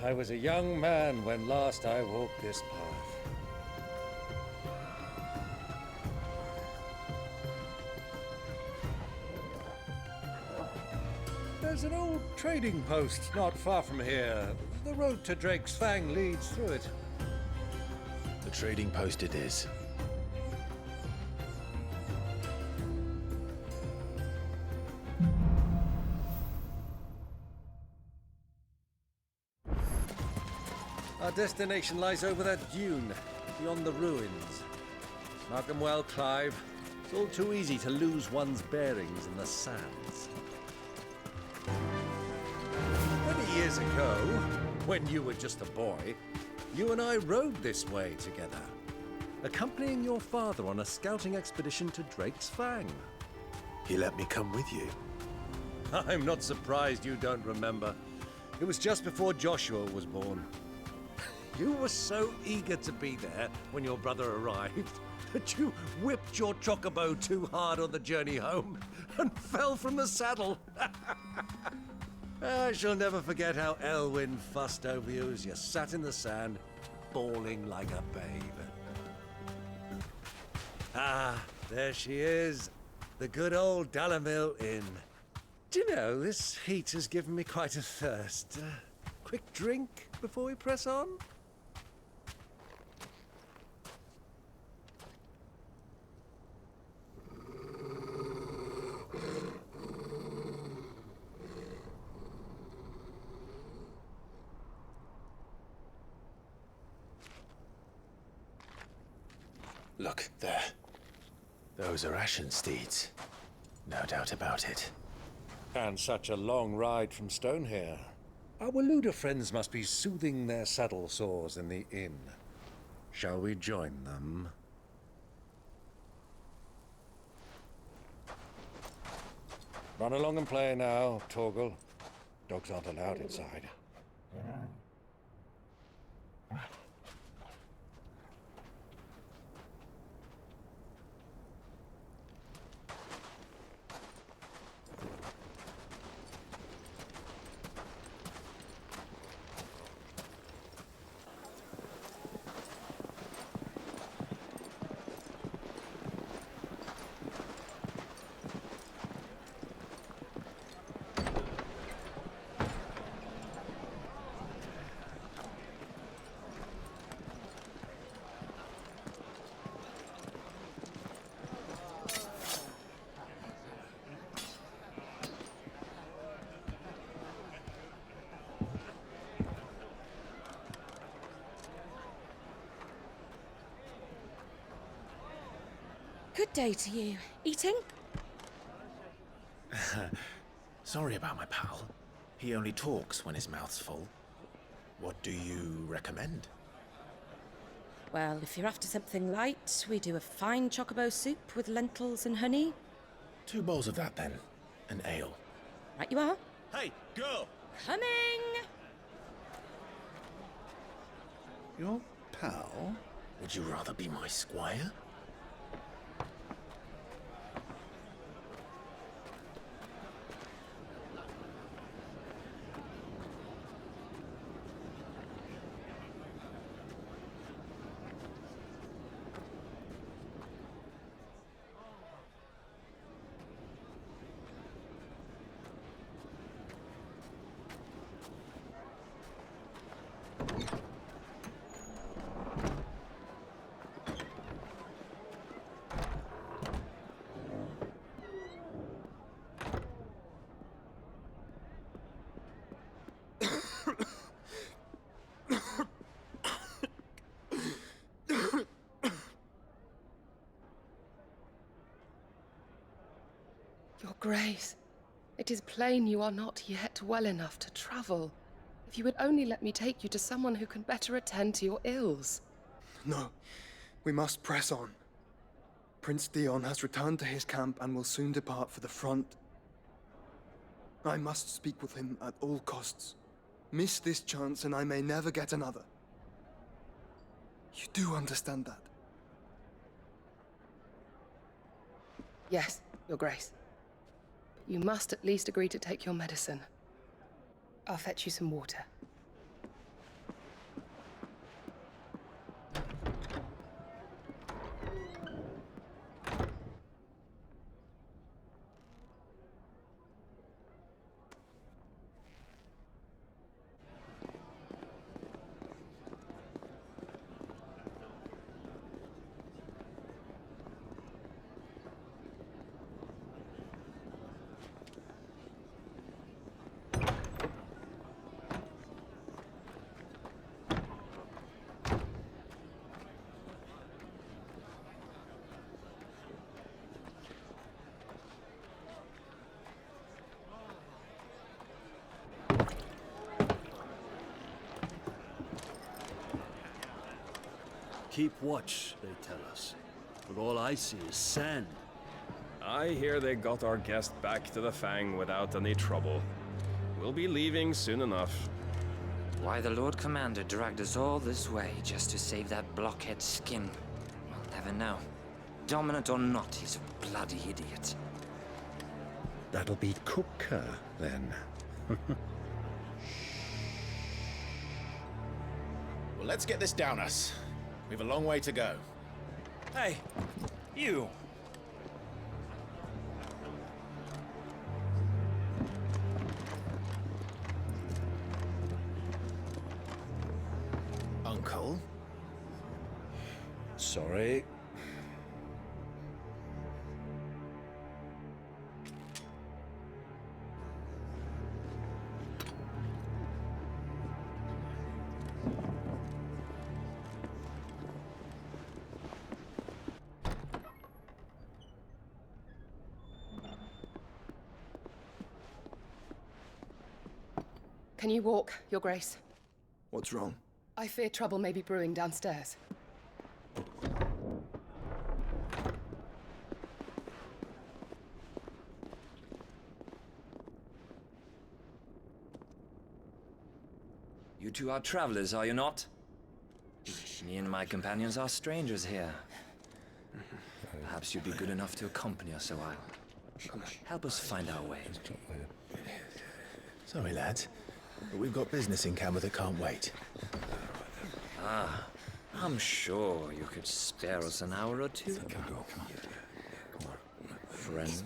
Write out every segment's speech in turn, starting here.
I was a young man when last I walked this path. There's an old trading post not far from here. The road to Drake's Fang leads through it. The trading post it is. Our destination lies over that dune, beyond the ruins. Mark 'em well, Clive. It's all too easy to lose one's bearings in the sands. Many years ago, when you were just a boy, you and I rode this way together, accompanying your father on a scouting expedition to Drake's Fang. He let me come with you. I'm not surprised you don't remember. It was just before Joshua was born. You were so eager to be there when your brother arrived that you whipped your chocobo too hard on the journey home and fell from the saddle. I shall never forget how Elwyn fussed over you as you sat in the sand, bawling like a babe. Ah, there she is, the good old Dalamil Inn. Do you know, this heat has given me quite a thirst. Quick drink before we press on? Look, there. Those are Ashen steeds. No doubt about it. And such a long ride from Stonehair. Our Waluda friends must be soothing their saddle sores in the inn. Shall we join them? Run along and play now, Torgal. Dogs aren't allowed inside. Good day to you. Eating? Sorry about my pal. He only talks when his mouth's full. What do you recommend? Well, if you're after something light, we do a fine chocobo soup with lentils and honey. 2 bowls of that then. An ale. Right you are. Hey, girl! Coming! Your pal? Would you rather be my squire? Your Grace, it is plain you are not yet well enough to travel. If you would only let me take you to someone who can better attend to your ills. No, we must press on. Prince Theon has returned to his camp and will soon depart for the front. I must speak with him at all costs. Miss this chance and I may never get another. You do understand that? Yes, Your Grace. But you must at least agree to take your medicine. I'll fetch you some water. keep watch, they tell us. But all I see is sand. I hear they got our guest back to the Fang without any trouble. We'll be leaving soon enough. Why the Lord Commander dragged us all this way just to save that blockhead skin, we'll never know. Dominant or not, he's a bloody idiot. That'll be Cooker, then. Well, let's get this down us. We've a long way to go. Hey, you! Uncle? Sorry. Can you walk, Your Grace? What's wrong? I fear trouble may be brewing downstairs. You two are travelers, are you not? Me and my companions are strangers here. Perhaps you'd be good enough to accompany us a while. Help us find our way. Sorry, lads, but we've got business in camera that can't wait. I'm sure you could spare us an hour or two. Friend.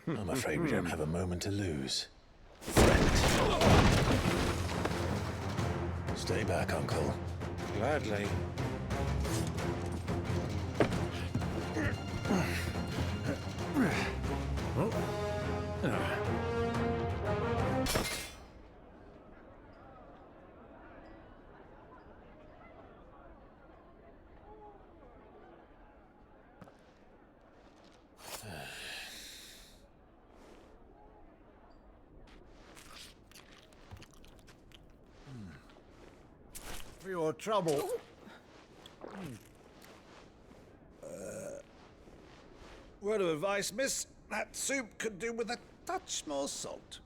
I'm afraid we don't have a moment to lose. Stay back, Uncle. Gladly. For your trouble. Word of advice, miss. That soup could do with a touch more salt.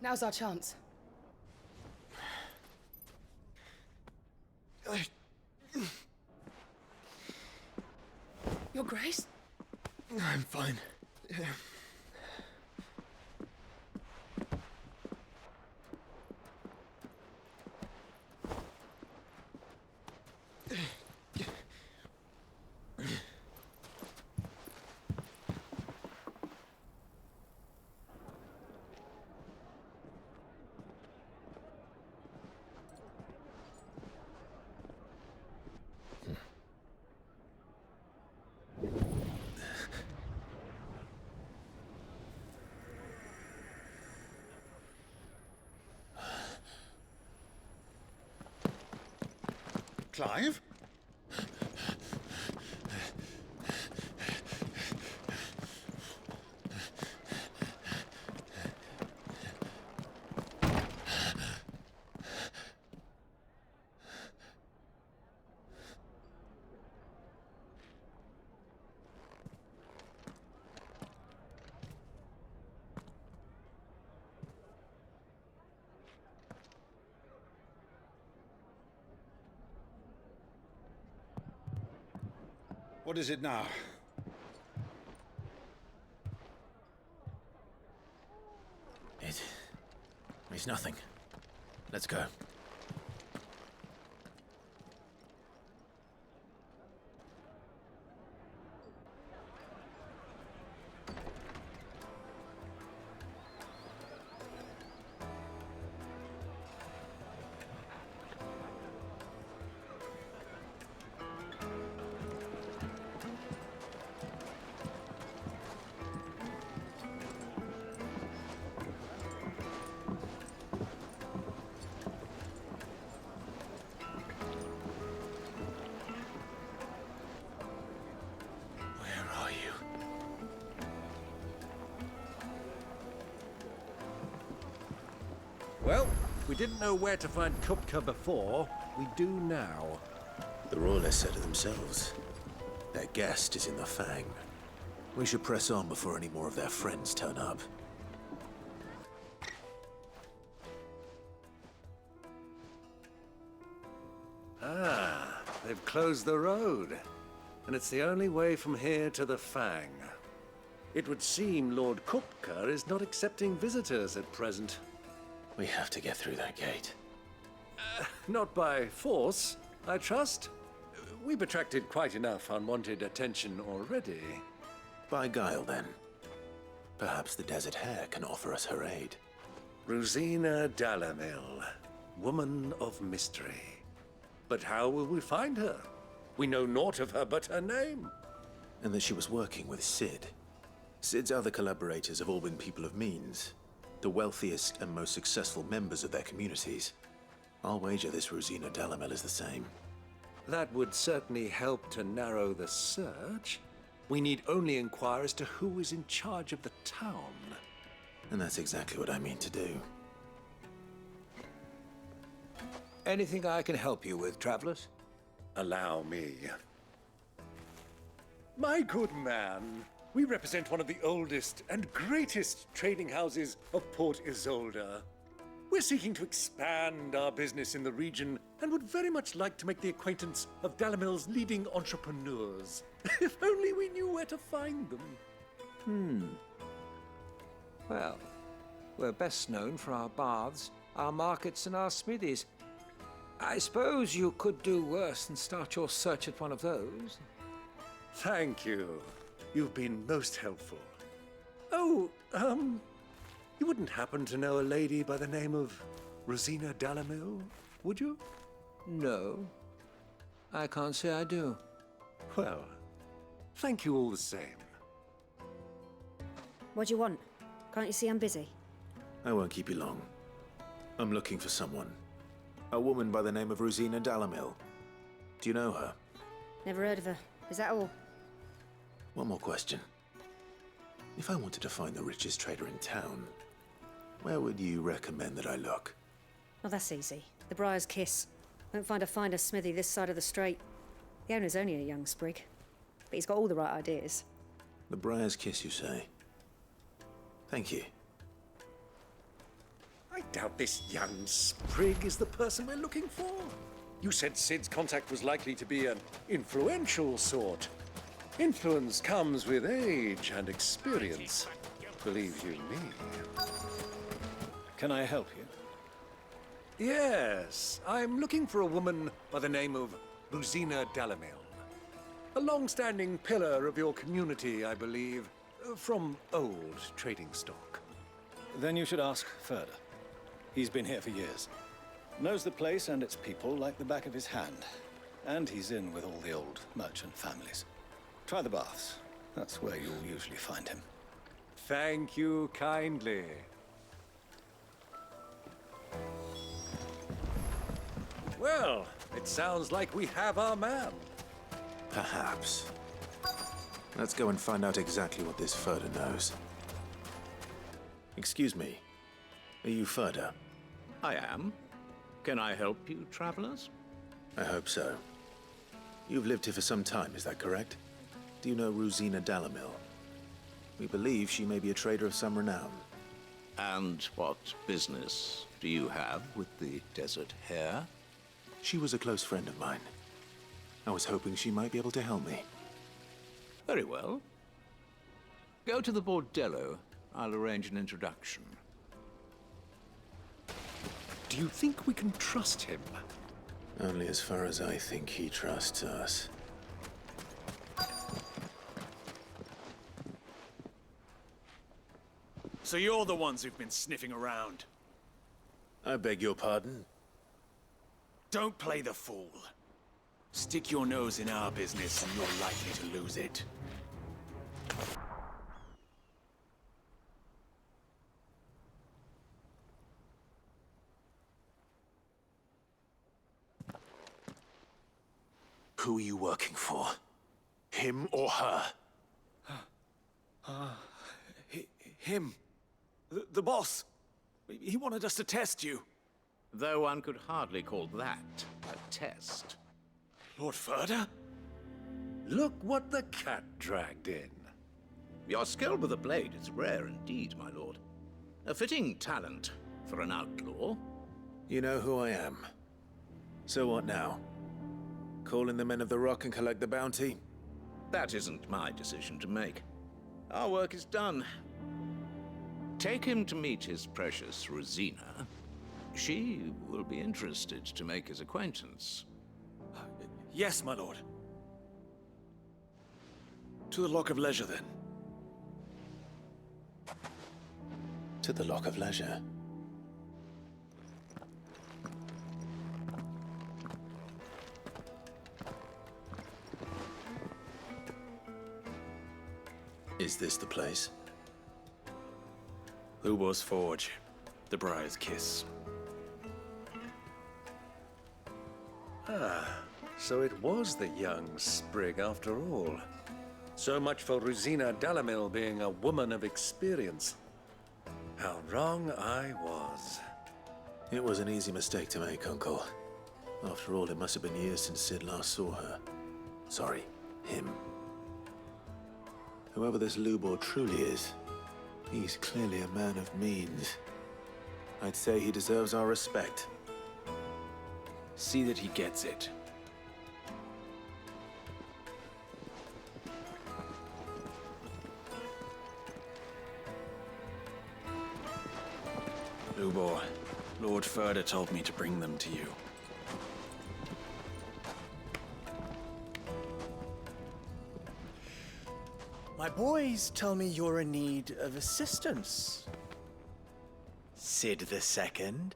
Now's our chance. Your Grace? I'm fine. Clive? What is it now? It's nothing. Let's go. Well, we didn't know where to find Kupka before. We do now. The Royalists said it themselves. Their guest is in the Fang. We should press on before any more of their friends turn up. Ah, they've closed the road. And it's the only way from here to the Fang. It would seem Lord Kupka is not accepting visitors at present. We have to get through that gate. Not by force, I trust. We've attracted quite enough unwanted attention already. By guile, then. Perhaps the Desert Hare can offer us her aid. Rosina Dalamil, woman of mystery. But how will we find her? We know naught of her but her name. And that she was working with Sid. Sid's other collaborators have all been people of means. The wealthiest and most successful members of their communities. I'll wager this Rosina Dalamil is the same. That would certainly help to narrow the search. We need only inquire as to who is in charge of the town. And that's exactly what I mean to do. Anything I can help you with, travelers? Allow me. My good man, we represent one of the oldest and greatest trading houses of Port Isolde. We're seeking to expand our business in the region and would very much like to make the acquaintance of Dalamil's leading entrepreneurs. If only we knew where to find them. Well, we're best known for our baths, our markets, and our smithies. I suppose you could do worse than start your search at one of those. Thank you. You've been most helpful. Oh, you wouldn't happen to know a lady by the name of Rosina Dalamil, would you? No, I can't say I do. Well, thank you all the same. What do you want? Can't you see I'm busy? I won't keep you long. I'm looking for someone. A woman by the name of Rosina Dalamil. Do you know her? Never heard of her. Is that all? One more question. If I wanted to find the richest trader in town, where would you recommend that I look? Oh, that's easy. The Briar's Kiss. Won't find a finer smithy this side of the strait. The owner's only a young sprig, but he's got all the right ideas. The Briar's Kiss, you say? Thank you. I doubt this young sprig is the person we're looking for. You said Sid's contact was likely to be an influential sort. Influence comes with age and experience, believe you me. Can I help you? Yes, I'm looking for a woman by the name of Rosina Dalamil. A long-standing pillar of your community, I believe, from old trading stock. Then you should ask Ferda. He's been here for years. Knows the place and its people like the back of his hand. And he's in with all the old merchant families. Try the baths. That's where you'll usually find him. Thank you kindly. Well, it sounds like we have our man. Perhaps. Let's go and find out exactly what this Ferda knows. Excuse me. Are you Ferda? I am. Can I help you, travelers? I hope so. You've lived here for some time, is that correct? Do you know Rosina Dalamil? We believe she may be a trader of some renown. And what business do you have with the Desert Hare? She was a close friend of mine. I was hoping she might be able to help me. Very well. Go to the bordello. I'll arrange an introduction. Do you think we can trust him? Only as far as I think he trusts us. So you're the ones who've been sniffing around? I beg your pardon? Don't play the fool. Stick your nose in our business and you're likely to lose it. Who are you working for? Him or her? Him. The boss. He wanted us to test you. Though one could hardly call that a test. Lord Ferda? Look what the cat dragged in. Your skill with the blade is rare indeed, my lord. A fitting talent for an outlaw. You know who I am. So what now? Call in the Men of the Rock and collect the bounty? That isn't my decision to make. Our work is done. Take him to meet his precious Rosina. She will be interested to make his acquaintance. Yes, my lord. To the Lock of Leisure, then. To the Lock of Leisure. Is this the place? Lubor's Forge. The Briar's Kiss. Ah, so it was the young sprig after all. So much for Rosina Dalamil being a woman of experience. How wrong I was. It was an easy mistake to make, Uncle. After all, it must have been years since Sid last saw her. Sorry, him. Whoever this Lubor truly is, he's clearly a man of means. I'd say he deserves our respect. See that he gets it. Lubor, Lord Ferda told me to bring them to you. My boys tell me you're in need of assistance. Sid the Second?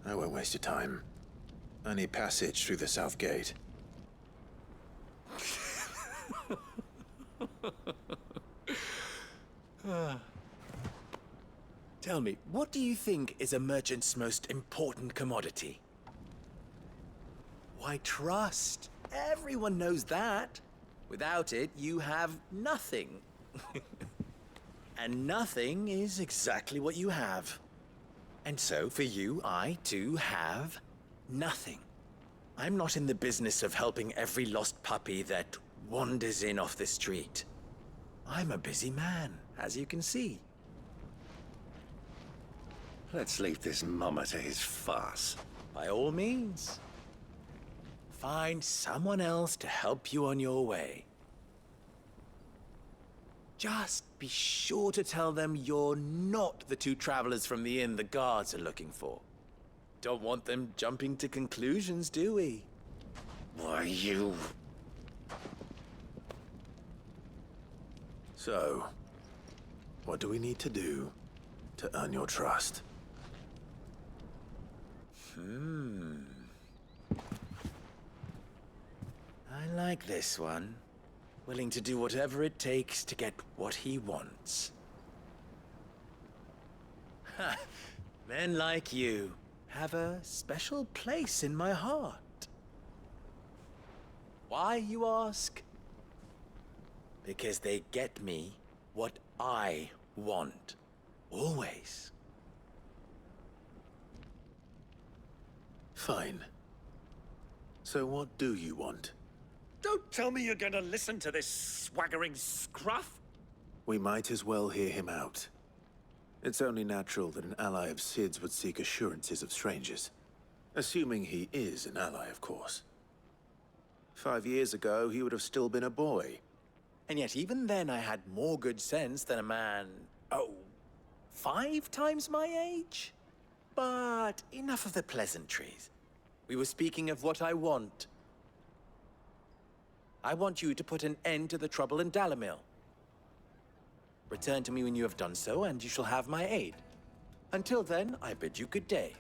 I won't waste your time. I need passage through the south gate. Tell me, what do you think is a merchant's most important commodity? Why, trust. Everyone knows that. Without it, you have nothing. And nothing is exactly what you have. And so, for you, I, too, have nothing. I'm not in the business of helping every lost puppy that wanders in off the street. I'm a busy man, as you can see. Let's leave this mummer to his farce. By all means. Find someone else to help you on your way. Just be sure to tell them you're not the two travelers from the inn the guards are looking for. Don't want them jumping to conclusions, do we? Why, you... So, what do we need to do to earn your trust? I like this one. Willing to do whatever it takes to get what he wants. Ha! Men like you have a special place in my heart. Why, you ask? Because they get me what I want. Always. Fine. So what do you want? Don't tell me you're going to listen to this swaggering scruff! We might as well hear him out. It's only natural that an ally of Sid's would seek assurances of strangers. Assuming he is an ally, of course. 5 years ago, he would have still been a boy. And yet even then I had more good sense than a man... Oh, 5 times my age? But enough of the pleasantries. We were speaking of what I want. I want you to put an end to the trouble in Dalamil. Return to me when you have done so, and you shall have my aid. Until then, I bid you good day.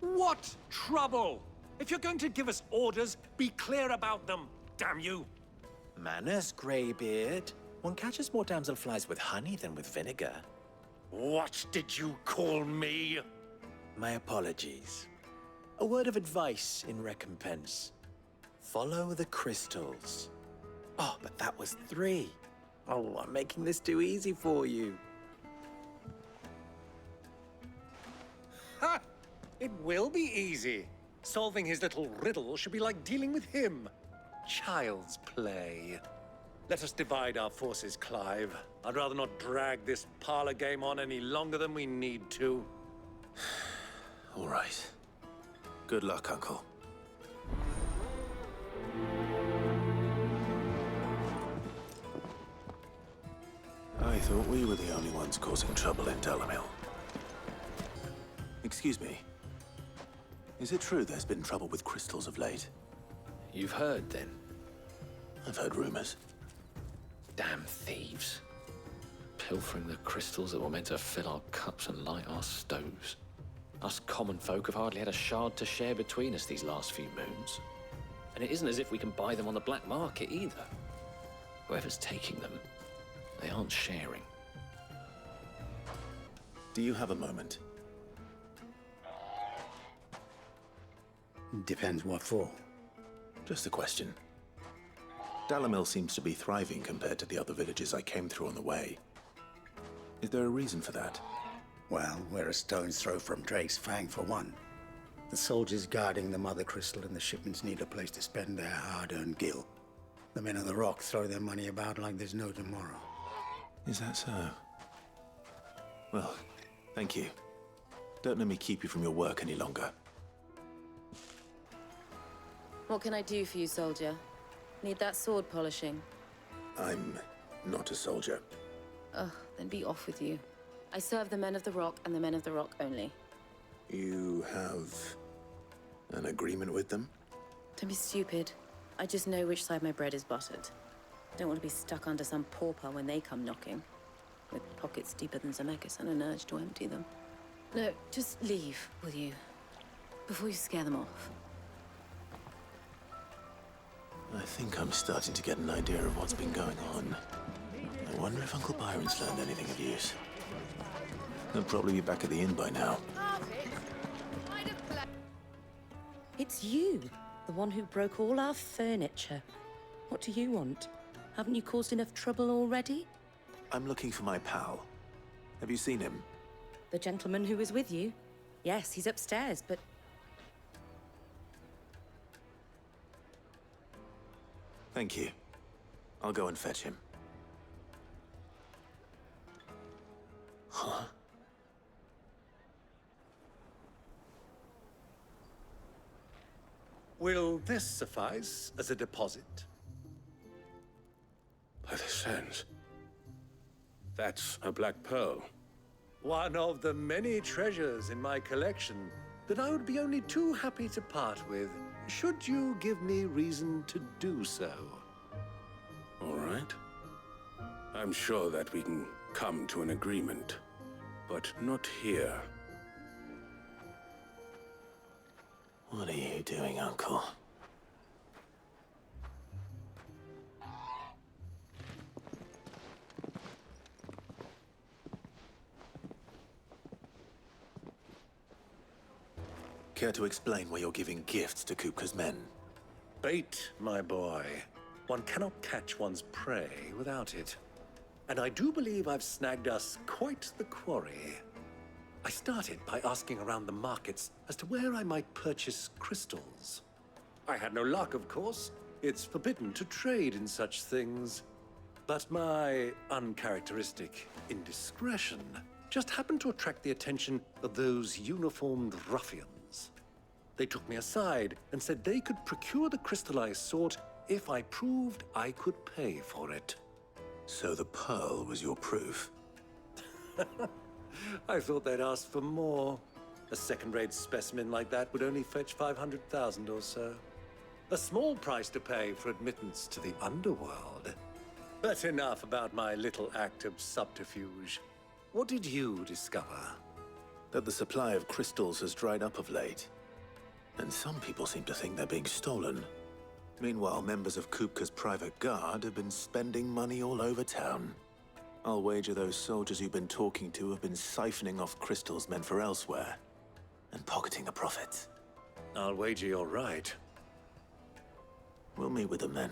What trouble? If you're going to give us orders, be clear about them, damn you! Manners, Greybeard. One catches more damselflies with honey than with vinegar. What did you call me? My apologies. A word of advice in recompense. Follow the crystals. Oh, but that was 3. Oh, I'm making this too easy for you. Ha! It will be easy. Solving his little riddle should be like dealing with him. Child's play. Let us divide our forces, Clive. I'd rather not drag this parlor game on any longer than we need to. All right. Good luck, Uncle. I thought we were the only ones causing trouble in Dalamil. Excuse me. Is it true there's been trouble with crystals of late? You've heard, then? I've heard rumors. Damn thieves. Pilfering the crystals that were meant to fill our cups and light our stoves. Us common folk have hardly had a shard to share between us these last few moons. And it isn't as if we can buy them on the black market either. Whoever's taking them, they aren't sharing. Do you have a moment? Depends what for. Just a question. Dalamil seems to be thriving compared to the other villages I came through on the way. Is there a reason for that? Well, we're a stone's throw from Drake's Fang, for one. The soldiers guarding the Mothercrystal and the shipments need a place to spend their hard-earned gil. The men of the Rock throw their money about like there's no tomorrow. Is that so? Well, thank you. Don't let me keep you from your work any longer. What can I do for you, soldier? Need that sword polishing? I'm not a soldier. Ugh, then be off with you. I serve the men of the Rock and the men of the Rock only. You have an agreement with them? Don't be stupid. I just know which side my bread is buttered. Don't want to be stuck under some pauper when they come knocking. With pockets deeper than Zemeckis and an urge to empty them. No, just leave, will you? Before you scare them off. I think I'm starting to get an idea of what's been going on. I wonder if Uncle Byron's learned anything of use. He'll probably be back at the inn by now. It's you, the one who broke all our furniture. What do you want? Haven't you caused enough trouble already? I'm looking for my pal. Have you seen him? The gentleman who was with you? Yes, he's upstairs, but... Thank you. I'll go and fetch him. Huh? Will this suffice as a deposit? By the sands. That's a black pearl. One of the many treasures in my collection that I would be only too happy to part with, should you give me reason to do so. All right. I'm sure that we can come to an agreement, but not here. What are you doing, Uncle? Care to explain why you're giving gifts to Kupka's men? Bait, my boy. One cannot catch one's prey without it. And I do believe I've snagged us quite the quarry. I started by asking around the markets as to where I might purchase crystals. I had no luck, of course. It's forbidden to trade in such things. But my uncharacteristic indiscretion just happened to attract the attention of those uniformed ruffians. They took me aside and said they could procure the crystal I sought if I proved I could pay for it. So the pearl was your proof? I thought they'd ask for more. A second-rate specimen like that would only fetch 500,000 or so. A small price to pay for admittance to the underworld. But enough about my little act of subterfuge. What did you discover? That the supply of crystals has dried up of late. And some people seem to think they're being stolen. Meanwhile, members of Kupka's private guard have been spending money all over town. I'll wager those soldiers you've been talking to have been siphoning off crystals meant for elsewhere, and pocketing the profits. I'll wager you're right. We'll meet with them then,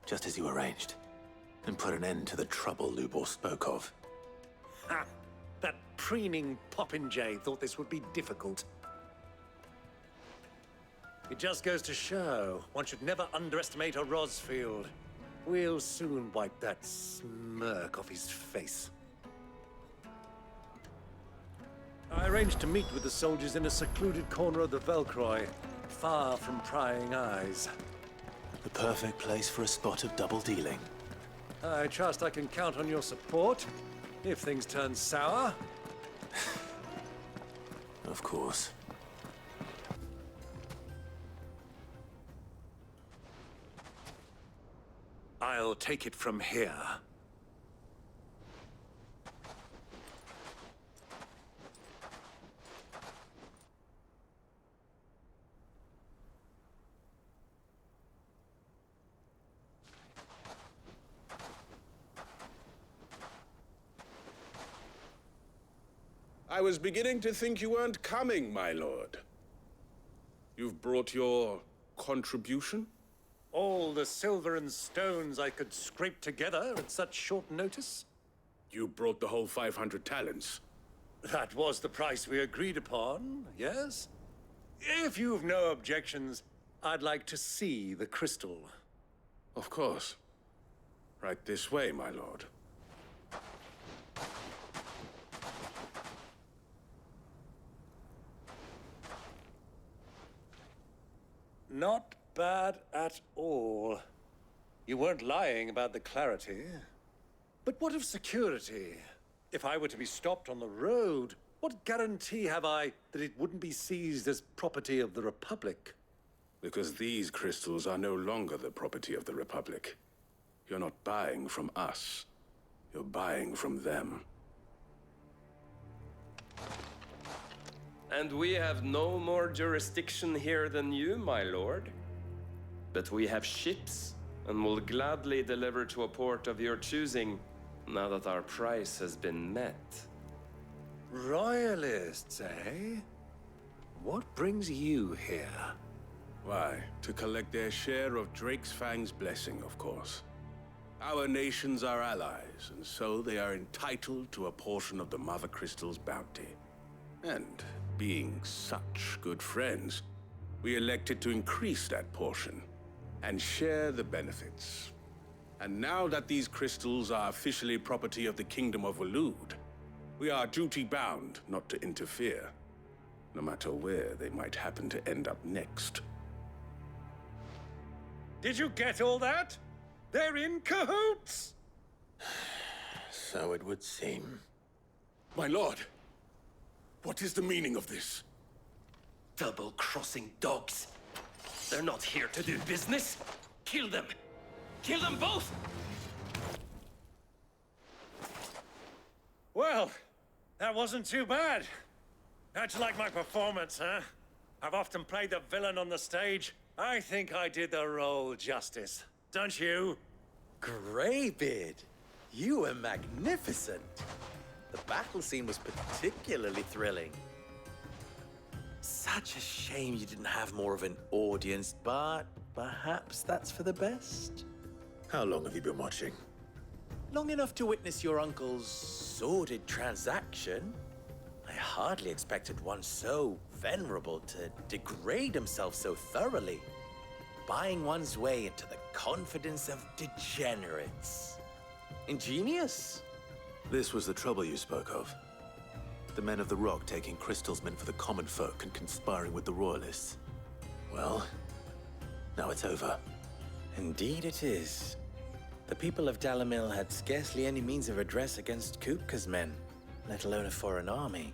just as you arranged, and put an end to the trouble Lubor spoke of. Ha! That preening popinjay thought this would be difficult. It just goes to show, one should never underestimate a Rosfield. We'll soon wipe that smirk off his face. I arranged to meet with the soldiers in a secluded corner of the Velcroy, far from prying eyes. The perfect place for a spot of double dealing. I trust I can count on your support, if things turn sour. Of course. I'll take it from here. I was beginning to think you weren't coming, my lord. You've brought your contribution? All the silver and stones I could scrape together at such short notice? You brought the whole 500 talents. That was the price we agreed upon, yes? If you've no objections, I'd like to see the crystal. Of course. Right this way, my lord. Not bad at all. You weren't lying about the clarity. But what of security? If I were to be stopped on the road, what guarantee have I that it wouldn't be seized as property of the Republic? Because these crystals are no longer the property of the Republic. You're not buying from us. You're buying from them. And we have no more jurisdiction here than you, my lord. But we have ships, and will gladly deliver to a port of your choosing, now that our price has been met. Royalists, eh? What brings you here? Why, to collect their share of Drake's Fang's blessing, of course. Our nations are allies, and so they are entitled to a portion of the Mothercrystals' bounty. And being such good friends, we elected to increase that portion and share the benefits. And now that these crystals are officially property of the Kingdom of Waloed, we are duty-bound not to interfere, no matter where they might happen to end up next. Did you get all that? They're in cahoots! So it would seem. My lord, what is the meaning of this? Double-crossing dogs. They're not here to do business. Kill them! Kill them both! Well, that wasn't too bad. How'd you like my performance, huh? I've often played the villain on the stage. I think I did the role justice. Don't you? Greybeard, you were magnificent. The battle scene was particularly thrilling. Such a shame you didn't have more of an audience, but perhaps that's for the best. How long have you been watching? Long enough to witness your uncle's sordid transaction. I hardly expected one so venerable to degrade himself so thoroughly. Buying one's way into the confidence of degenerates. Ingenious. This was the trouble you spoke of. The men of the Rock taking crystals meant for the common folk and conspiring with the Royalists. Well, now it's over. Indeed it is. The people of Dalamil had scarcely any means of redress against Kupka's men. let alone a foreign army.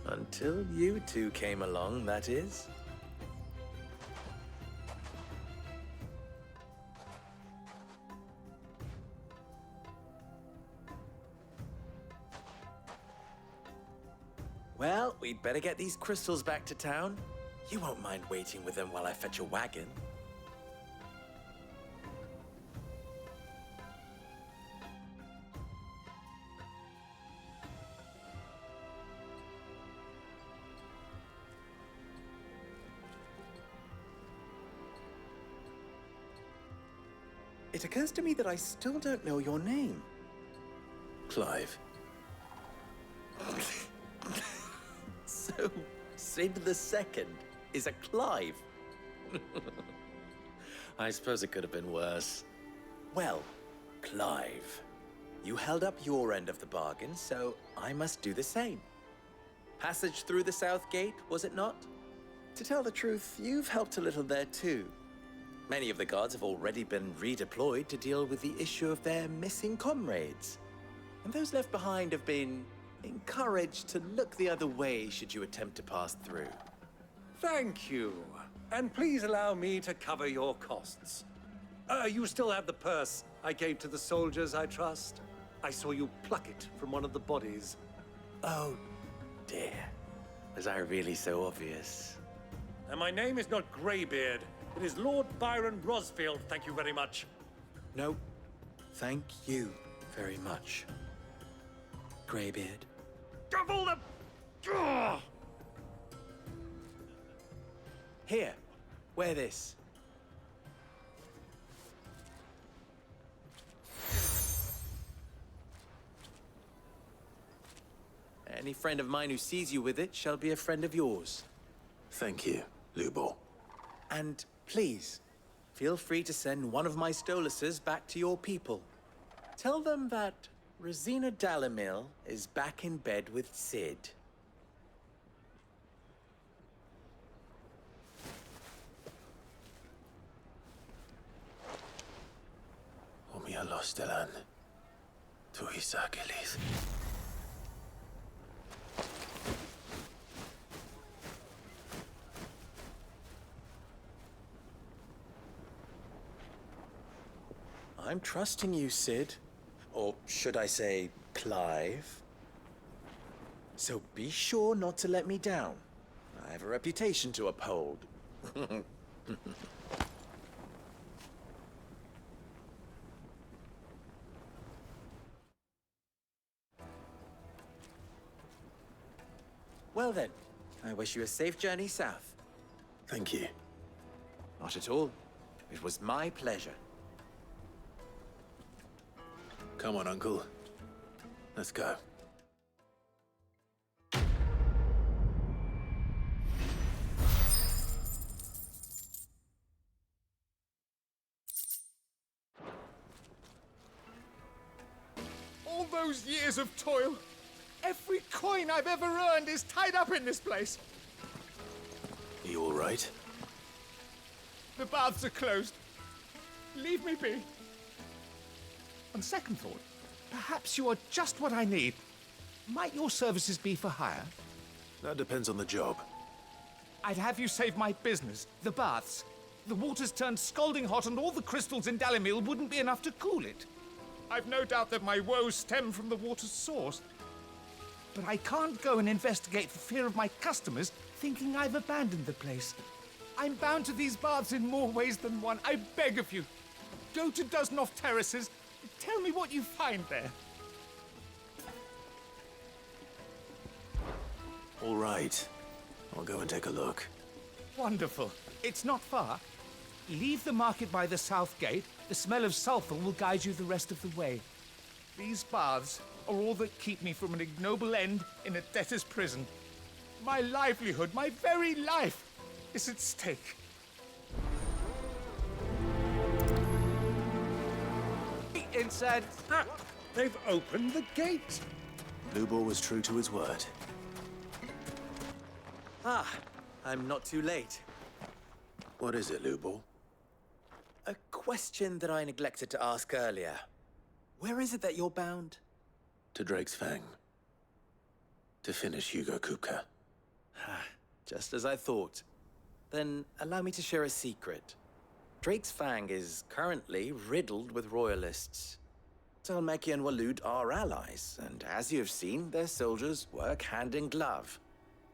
Until you two came along, that is. Well, we'd better get these crystals back to town. You won't mind waiting with them while I fetch a wagon. It occurs to me that I still don't know your name. Clive. So, Sid the Second is a Clive. I suppose it could have been worse. Well, Clive, you held up your end of the bargain, so I must do the same. Passage through the South Gate, was it not? To tell the truth, you've helped a little there too. Many of the guards have already been redeployed to deal with the issue of their missing comrades. And those left behind have been encouraged to look the other way should you attempt to pass through. Thank you. And please allow me to cover your costs. You still have the purse I gave to the soldiers, I trust? I saw you pluck it from one of the bodies. Oh, dear. Was I really so obvious? And my name is not Greybeard. It is Lord Byron Rosfield, thank you very much. No, thank you very much, Greybeard. Double the... Ugh! Here, wear this. Any friend of mine who sees you with it shall be a friend of yours. Thank you, Lubor. And please, feel free to send one of my Stoluses back to your people. Tell them that Rosina Dalamil is back in bed with Sid. Omia Lostelan. Tu Isakelis. I'm trusting you, Sid. Or should I say, Clive? So be sure not to let me down. I have a reputation to uphold. Well then, I wish you a safe journey south. Thank you. Not at all. It was my pleasure. Come on, Uncle. Let's go. All those years of toil, every coin I've ever earned is tied up in this place. You all right? The baths are closed. Leave me be. On second thought, perhaps you are just what I need. Might your services be for hire? That depends on the job. I'd have you save my business, the baths. The water's turned scalding hot and all the crystals in Dalamil wouldn't be enough to cool it. I've no doubt that my woes stem from the water's source. But I can't go and investigate for fear of my customers thinking I've abandoned the place. I'm bound to these baths in more ways than one. I beg of you. Go to Dusnoff Terraces. Tell me what you find there. All right. I'll go and take a look. Wonderful. It's not far. Leave the market by the south gate. The smell of sulfur will guide you the rest of the way. These baths are all that keep me from an ignoble end in a debtor's prison. My livelihood, my very life, is at stake. Inside. Ah, they've opened the gate. Lubor was true to his word. Ah, I'm not too late. What is it, Lubor? A question that I neglected to ask earlier. Where is it that you're bound? To Drake's Fang. To finish Hugo Kupka. Just as I thought. Then allow me to share a secret. Drake's Fang is currently riddled with royalists. Talmeki and Walud are allies, and as you have seen, their soldiers work hand in glove.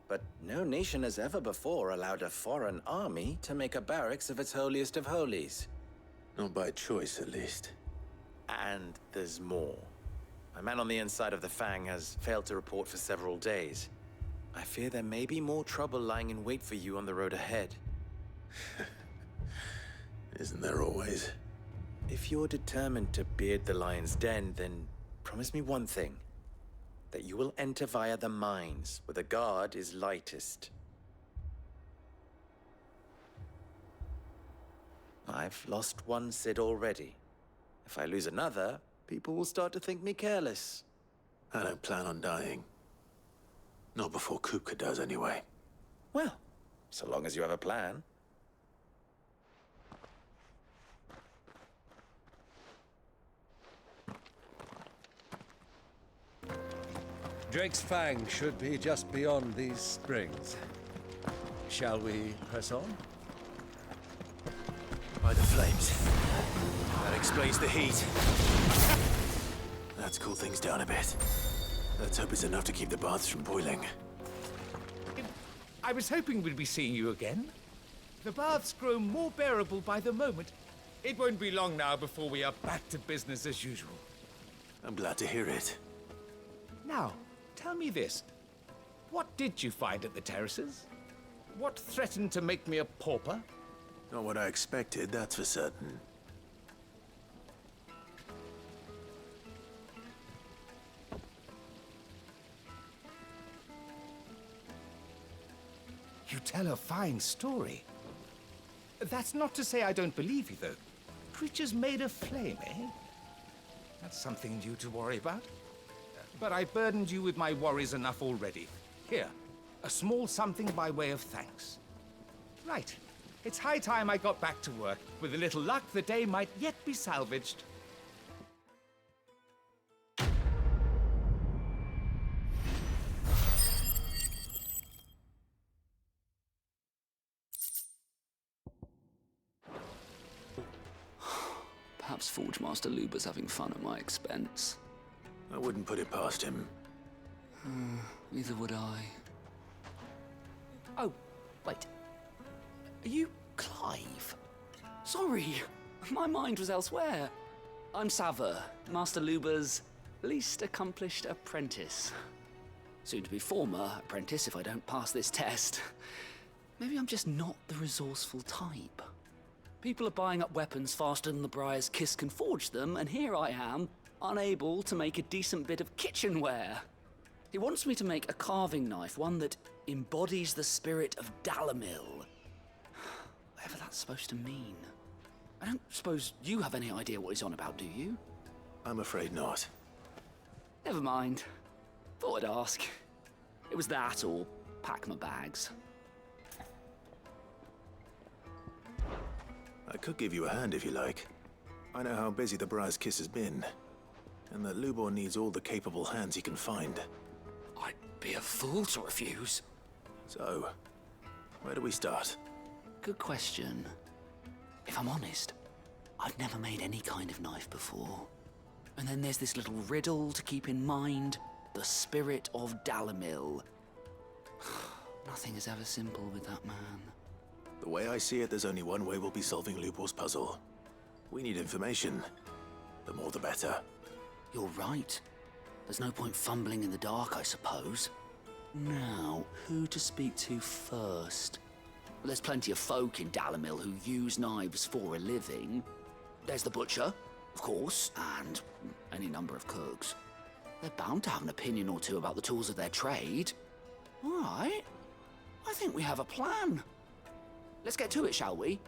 But no nation has ever before allowed a foreign army to make a barracks of its holiest of holies. Not by choice, at least. And there's more. A man on the inside of the Fang has failed to report for several days. I fear there may be more trouble lying in wait for you on the road ahead. Isn't there always? If you're determined to beard the lion's den, then promise me one thing. That you will enter via the mines, where the guard is lightest. I've lost one Cid already. If I lose another, people will start to think me careless. I don't plan on dying. Not before Kupka does, anyway. Well, so long as you have a plan. Drake's Fang should be just beyond these springs. Shall we press on? By the flames. That explains the heat. Let's cool things down a bit. Let's hope it's enough to keep the baths from boiling. I was hoping we'd be seeing you again. The baths grow more bearable by the moment. It won't be long now before we are back to business as usual. I'm glad to hear it. Now, tell me this. What did you find at the terraces? What threatened to make me a pauper? Not what I expected, that's for certain. You tell a fine story. That's not to say I don't believe you, though. Creatures made of flame, eh? That's something new to worry about. But I've burdened you with my worries enough already. Here, a small something by way of thanks. Right. It's high time I got back to work. With a little luck, the day might yet be salvaged. Perhaps Forge Master Luber's having fun at my expense. I wouldn't put it past him. Neither would I. Oh, wait. Are you Clive? Sorry, my mind was elsewhere. I'm Saver, Master Luber's least accomplished apprentice. Soon to be former apprentice if I don't pass this test. Maybe I'm just not the resourceful type. People are buying up weapons faster than the Briar's Kiss can forge them, and here I am, unable to make a decent bit of kitchenware. He wants me to make a carving knife, one that embodies the spirit of Dalamil. Whatever that's supposed to mean. I don't suppose you have any idea what he's on about, do you? I'm afraid not. Never mind. Thought I'd ask. It was that or pack my bags. I could give you a hand if you like. I know how busy the Briar's Kiss has been, and that Lubor needs all the capable hands he can find. I'd be a fool to refuse. So, where do we start? Good question. If I'm honest, I've never made any kind of knife before. And then there's this little riddle to keep in mind. The spirit of Dalamil. Nothing is ever simple with that man. The way I see it, there's only one way we'll be solving Lubor's puzzle. We need information. The more the better. You're right. There's no point fumbling in the dark, I suppose. Now, who to speak to first? Well, there's plenty of folk in Dalamil who use knives for a living. There's the butcher, of course, and any number of cooks. They're bound to have an opinion or two about the tools of their trade. All right. I think we have a plan. Let's get to it, shall we?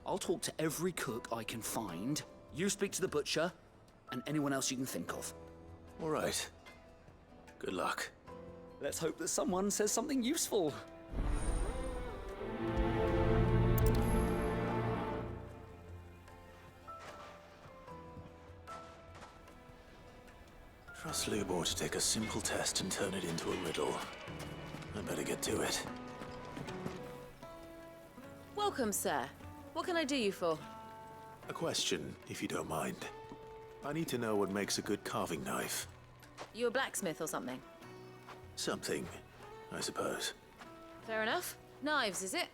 I'll talk to every cook I can find. You speak to the butcher, and anyone else you can think of. All right. Good luck. Let's hope that someone says something useful. Trust Lubor to take a simple test and turn it into a riddle. I better get to it. Welcome, sir. What can I do you for? A question, if you don't mind. I need to know what makes a good carving knife. You a blacksmith or something? Something, I suppose. Fair enough. Knives, is it?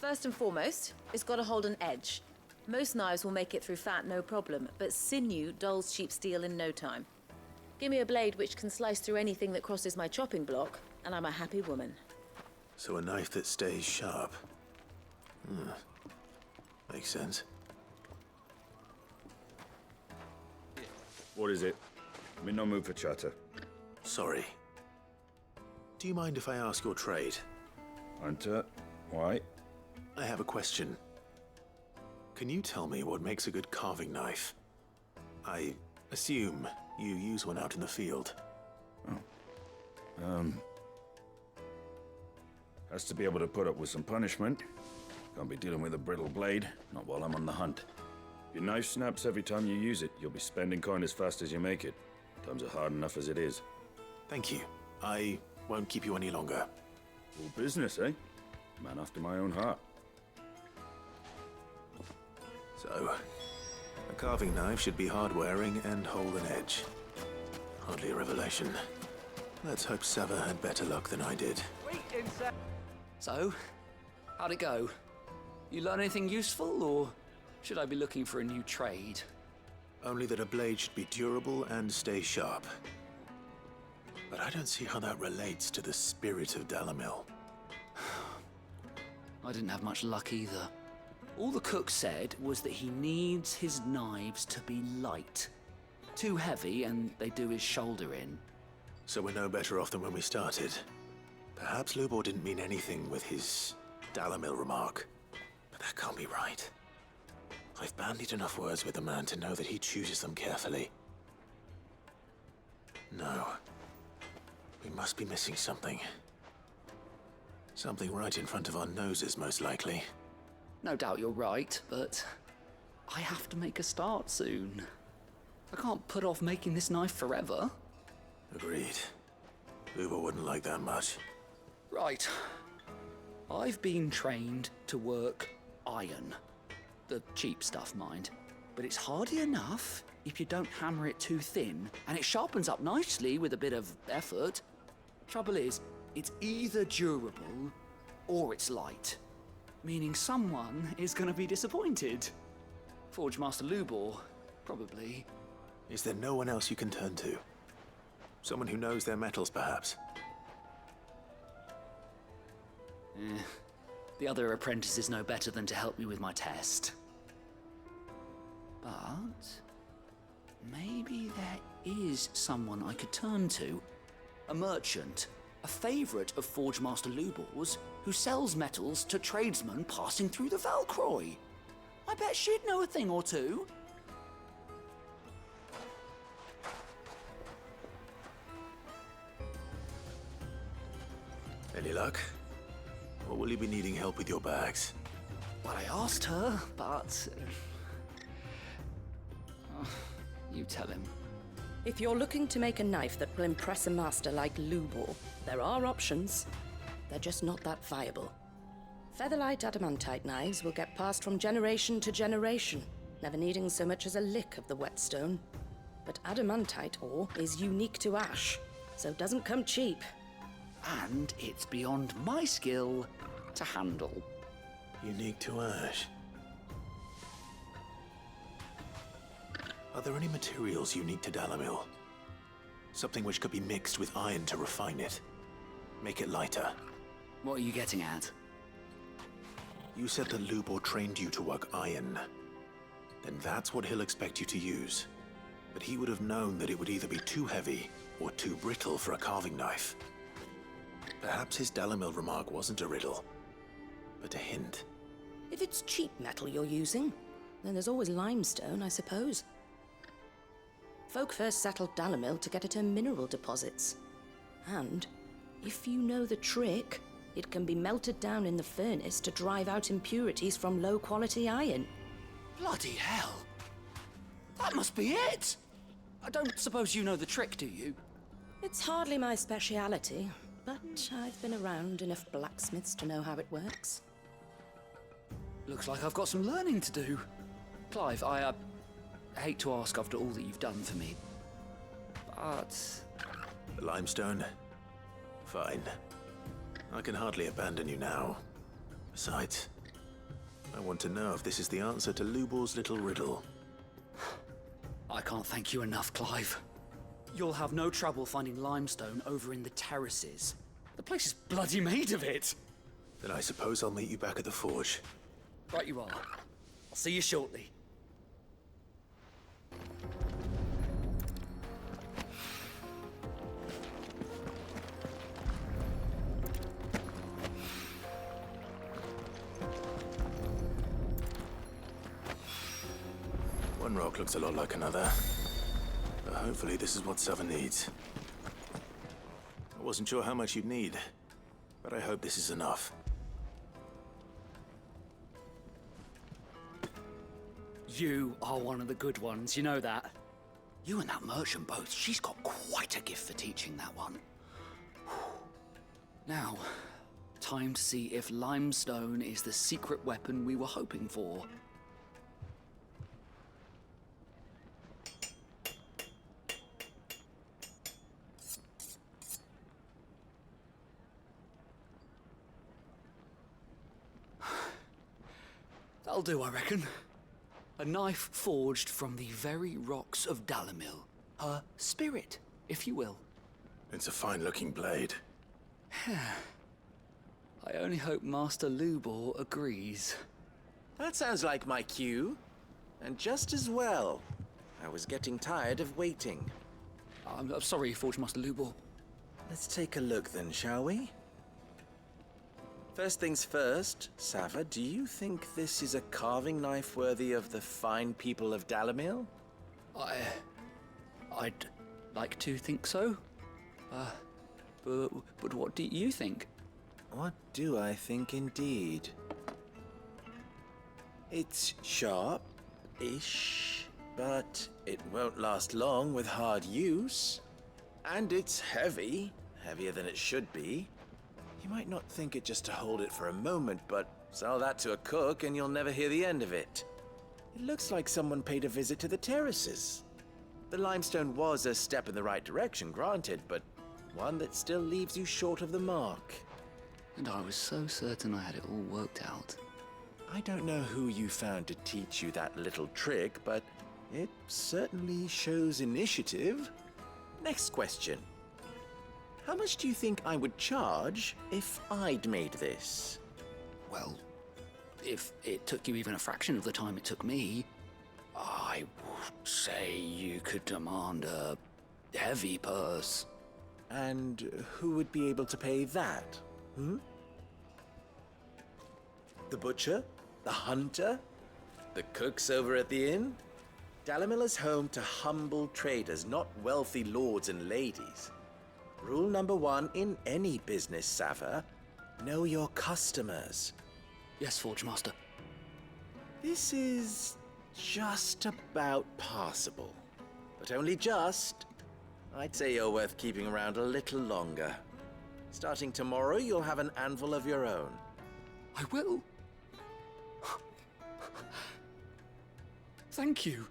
First and foremost, it's got to hold an edge. Most knives will make it through fat, no problem, but sinew dulls cheap steel in no time. Give me a blade which can slice through anything that crosses my chopping block, and I'm a happy woman. So a knife that stays sharp. Makes sense. What is it? I'm in no mood for chatter. Sorry. Do you mind if I ask your trade? Hunter, why? I have a question. Can you tell me what makes a good carving knife? I assume you use one out in the field. Has to be able to put up with some punishment. Can't be dealing with a brittle blade, not while I'm on the hunt. If your knife snaps every time you use it, you'll be spending coin as fast as you make it. Times are hard enough as it is. Thank you. I won't keep you any longer. All business, eh? Man after my own heart. So, a carving knife should be hard-wearing and hold an edge. Hardly a revelation. Let's hope Sava had better luck than I did. So, how'd it go? You learn anything useful, or should I be looking for a new trade? Only that a blade should be durable and stay sharp. But I don't see how that relates to the spirit of Dalamil. I didn't have much luck either. All the cook said was that he needs his knives to be light. Too heavy and they do his shoulder in. So we're no better off than when we started. Perhaps Lubor didn't mean anything with his Dalamil remark. But that can't be right. I've bandied enough words with the man to know that he chooses them carefully. No. We must be missing something. Something right in front of our noses, most likely. No doubt you're right, but I have to make a start soon. I can't put off making this knife forever. Agreed. Lubor wouldn't like that much. Right. I've been trained to work iron. The cheap stuff, mind. But it's hardy enough if you don't hammer it too thin, and it sharpens up nicely with a bit of effort. Trouble is, it's either durable or it's light. Meaning someone is gonna be disappointed. Forge Master Lubor, probably. Is there no one else you can turn to? Someone who knows their metals, perhaps? The other apprentice is no better than to help me with my test. But maybe there is someone I could turn to. A merchant, a favorite of Forge Master Lubor's, who sells metals to tradesmen passing through the Valcroy. I bet she'd know a thing or two. Any luck? Or will you be needing help with your bags? Well, I asked her, but... you tell him. If you're looking to make a knife that will impress a master like Lubor, there are options. They're just not that viable. Featherlight adamantite knives will get passed from generation to generation, never needing so much as a lick of the whetstone. But adamantite ore is unique to ash, so it doesn't come cheap. And it's beyond my skill to handle. Unique to ash. Are there any materials unique to Dalamil? Something which could be mixed with iron to refine it. Make it lighter. What are you getting at? You said that Lubor trained you to work iron. Then that's what he'll expect you to use. But he would have known that it would either be too heavy or too brittle for a carving knife. Perhaps his Dalamil remark wasn't a riddle, but a hint. If it's cheap metal you're using, then there's always limestone, I suppose. Folk first settled Dalamil to get at her mineral deposits. And, if you know the trick, it can be melted down in the furnace to drive out impurities from low-quality iron. Bloody hell! That must be it! I don't suppose you know the trick, do you? It's hardly my speciality, but I've been around enough blacksmiths to know how it works. Looks like I've got some learning to do. Clive, I hate to ask after all that you've done for me, but... The limestone? Fine. I can hardly abandon you now. Besides, I want to know if this is the answer to Lubor's little riddle. I can't thank you enough, Clive. You'll have no trouble finding limestone over in the terraces. The place is bloody made of it. Then I suppose I'll meet you back at the forge. Right you are. I'll see you shortly. One rock looks a lot like another. But hopefully this is what Sava needs. I wasn't sure how much you'd need, but I hope this is enough. You are one of the good ones, you know that. You and that merchant both, she's got quite a gift for teaching that one. Now, time to see if limestone is the secret weapon we were hoping for. That'll do, I reckon. A knife forged from the very rocks of Dalamil. Her spirit, if you will. It's a fine-looking blade. I only hope Master Lubor agrees. That sounds like my cue. And just as well. I was getting tired of waiting. I'm sorry, Forge Master Lubor. Let's take a look then, shall we? First things first, Sava, do you think this is a carving knife worthy of the fine people of Dalamil? I'd like to think so. But what do you think? What do I think indeed? It's sharp-ish, but it won't last long with hard use. And it's heavy, heavier than it should be. You might not think it just to hold it for a moment, but sell that to a cook and you'll never hear the end of it. It looks like someone paid a visit to the terraces. The limestone was a step in the right direction, granted, but one that still leaves you short of the mark. And I was so certain I had it all worked out. I don't know who you found to teach you that little trick, but it certainly shows initiative. Next question. How much do you think I would charge if I'd made this? Well, if it took you even a fraction of the time it took me, I would say you could demand a heavy purse. And who would be able to pay that? The butcher? The hunter? The cooks over at the inn? Dalamil is home to humble traders, not wealthy lords and ladies. Rule number 1 in any business, Sava, know your customers. Yes, Forge Master. This is just about passable. But only just. I'd say you're worth keeping around a little longer. Starting tomorrow, you'll have an anvil of your own. I will. Thank you.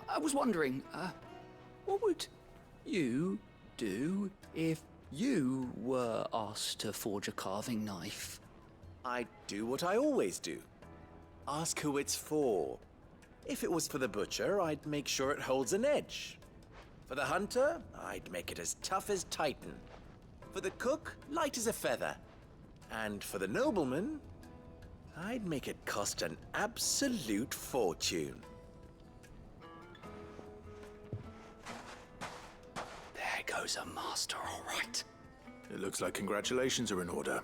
I was wondering, what would you do if you were asked to forge a carving knife? I'd do what I always do. Ask who it's for. If it was for the butcher, I'd make sure it holds an edge. For the hunter, I'd make it as tough as Titan. For the cook, light as a feather. And for the nobleman, I'd make it cost an absolute fortune. There goes a master, all right. It looks like congratulations are in order.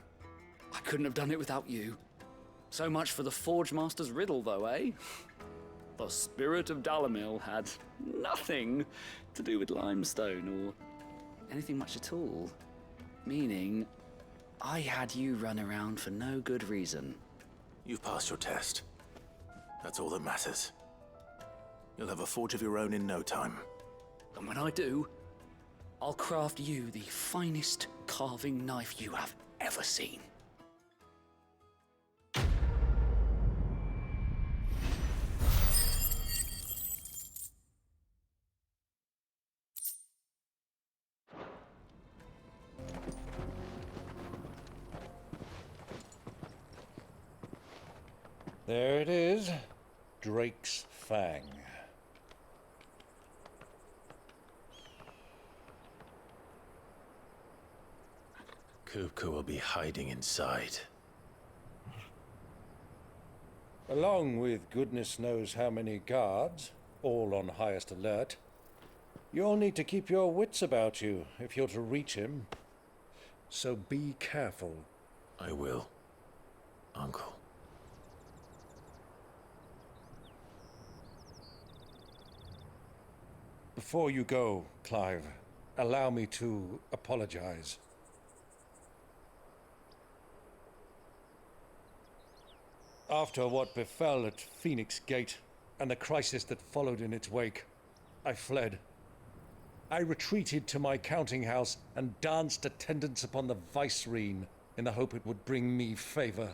I couldn't have done it without you. So much for the Forge Master's riddle, though, eh? The spirit of Dalamil had nothing to do with limestone or anything much at all. Meaning, I had you run around for no good reason. You've passed your test. That's all that matters. You'll have a forge of your own in no time. And when I do, I'll craft you the finest carving knife you have ever seen. There it is. Drake's Fang. Kupka will be hiding inside. Along with goodness knows how many guards, all on highest alert. You'll need to keep your wits about you if you're to reach him. So be careful. I will, Uncle. Before you go, Clive, allow me to apologize. After what befell at Phoenix Gate and the crisis that followed in its wake, I fled. I retreated to my counting house and danced attendance upon the vicereine in the hope it would bring me favor.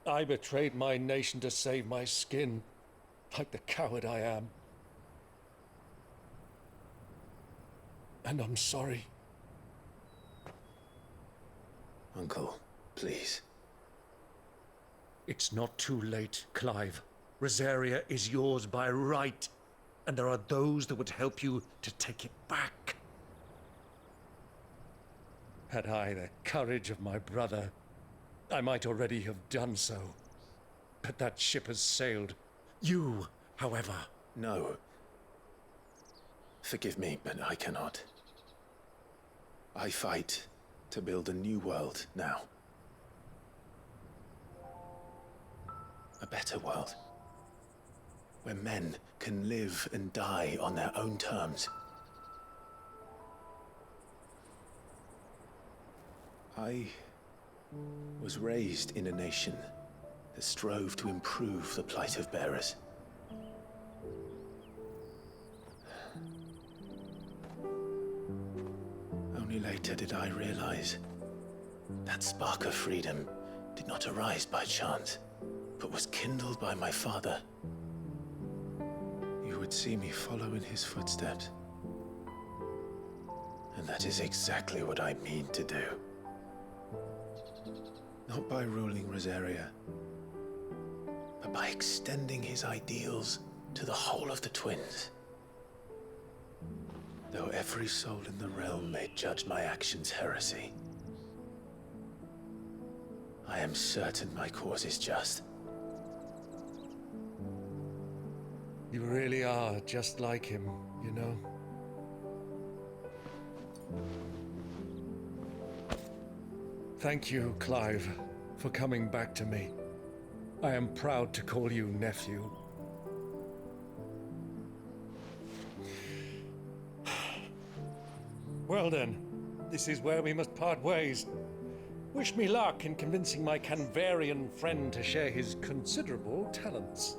I betrayed my nation to save my skin, like the coward I am. And I'm sorry. Uncle, please. It's not too late, Clive. Rosaria is yours by right, and there are those that would help you to take it back. Had I the courage of my brother, I might already have done so. But that ship has sailed. You, however... No. Forgive me, but I cannot. I fight to build a new world now. A better world. Where men can live and die on their own terms. I was raised in a nation that strove to improve the plight of bearers. Only later did I realize that spark of freedom did not arise by chance, but was kindled by my father. You would see me follow in his footsteps. And that is exactly what I mean to do. Not by ruling Rosaria, but by extending his ideals to the whole of the twins. Though every soul in the realm may judge my actions heresy, I am certain my cause is just. You really are just like him, you know? Thank you, Clive, for coming back to me. I am proud to call you nephew. Well then, this is where we must part ways. Wish me luck in convincing my Canvarian friend to share his considerable talents.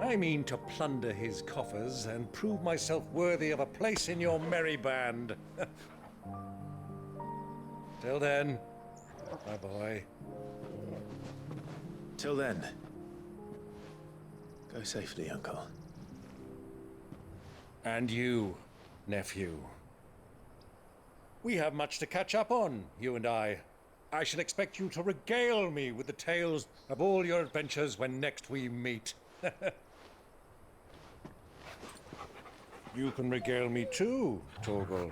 I mean to plunder his coffers and prove myself worthy of a place in your merry band. Till then, my boy. Till then, go safely, Uncle. And you, nephew. We have much to catch up on, you and I. I shall expect you to regale me with the tales of all your adventures when next we meet. You can regale me too, Torgal.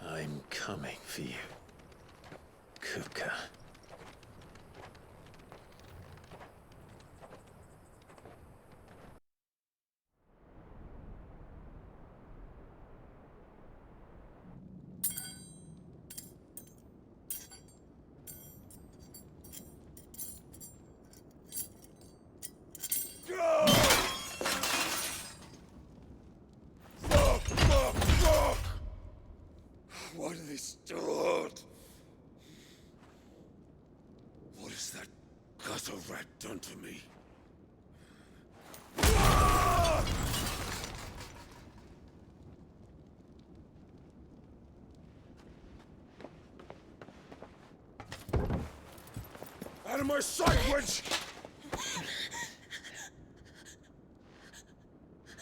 I'm coming for you, Kupka. Go! sword! What has that gutter rat done to me? Out of my sight, wench!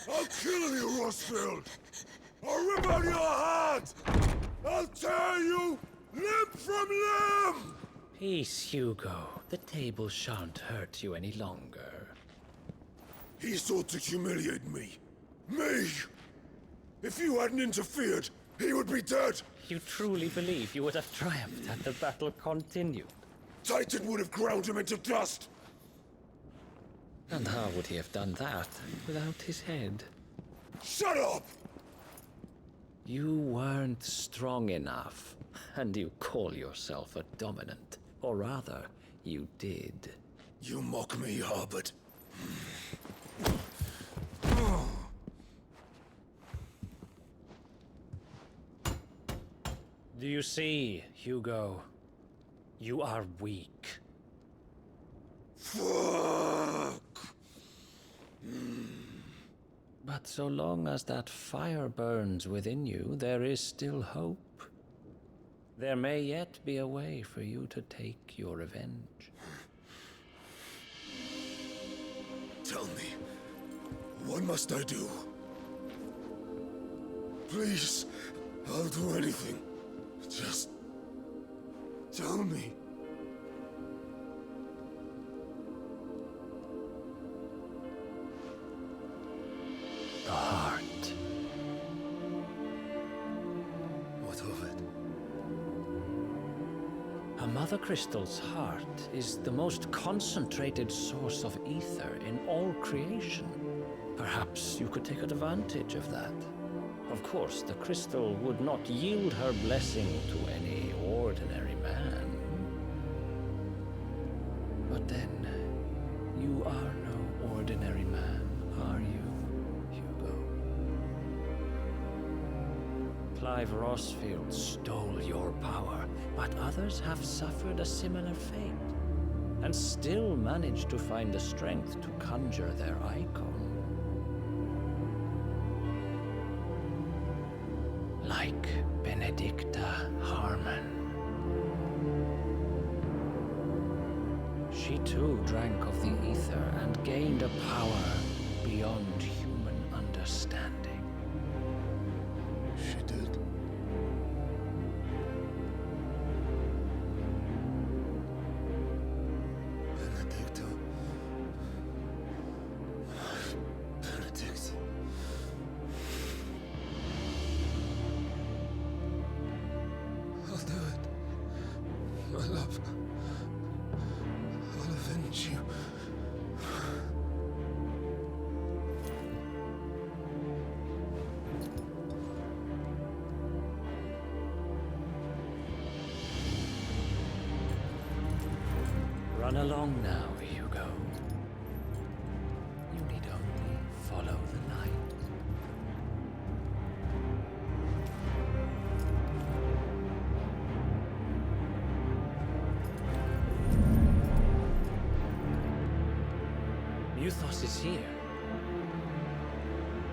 I'll kill you, Rossfield! I'll rip out your heart! I'll tear you limb from limb! Peace, Hugo. The table shan't hurt you any longer. He sought to humiliate me. Me! If you hadn't interfered, he would be dead! You truly believe you would have triumphed had the battle continued? Titan would have ground him into dust! And how would he have done that without his head? Shut up! You weren't strong enough, and you call yourself a dominant. Or rather, you did. You mock me, Harbert. Do you see, Hugo? You are weak. Fuck! But so long as that fire burns within you, there is still hope. There may yet be a way for you to take your revenge. Tell me, what must I do? Please, I'll do anything. Just tell me. The heart. What of it? A Mothercrystal's heart is the most concentrated source of ether in all creation. Perhaps you could take advantage of that. Of course, the crystal would not yield her blessing to any ordinary man. But then, you are no ordinary man, are you, Hugo? Clive Rossfield stole your power, but others have suffered a similar fate, and still managed to find the strength to conjure their Eikon. Like Benedicta Harmon. She too drank of the ether and gained a power beyond human understanding. She did. Benedicta. Benedict. I'll do it. My love. I'll avenge you. Run along now, Hugo. You need only follow the light. Muthos is here.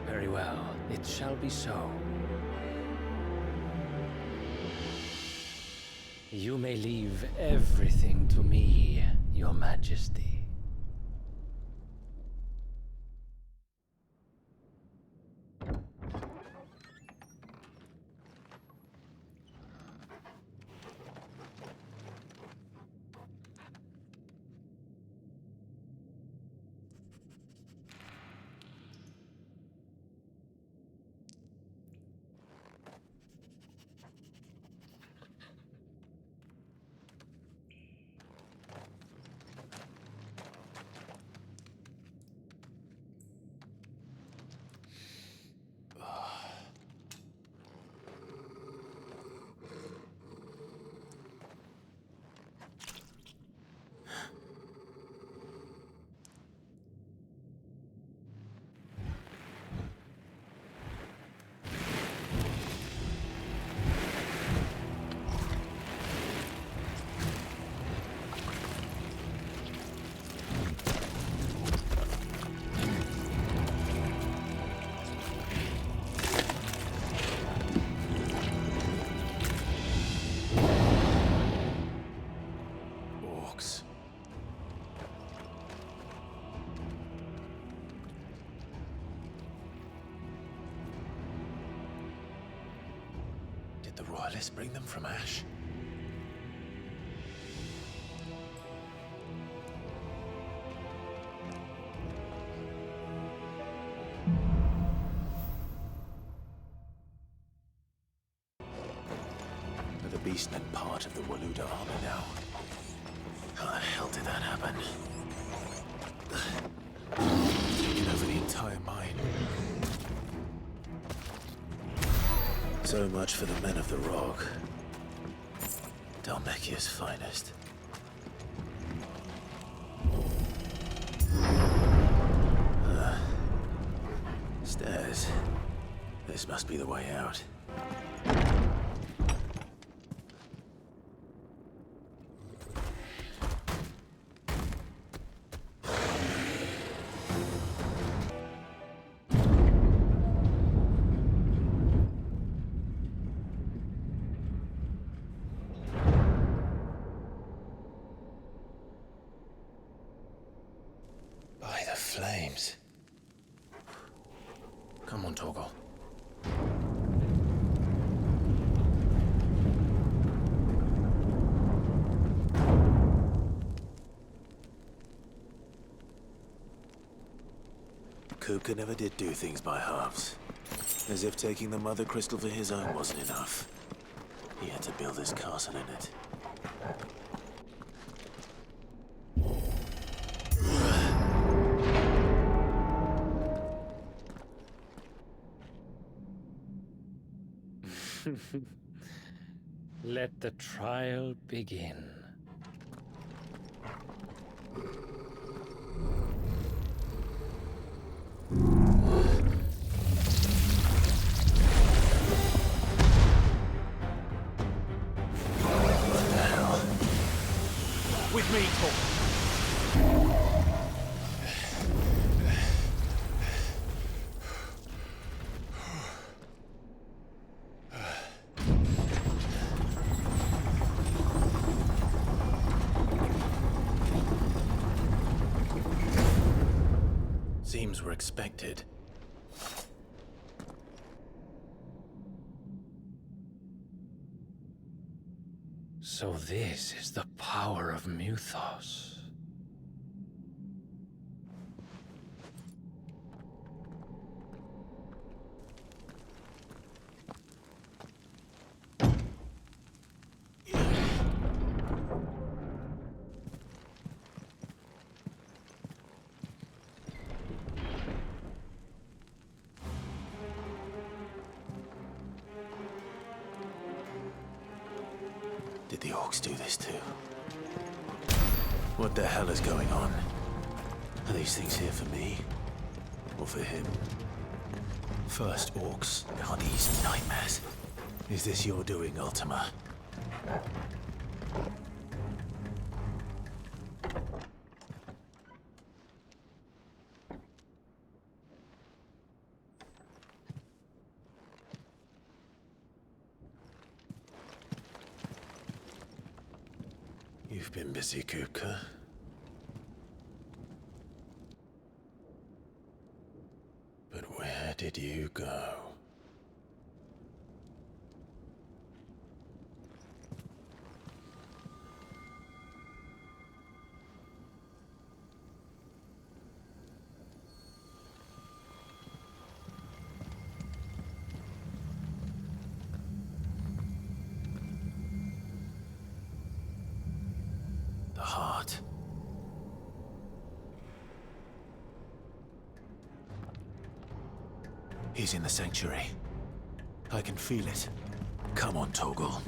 Very well, it shall be so. You may leave everything to me, Your Majesty. Did the royalists bring them from Ash? The beast meant part of the Waluda army now. How the hell did that happen? Taking over the entire mine. So much for the men of the rock. Dalmekia's finest. Stairs. This must be the way out. By the flames. Come on, Torgal. Kupka never did do things by halves. As if taking the Mother Crystal for his own wasn't enough. He had to build his castle in it. Let the trial begin. What the hell? With me, Torgal. Seems we're expected. So this is the power of Muthos. Did the orcs do this too? What the hell is going on? Are these things here for me? Or for him? First orcs, now these nightmares. Is this your doing, Ultima? You've been busy, Kupka. But where did you go? The heart. He's in the sanctuary. I can feel it. Come on, Torgal.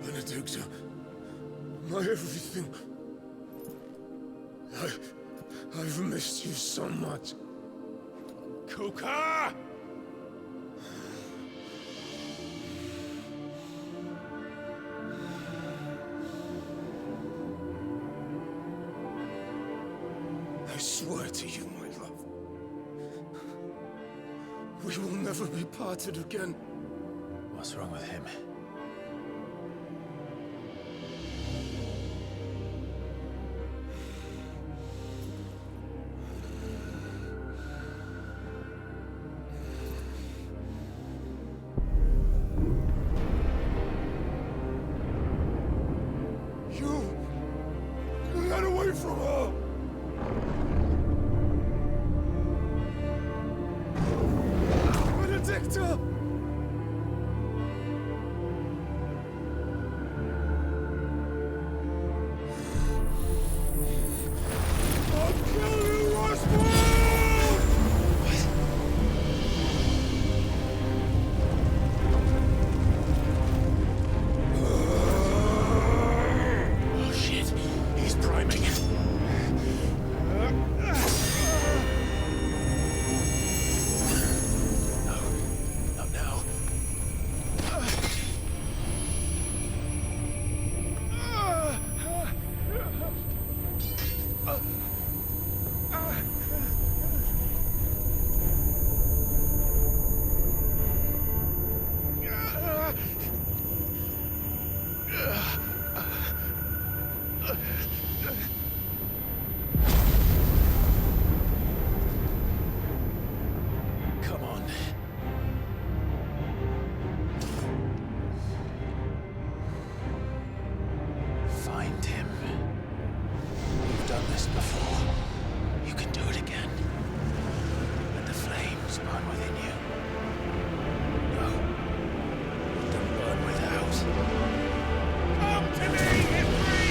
Benedicta, my everything. I've missed you so much. Kuka! I swear to you, my love. We will never be parted again. What's wrong with him? away from her! Benedicta! I'll kill you, Roswell! Oh shit, he's priming. Come on. Find him. You've done this before. You can do it again. Let the flames burn within you. No. Let them burn without. Come to me, Ifrit!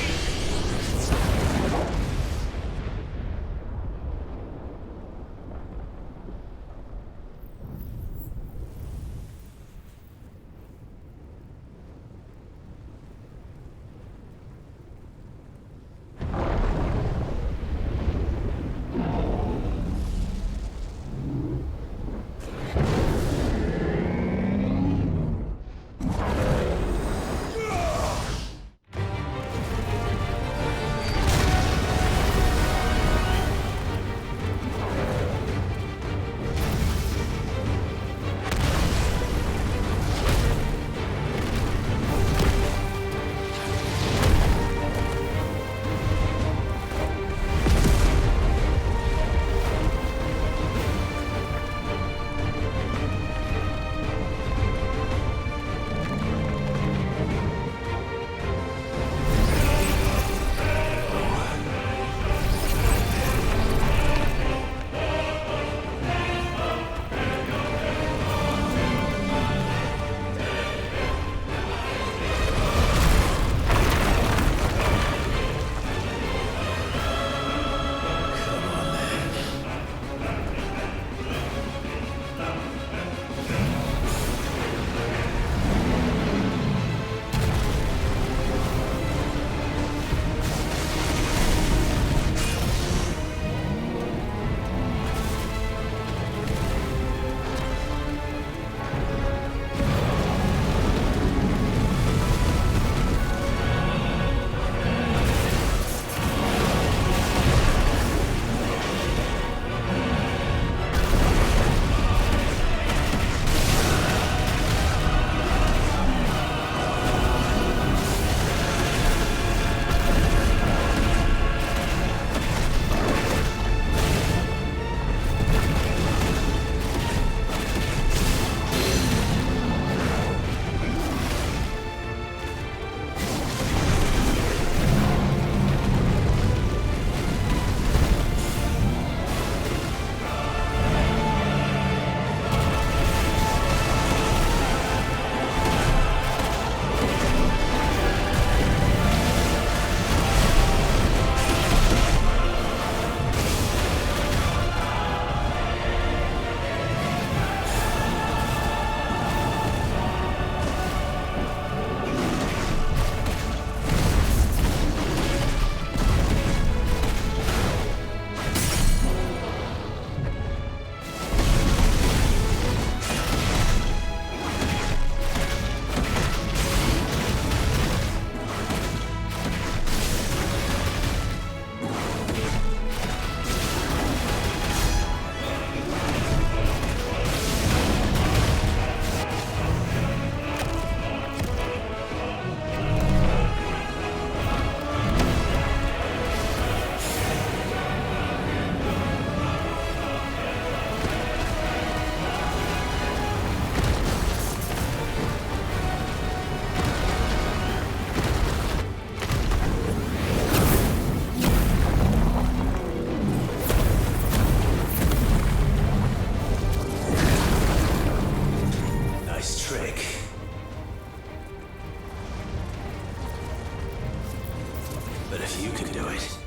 But if you can do it,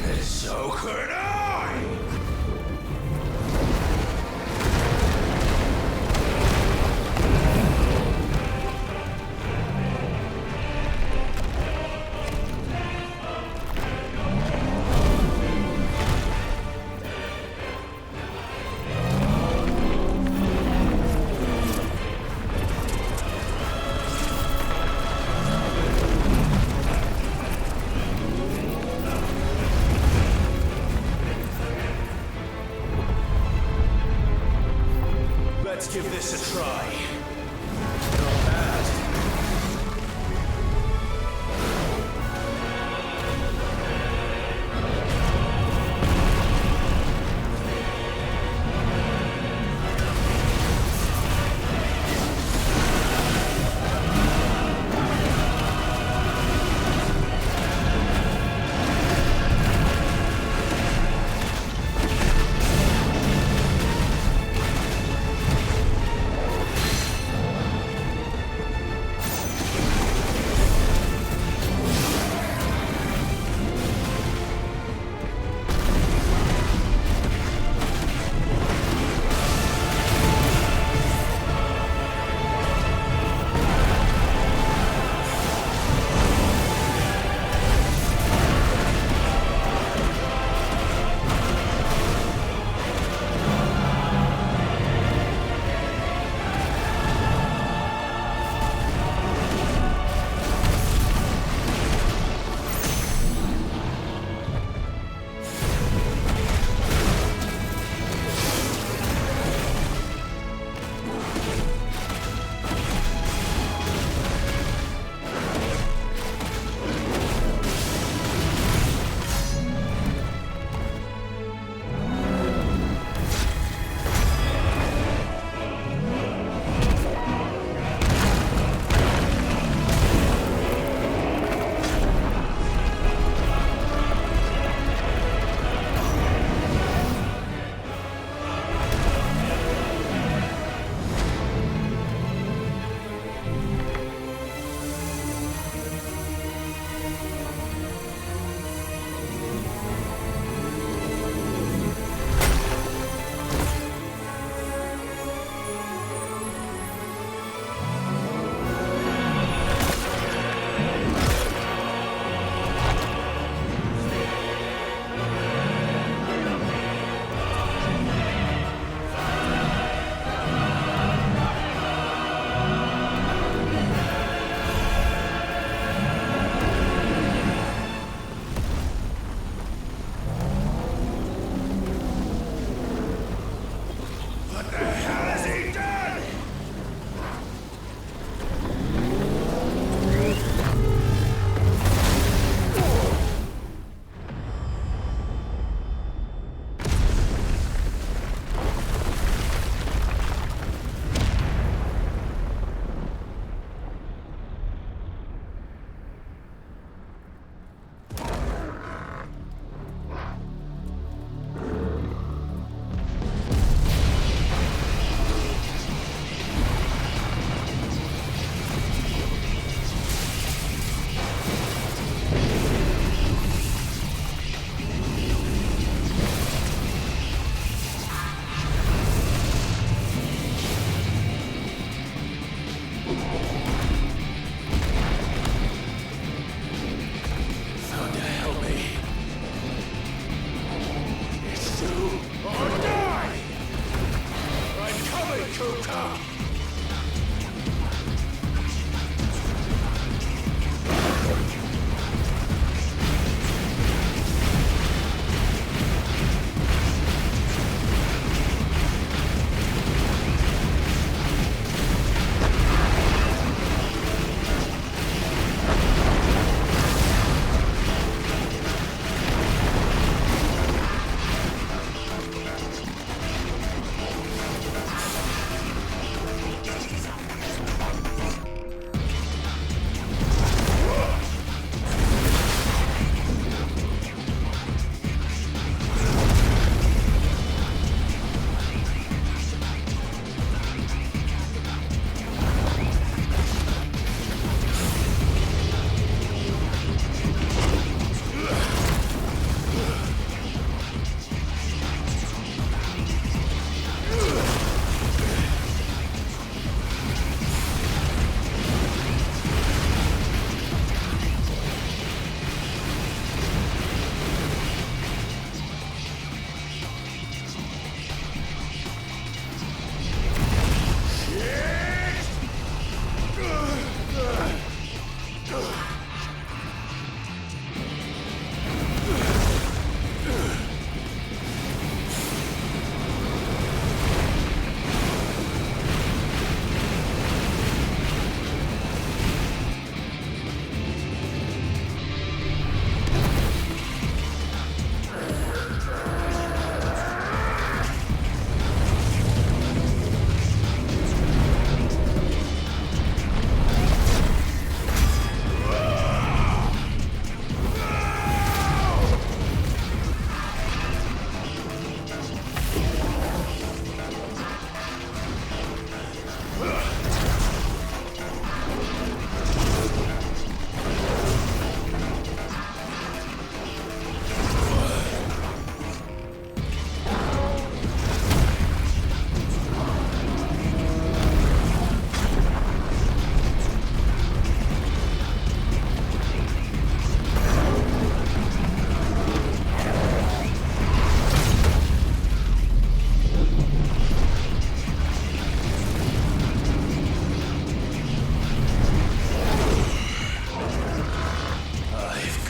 then so could I! Let's give this a try. Not bad.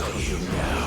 show you now.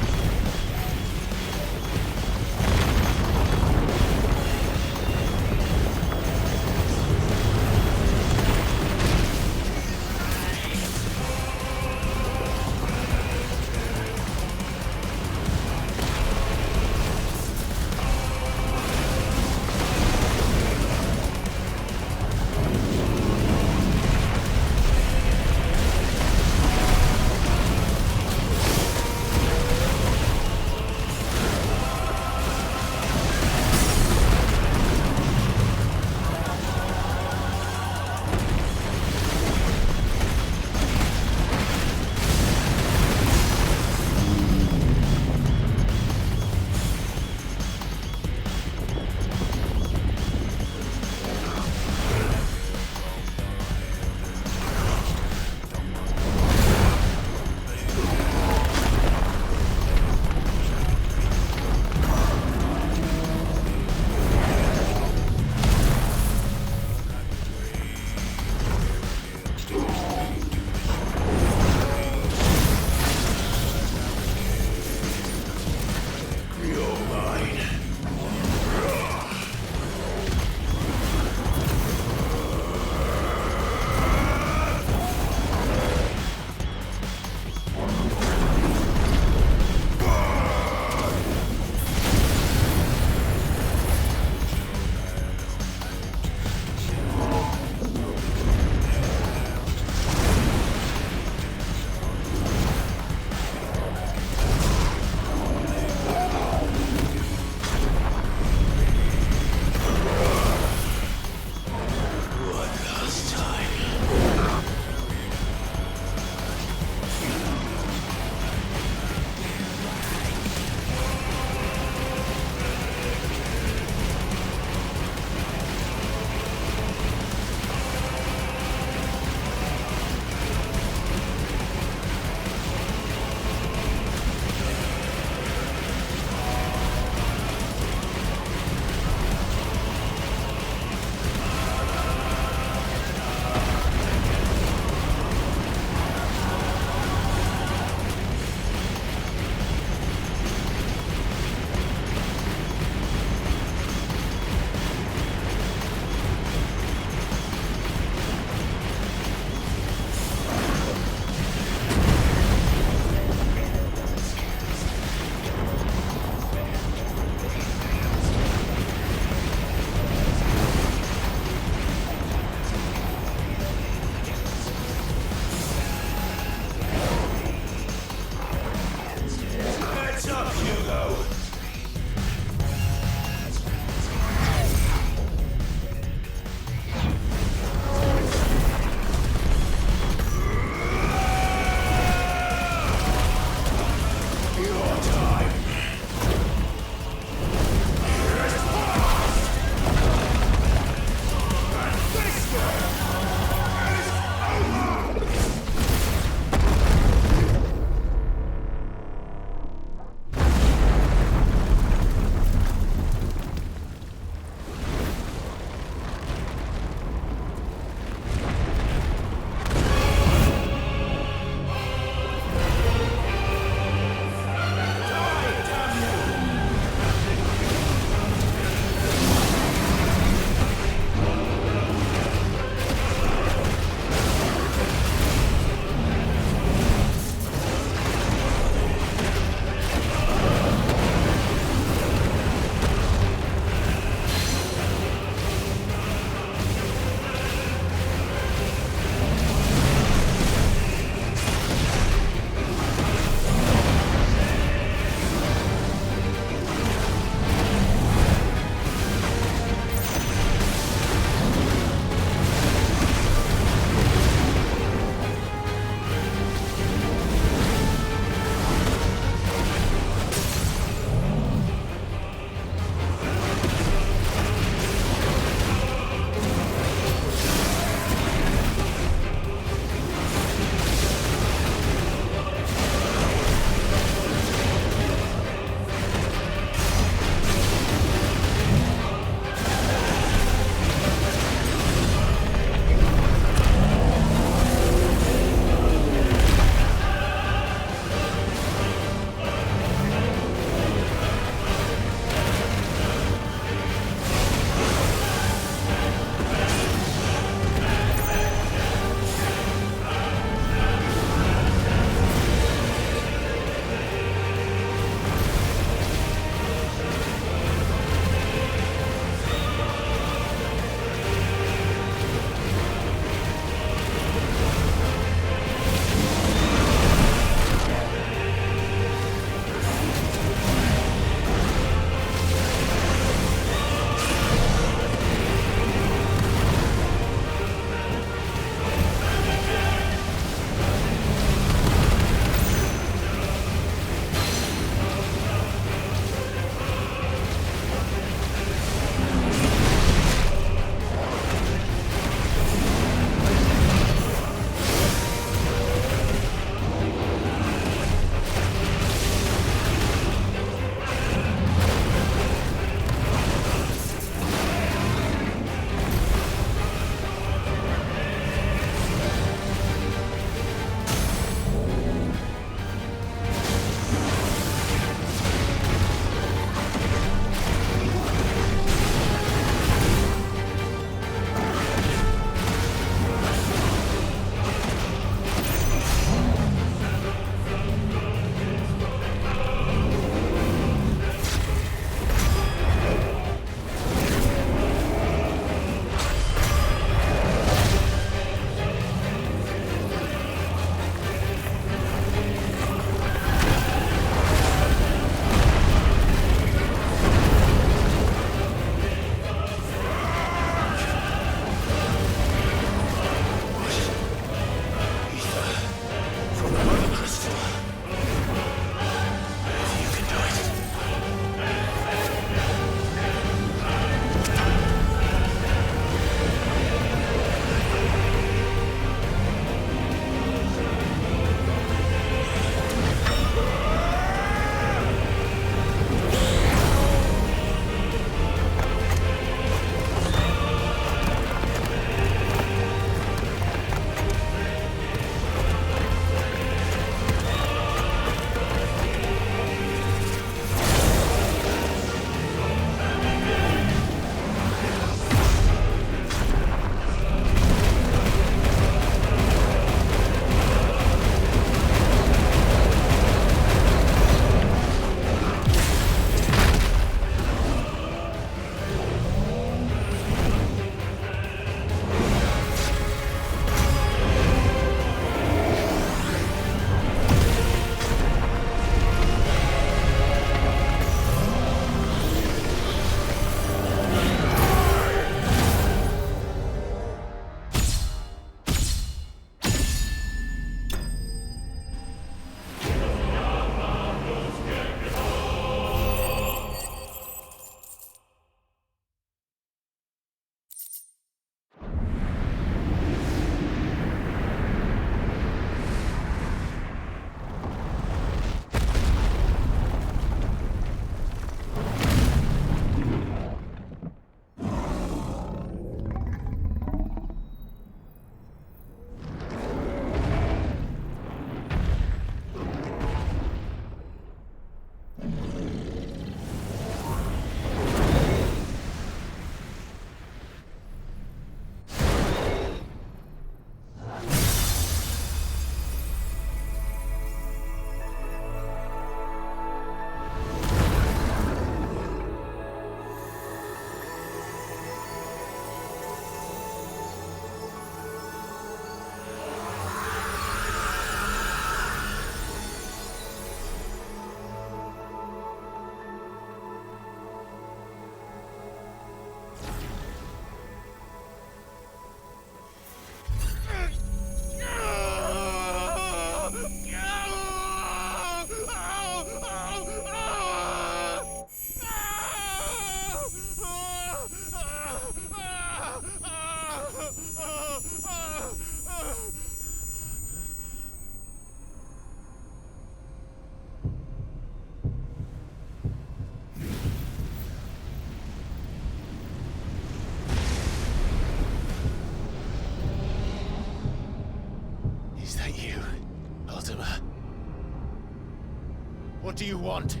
do you want?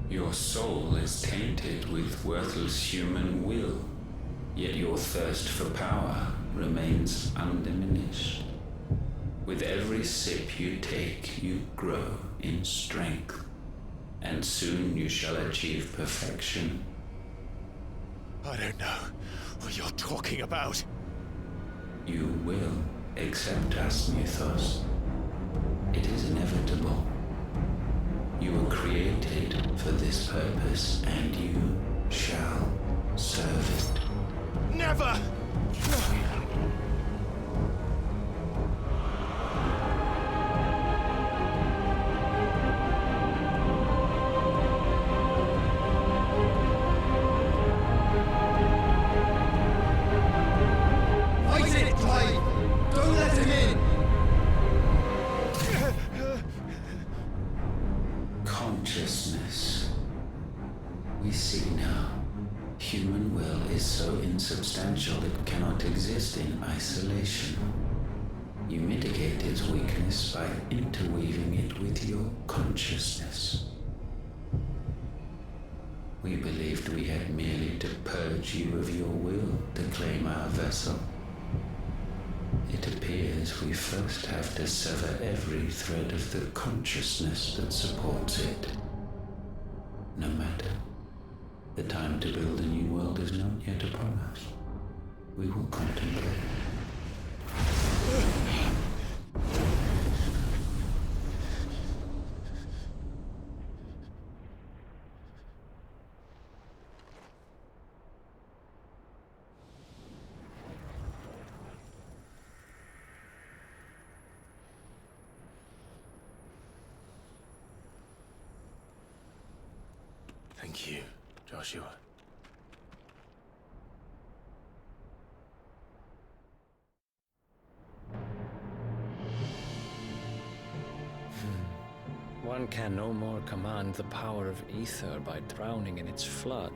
Your soul is tainted with worthless human will, yet your thirst for power remains undiminished. With every sip you take, you grow in strength, and soon you shall achieve perfection. I don't know what you're talking about. You will accept us, Mythos. It is inevitable. You were created for this purpose, and you shall serve it. Never! Fight it, Clive! Don't let him in! Consciousness. We see now. Human will is so insubstantial it cannot exist in isolation. You mitigate its weakness by interweaving it with your consciousness. We believed we had merely to purge you of your will to claim our vessel. It appears we first have to sever every thread of the consciousness that supports it. No matter. The time to build a new world is not yet upon us. We will contemplate. Thank you, Joshua. One can no more command the power of aether by drowning in its flood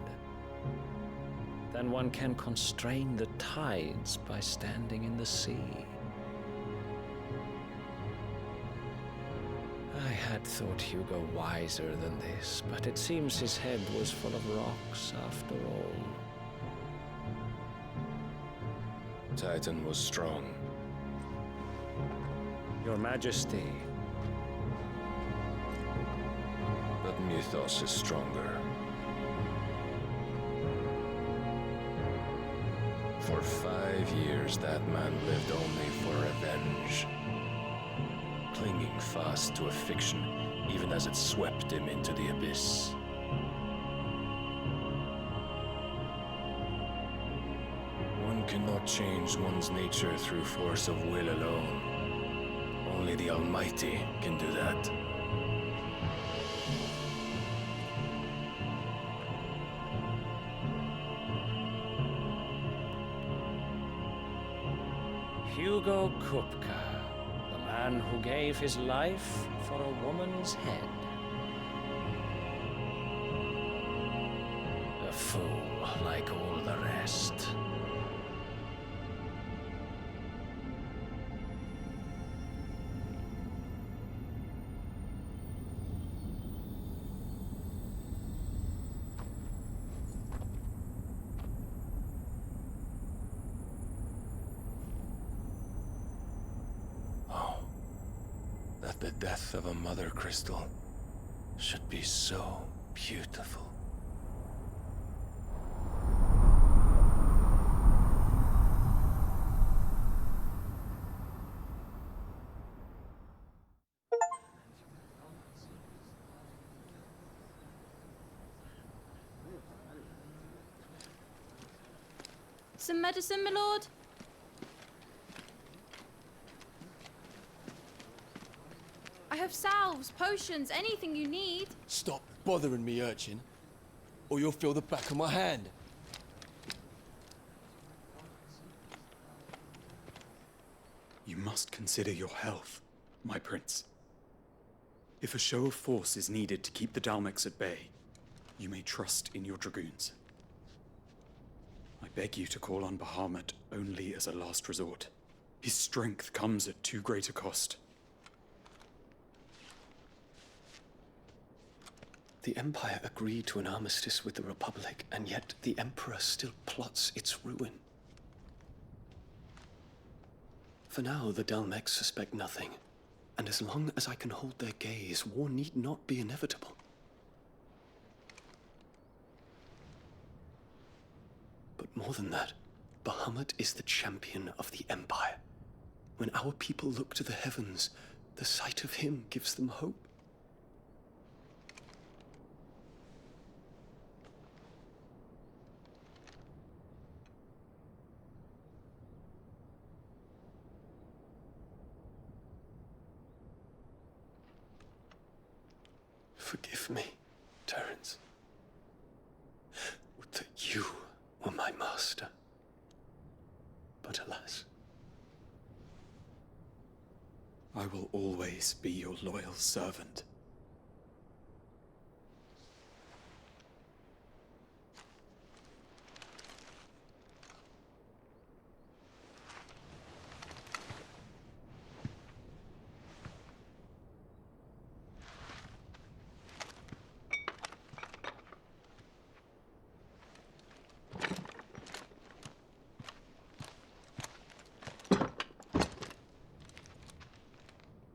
than one can constrain the tides by standing in the sea. I had thought Hugo wiser than this, but it seems his head was full of rocks after all. Titan was strong. Your Majesty. But Mythos is stronger. For 5 years, that man lived only for revenge. Clinging fast to a fiction, even as it swept him into the abyss. One cannot change one's nature through force of will alone. Only the Almighty can do that. Hugo Kupka, the man who gave his life for a woman's head. A fool like all the rest. That the death of a Mothercrystal should be so beautiful. Some medicine, my lord? I have salves, potions, anything you need. Stop bothering me, urchin, or you'll feel the back of my hand. You must consider your health, my prince. If a show of force is needed to keep the Dalmex at bay, you may trust in your dragoons. I beg you to call on Bahamut only as a last resort. His strength comes at too great a cost. The Empire agreed to an armistice with the Republic, and yet the Emperor still plots its ruin. For now, the Dalmecs suspect nothing, and as long as I can hold their gaze, war need not be inevitable. But more than that, Bahamut is the champion of the Empire. When our people look to the heavens, the sight of him gives them hope. Forgive me, Terence. Would that you were my master. But alas. I will always be your loyal servant.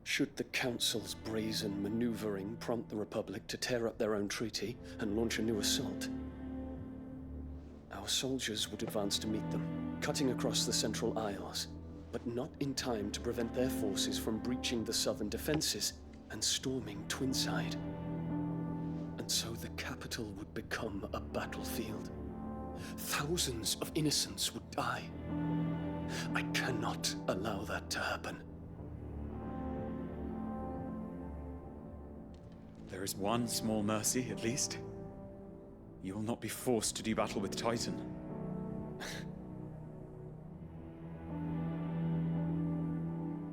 Should the Council's brazen maneuvering prompt the Republic to tear up their own treaty and launch a new assault, our soldiers would advance to meet them, cutting across the Central Isles, but not in time to prevent their forces from breaching the southern defenses and storming Twinside. And so the capital would become a battlefield. Thousands of innocents would die. I cannot allow that to happen. There is one small mercy, at least. You will not be forced to do battle with Titan.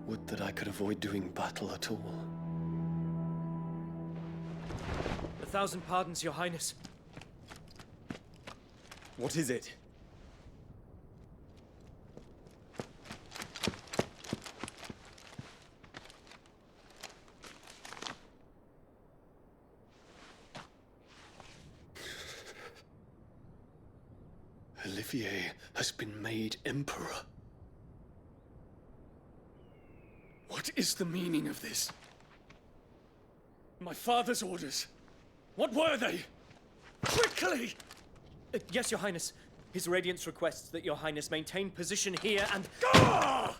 Would that I could avoid doing battle at all. 1,000 pardons, Your Highness. What is it? Olivier has been made Emperor. What is the meaning of this? My father's orders. What were they? Quickly! Yes, Your Highness. His Radiance requests that Your Highness maintain position here and... Gah!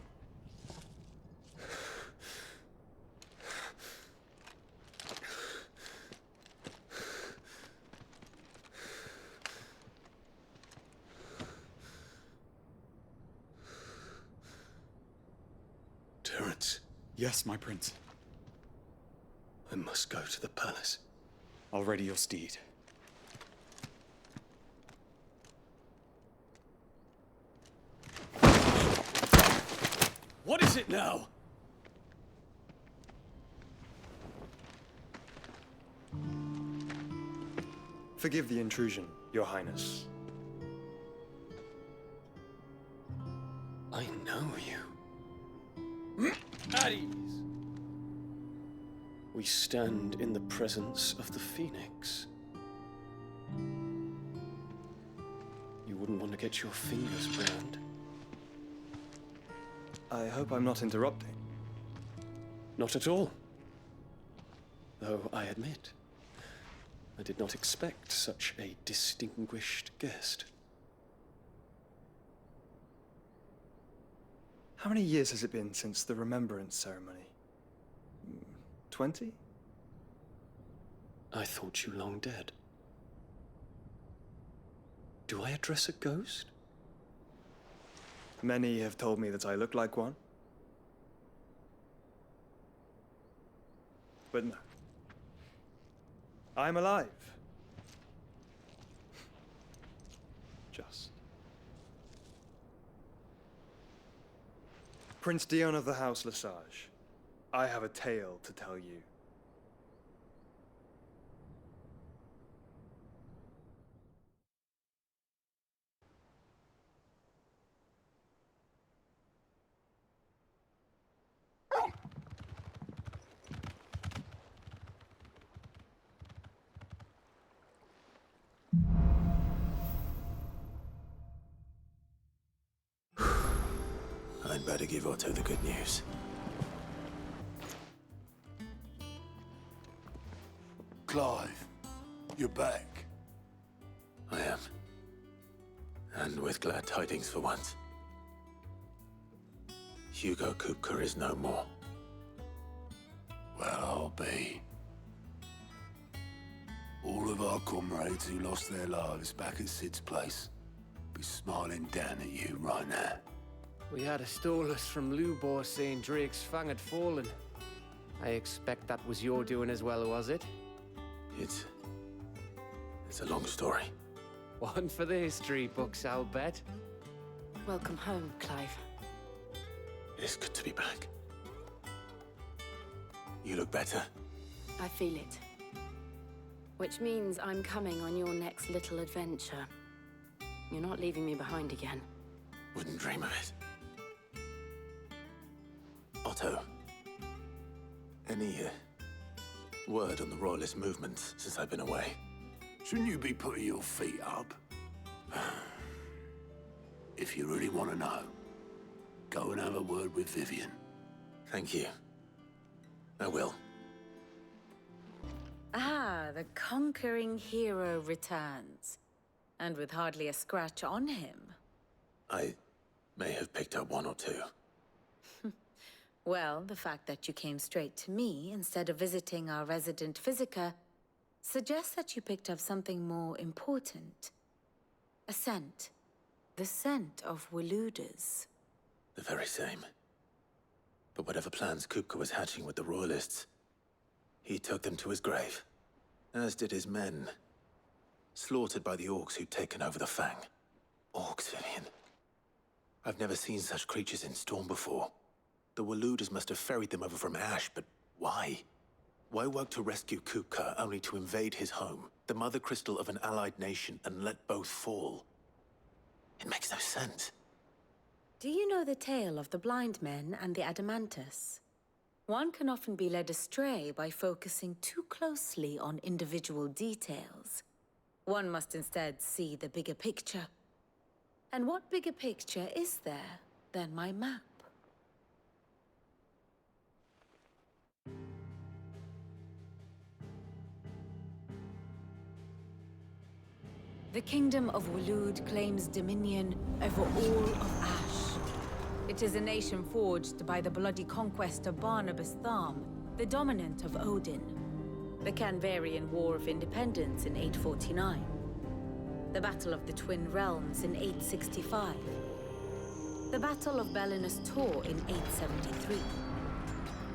Terence. Yes, my prince. I must go to the palace. I'll ready your steed. What is it now? Forgive the intrusion, Your Highness. I know you. At ease. We stand in the presence of the Phoenix. You wouldn't want to get your fingers burned. I hope I'm not interrupting. Not at all. Though I admit, I did not expect such a distinguished guest. How many years has it been since the Remembrance ceremony? 20? I thought you long dead. Do I address a ghost? Many have told me that I look like one. But no. I'm alive. Just. Prince Dion of the House Lesage, I have a tale to tell you. I'd better give Otto the good news. Clive, you're back. I am. And with glad tidings for once. Hugo Kupka is no more. Well, I'll be. All of our comrades who lost their lives back at Sid's place be smiling down at you right now. We had a stolus from Lubor saying Drake's Fang had fallen. I expect that was your doing as well, was it? It's a long story. One for the history books, I'll bet. Welcome home, Clive. It is good to be back. You look better. I feel it. Which means I'm coming on your next little adventure. You're not leaving me behind again. Wouldn't dream of it. Otto, any word on the Royalist movements since I've been away? Shouldn't you be putting your feet up? If you really want to know, go and have a word with Vivian. Thank you. I will. Ah, the conquering hero returns. And with hardly a scratch on him. I may have picked up one or two. Well, the fact that you came straight to me instead of visiting our resident physiker suggests that you picked up something more important. A scent. The scent of Waludas. The very same. But whatever plans Kupka was hatching with the Royalists, he took them to his grave. As did his men. Slaughtered by the orcs who'd taken over the Fang. Orcs, Vivian. I've never seen such creatures in Storm before. The Waludas must have ferried them over from Ash, but why? Why work to rescue Kupka only to invade his home, the mother crystal of an allied nation, and let both fall? It makes no sense. Do you know the tale of the blind men and the Adamantus? One can often be led astray by focusing too closely on individual details. One must instead see the bigger picture. And what bigger picture is there than my map? The Kingdom of Waloed claims dominion over all of Ash. It is a nation forged by the bloody conquest of Barnabas Tharm, the dominant of Odin. The Canvarian War of Independence in 849. The Battle of the Twin Realms in 865. The Battle of Belinus Tor in 873.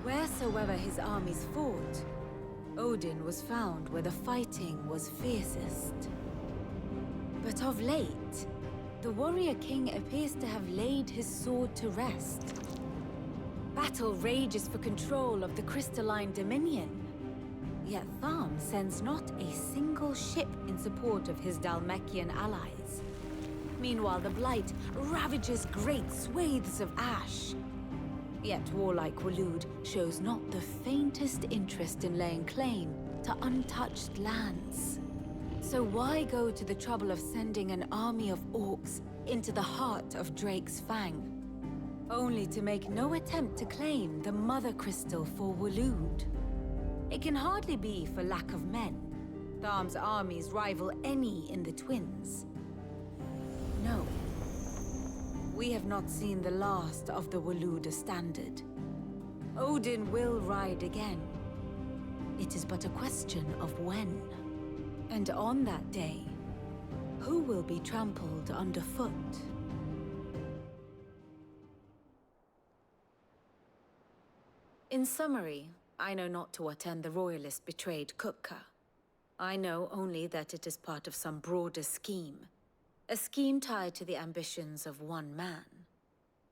Wheresoever his armies fought, Odin was found where the fighting was fiercest. But of late, the warrior king appears to have laid his sword to rest. Battle rages for control of the crystalline dominion. Yet Tharm sends not a single ship in support of his Dhalmekian allies. Meanwhile, the Blight ravages great swathes of Ash. Yet warlike Waloed shows not the faintest interest in laying claim to untouched lands. So why go to the trouble of sending an army of orcs into the heart of Drake's Fang, only to make no attempt to claim the Mother Crystal for Waloed? It can hardly be for lack of men. Tharm's armies rival any in the Twins. No. We have not seen the last of the Waluda standard. Odin will ride again. It is but a question of when. And on that day, who will be trampled underfoot? In summary, I know not to what end the Royalists betrayed Kupka. I know only that it is part of some broader scheme. A scheme tied to the ambitions of one man.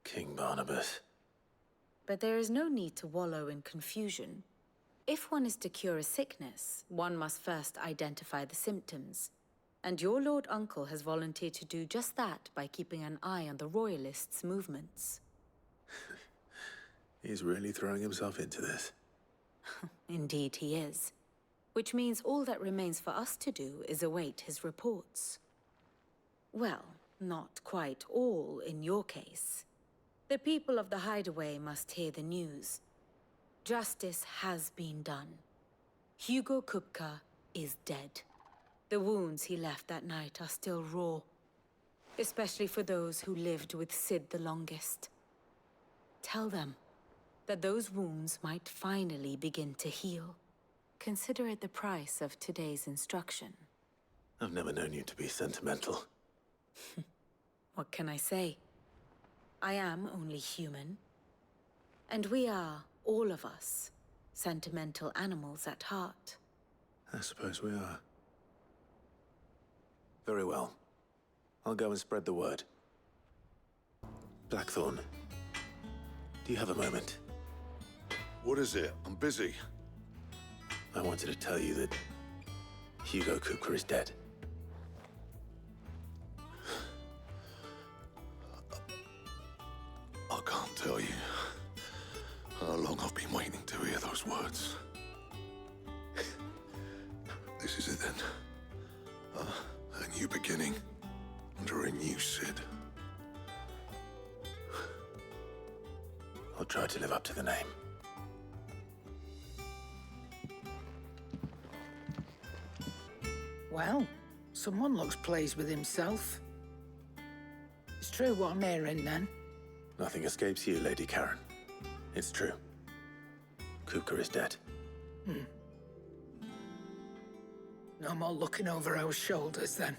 King Barnabas. But there is no need to wallow in confusion. If one is to cure a sickness, one must first identify the symptoms. And your Lord Uncle has volunteered to do just that by keeping an eye on the Royalists' movements. He's really throwing himself into this. Indeed he is. Which means all that remains for us to do is await his reports. Well, not quite all in your case. The people of the Hideaway must hear the news. Justice has been done. Hugo Kupka is dead. The wounds he left that night are still raw, especially for those who lived with Sid the longest. Tell them that those wounds might finally begin to heal. Consider it the price of today's instruction. I've never known you to be sentimental. What can I say? I am only human. And we are, all of us, sentimental animals at heart. I suppose we are. Very well. I'll go and spread the word. Blackthorn, do you have a moment? What is it? I'm busy. I wanted to tell you that Hugo Kupka is dead. I can't tell you how long I've been waiting to hear those words. This is it then. A new beginning under a new Sid. I'll try to live up to the name. Well, someone looks pleased with himself. It's true what I'm hearing, then. Nothing escapes you, Lady Karen. It's true. Kupka is dead. No more looking over our shoulders, then.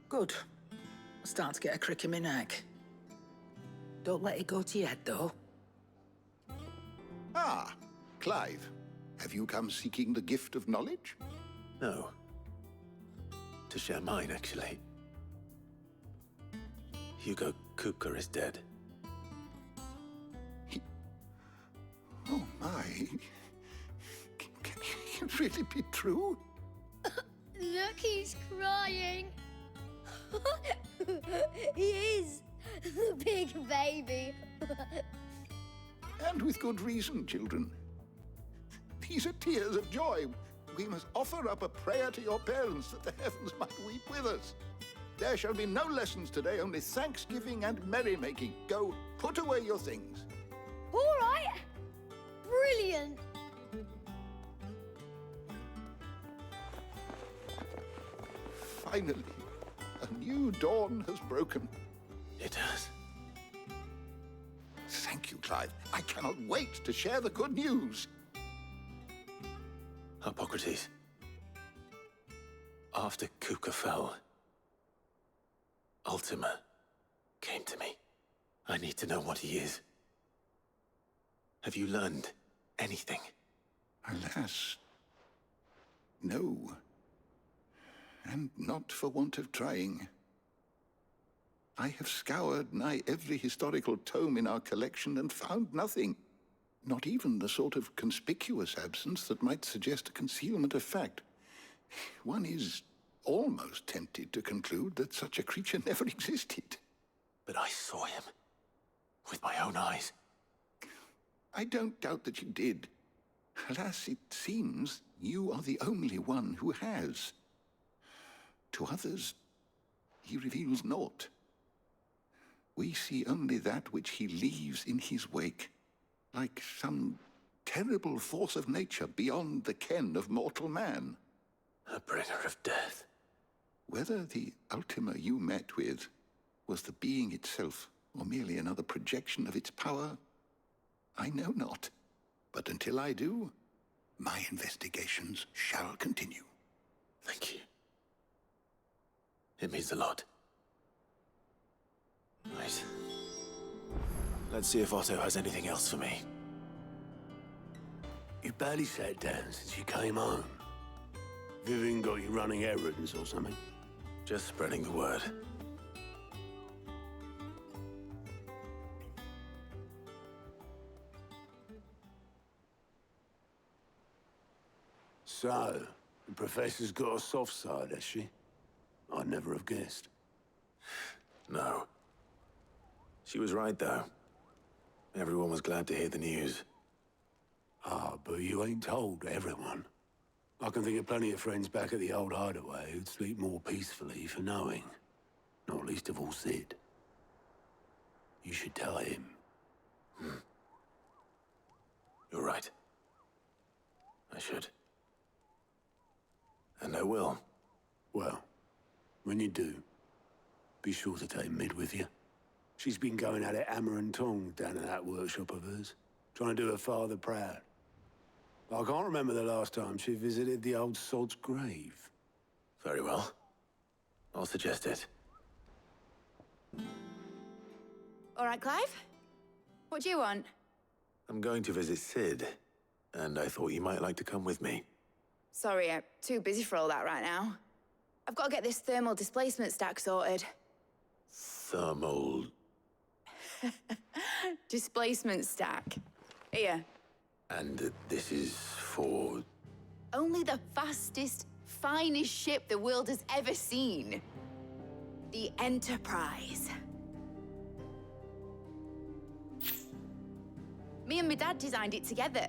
Good. I'll start to get a crick in my neck. Don't let it go to your head, though. Ah, Clive. Have you come seeking the gift of knowledge? No. To share mine, actually. Hugo Kupka is dead. Oh, my. Can it really be true? Look, he's crying. He is. The big baby. And with good reason, children. These are tears of joy. We must offer up a prayer to your parents that the heavens might weep with us. There shall be no lessons today, only thanksgiving and merrymaking. Go, put away your things. All right. Brilliant. Finally, a new dawn has broken. It has. Thank you, Clive. I cannot wait to share the good news. Hippocrates. After Kupka fell, Ultima came to me. I need to know what he is. Have you learned anything? Alas, no. And not for want of trying. I have scoured nigh every historical tome in our collection and found nothing. Not even the sort of conspicuous absence that might suggest a concealment of fact. One is almost tempted to conclude that such a creature never existed. But I saw him. With my own eyes. I don't doubt that you did. Alas, it seems you are the only one who has. To others, he reveals naught. We see only that which he leaves in his wake, like some terrible force of nature beyond the ken of mortal man. A bringer of death. Whether the Ultima you met with was the being itself, or merely another projection of its power, I know not. But until I do, my investigations shall continue. Thank you. It means a lot. Right. Let's see if Otto has anything else for me. You barely sat down since you came home. Vivian got you running errands or something? Just spreading the word. So, the Professor's got a soft side, has she? I'd never have guessed. No. She was right, though. Everyone was glad to hear the news. Ah, but you ain't told everyone. I can think of plenty of friends back at the old hideaway who'd sleep more peacefully for knowing. Not least of all Sid. You should tell him. You're right. I should. And I will. Well, when you do, be sure to take Mid with you. She's been going at it hammer and tong down at that workshop of hers, trying to do her father proud. I can't remember the last time she visited the old sod's grave. Very well. I'll suggest it. All right, Clive? What do you want? I'm going to visit Sid, and I thought you might like to come with me. Sorry, I'm too busy for all that right now. I've got to get this thermal displacement stack sorted. Thermal... Displacement stack. Here. And this is for... Only the fastest, finest ship the world has ever seen. The Enterprise. Me and my dad designed it together.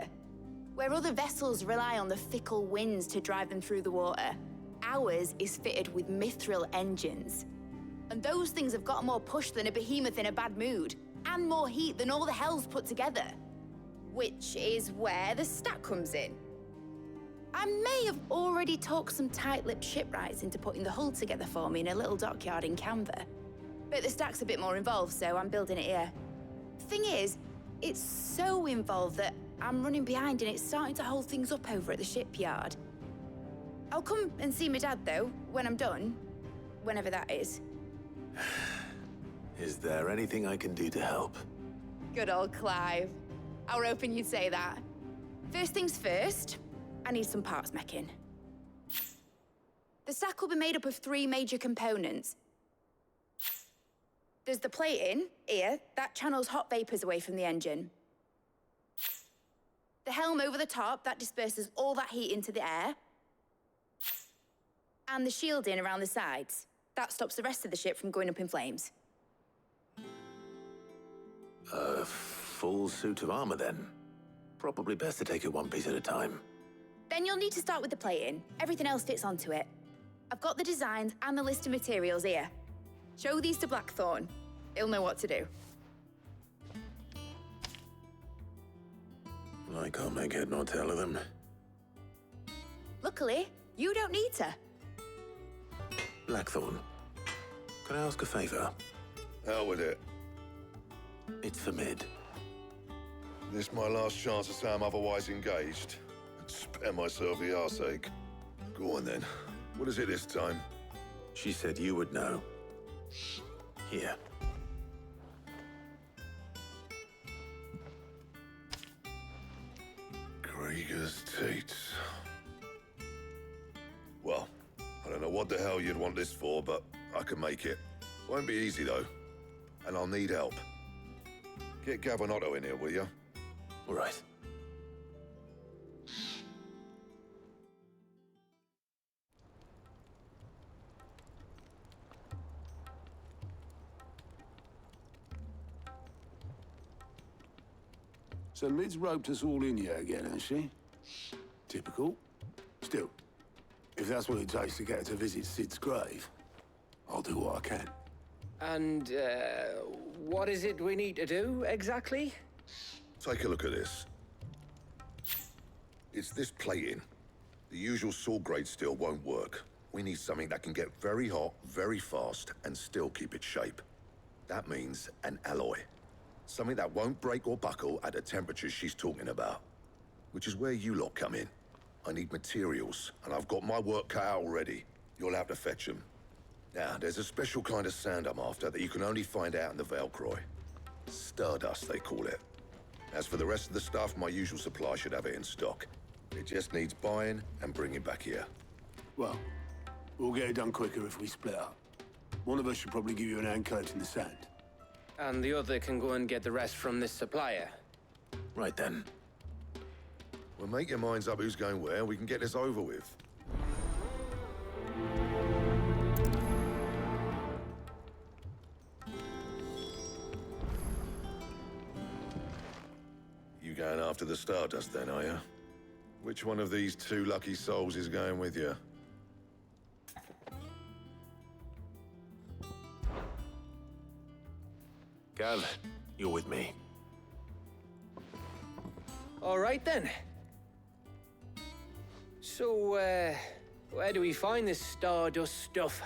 Where other vessels rely on the fickle winds to drive them through the water, ours is fitted with mithril engines. And those things have got more push than a behemoth in a bad mood, and more heat than all the hells put together. Which is where the stack comes in. I may have already talked some tight-lipped shipwrights into putting the hull together for me in a little dockyard in Canva. But the stack's a bit more involved, so I'm building it here. Thing is, it's so involved that I'm running behind and it's starting to hold things up over at the shipyard. I'll come and see my dad, though, when I'm done. Whenever that is. Is there anything I can do to help? Good old Clive. I were hoping you'd say that. First things first, I need some parts meching. The stack will be made up of 3 major components. There's the plating, here, that channels hot vapors away from the engine. The helm over the top, that disperses all that heat into the air. And the shielding around the sides. That stops the rest of the ship from going up in flames. A full suit of armor, then. Probably best to take it one piece at a time. Then you'll need to start with the plating. Everything else fits onto it. I've got the designs and the list of materials here. Show these to Blackthorn. He'll know what to do. I can't make head nor tail of them. Luckily, you don't need to. Blackthorn, can I ask a favor? Hell with it. It's for Mid. This my last chance to say I'm otherwise engaged. And spare myself the arseache. Go on then. What is it this time? She said you would know. Here. Krieger's teats. Well, I don't know what the hell you'd want this for, but I can make it. Won't be easy, though. And I'll need help. Get Gavin-Otto in here, will you? All right. So Mid's roped us all in here again, has she? Typical. Still, if that's what it takes to get her to visit Sid's grave, I'll do what I can. And, what is it we need to do, exactly? Take a look at this. It's this plating. The usual sword-grade steel won't work. We need something that can get very hot, very fast, and still keep its shape. That means an alloy. Something that won't break or buckle at the temperatures she's talking about. Which is where you lot come in. I need materials, and I've got my work cut out already. You'll have to fetch them. Now, there's a special kind of sand I'm after that you can only find out in the Valcroy. Stardust, they call it. As for the rest of the stuff, my usual supply should have it in stock. It just needs buying and bringing back here. Well, we'll get it done quicker if we split up. One of us should probably give you an hand coating the sand. And the other can go and get the rest from this supplier. Right then. Well, make your minds up who's going where, and we can get this over with. You going after the Stardust then, are you? Which one of these 2 lucky souls is going with you? Gav, you're with me. All right then. So, where do we find this stardust stuff?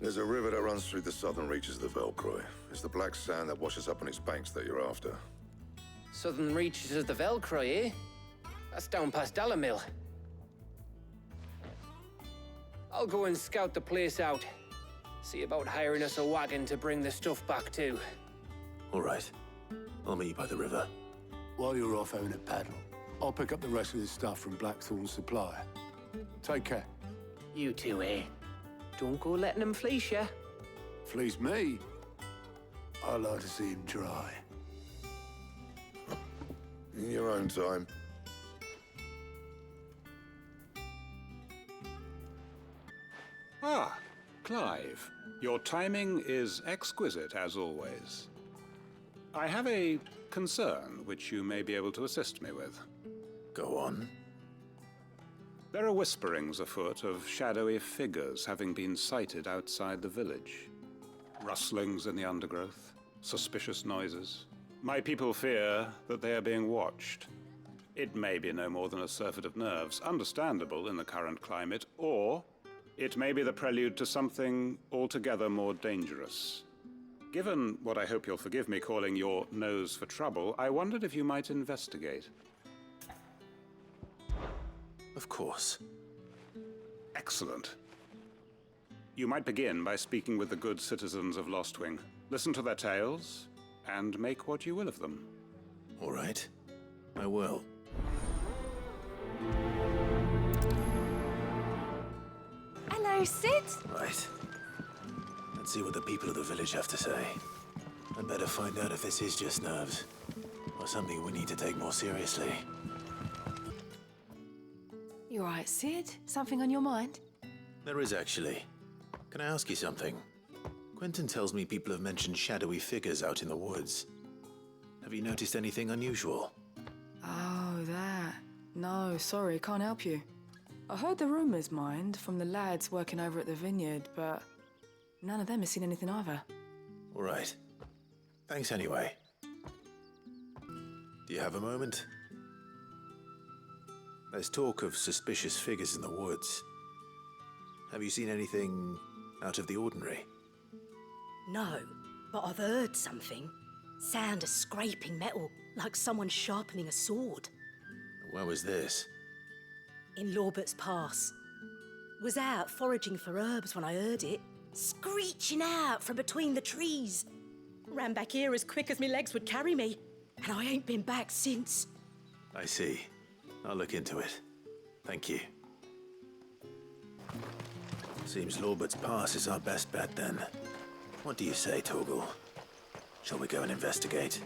There's a river that runs through the southern reaches of the Velcroy. It's the black sand that washes up on its banks that you're after. Southern reaches of the Velcroy, eh? That's down past Dalamil. I'll go and scout the place out. See about hiring us a wagon to bring the stuff back to. All right. I'll meet you by the river. While you're off having a paddle, I'll pick up the rest of this stuff from Blackthorn's supply. Take care. You two, eh? Don't go letting them fleece ya. Fleece me? I like to see him try. In your own time. Ah, Clive. Your timing is exquisite, as always. I have a concern which you may be able to assist me with. Go on. There are whisperings afoot of shadowy figures having been sighted outside the village. Rustlings in the undergrowth, suspicious noises. My people fear that they are being watched. It may be no more than a surfeit of nerves, understandable in the current climate, or it may be the prelude to something altogether more dangerous. Given what I hope you'll forgive me calling your nose for trouble, I wondered if you might investigate. Of course. Excellent. You might begin by speaking with the good citizens of Lostwing. Listen to their tales, and make what you will of them. All right. I will. Hello, Sid. Right. Let's see what the people of the village have to say. I'd better find out if this is just nerves, or something we need to take more seriously. You all right, Sid? Something on your mind? There is, actually. Can I ask you something? Quentin tells me people have mentioned shadowy figures out in the woods. Have you noticed anything unusual? Oh, that. No, sorry, can't help you. I heard the rumours, mind, from the lads working over at the vineyard, but none of them has seen anything either. All right. Thanks anyway. Do you have a moment? There's talk of suspicious figures in the woods. Have you seen anything out of the ordinary? No, but I've heard something. Sound of scraping metal, like someone sharpening a sword. Where was this? In Lorbert's Pass. Was out foraging for herbs when I heard it, screeching out from between the trees. Ran back here as quick as my legs would carry me, and I ain't been back since. I see. I'll look into it. Thank you. Seems Lorbert's Pass is our best bet then. What do you say, Torgal? Shall we go and investigate?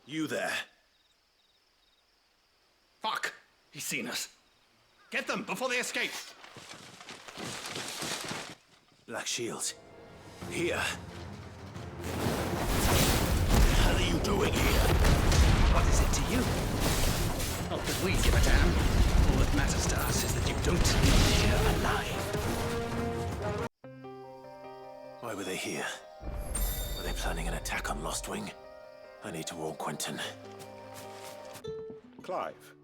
You there. Fuck! He's seen us. Get them before they escape! Black Shields. Here. What the hell are you doing here? What is it to you? Not that we give a damn. All that matters to us is that you don't leave here alive. Why were they here? Were they planning an attack on Lostwing? I need to warn Quentin. Clive,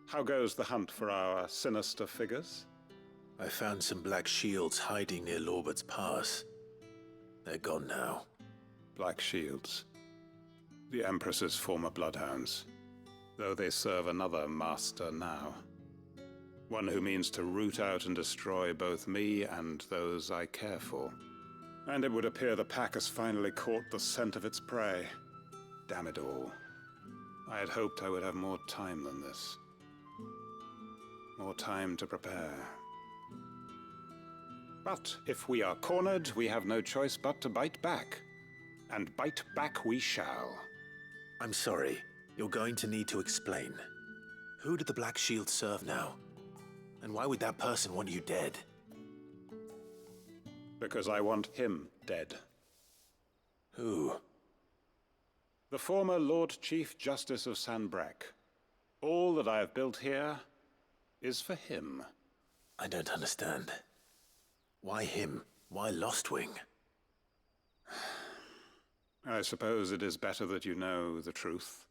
how goes the hunt for our sinister figures? I found some black shields hiding near Lorbert's Pass. They're gone now. Black Shields. The Empress's former bloodhounds. Though they serve another master now. One who means to root out and destroy both me and those I care for. And it would appear the pack has finally caught the scent of its prey. Damn it all. I had hoped I would have more time than this. More time to prepare. But if we are cornered, we have no choice but to bite back. And bite back we shall. I'm sorry. You're going to need to explain. Who did the Black Shield serve now? And why would that person want you dead? Because I want him dead. Who? The former Lord Chief Justice of Sanbreque. All that I have built here is for him. I don't understand. Why him? Why Lostwing? I suppose it is better that you know the truth.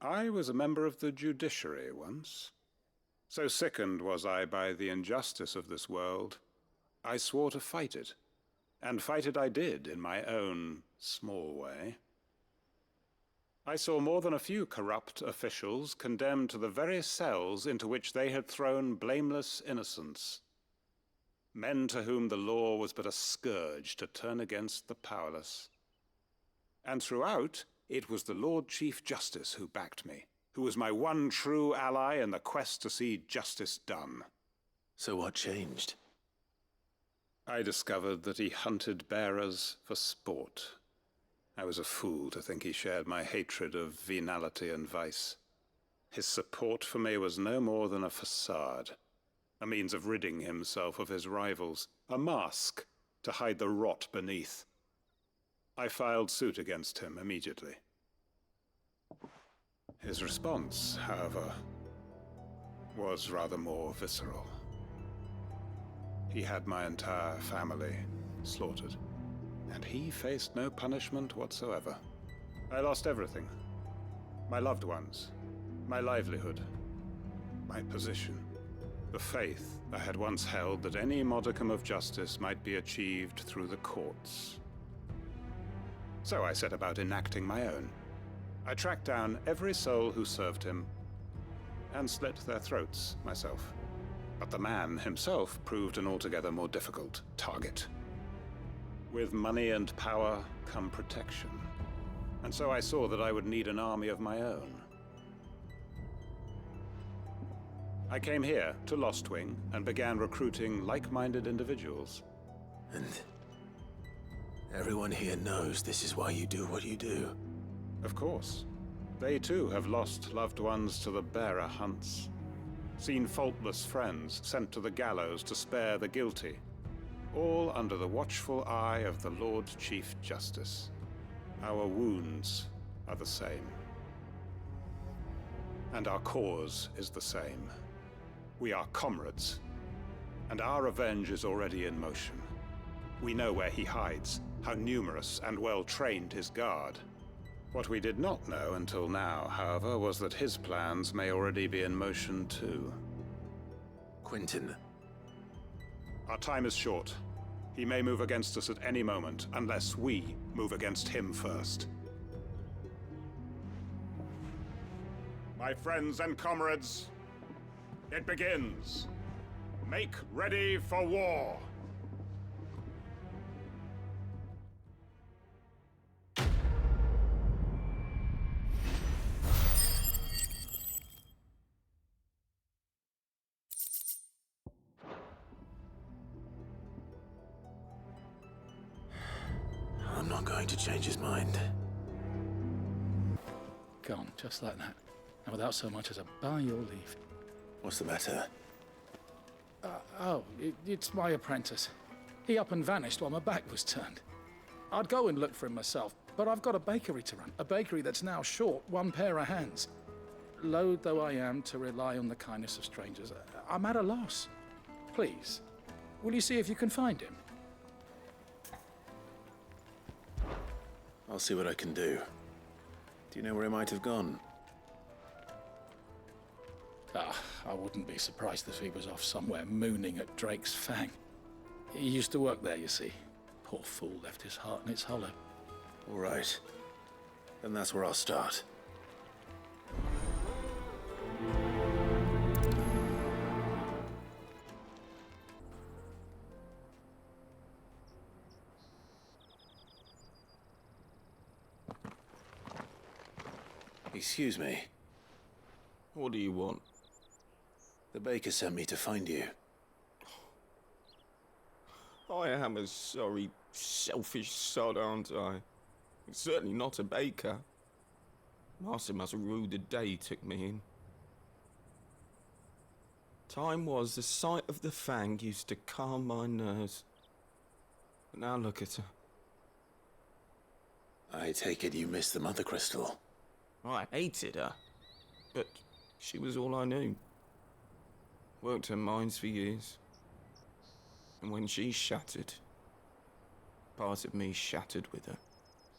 I was a member of the judiciary once. So sickened was I by the injustice of this world, I swore to fight it. And fight it I did, in my own small way. I saw more than a few corrupt officials condemned to the very cells into which they had thrown blameless innocents. Men to whom the law was but a scourge to turn against the powerless. And throughout, it was the Lord Chief Justice who backed me, who was my one true ally in the quest to see justice done. So what changed? I discovered that he hunted bearers for sport. I was a fool to think he shared my hatred of venality and vice. His support for me was no more than a facade, a means of ridding himself of his rivals, a mask to hide the rot beneath. I filed suit against him immediately. His response, however, was rather more visceral. He had my entire family slaughtered, and he faced no punishment whatsoever. I lost everything. My loved ones, my livelihood, my position, the faith I had once held that any modicum of justice might be achieved through the courts. So I set about enacting my own. I tracked down every soul who served him, and slit their throats myself. But the man himself proved an altogether more difficult target. With money and power come protection. And so I saw that I would need an army of my own. I came here to Lostwing and began recruiting like-minded individuals. And everyone here knows this is why you do what you do. Of course. They too have lost loved ones to the bearer hunts. Seen faultless friends sent to the gallows to spare the guilty, all under the watchful eye of the Lord Chief Justice. Our wounds are the same. And our cause is the same. We are comrades, and our revenge is already in motion. We know where he hides, how numerous and well-trained his guard. What we did not know until now, however, was that his plans may already be in motion too. Quentin. Our time is short. He may move against us at any moment, unless we move against him first. My friends and comrades, it begins. Make ready for war. I'm not going to change his mind. Gone, just like that. And without so much as a by your leave. What's the matter? It's my apprentice. He up and vanished while my back was turned. I'd go and look for him myself, but I've got a bakery to run. A bakery that's now short one pair of hands. Loath though I am to rely on the kindness of strangers, I'm at a loss. Please, will you see if you can find him? I'll see what I can do. Do you know where he might have gone? I wouldn't be surprised if he was off somewhere mooning at Drake's Fang. He used to work there, you see. Poor fool left his heart in its hollow. All right. Then that's where I'll start. Excuse me. What do you want? The baker sent me to find you. I am a sorry, selfish sod, aren't I? I'm certainly not a baker. Master must have ruled the day he took me in. Time was the sight of the Fang used to calm my nerves. But now look at her. I take it you missed the Mothercrystal. I hated her, but she was all I knew. Worked her mines for years. And when she shattered, part of me shattered with her.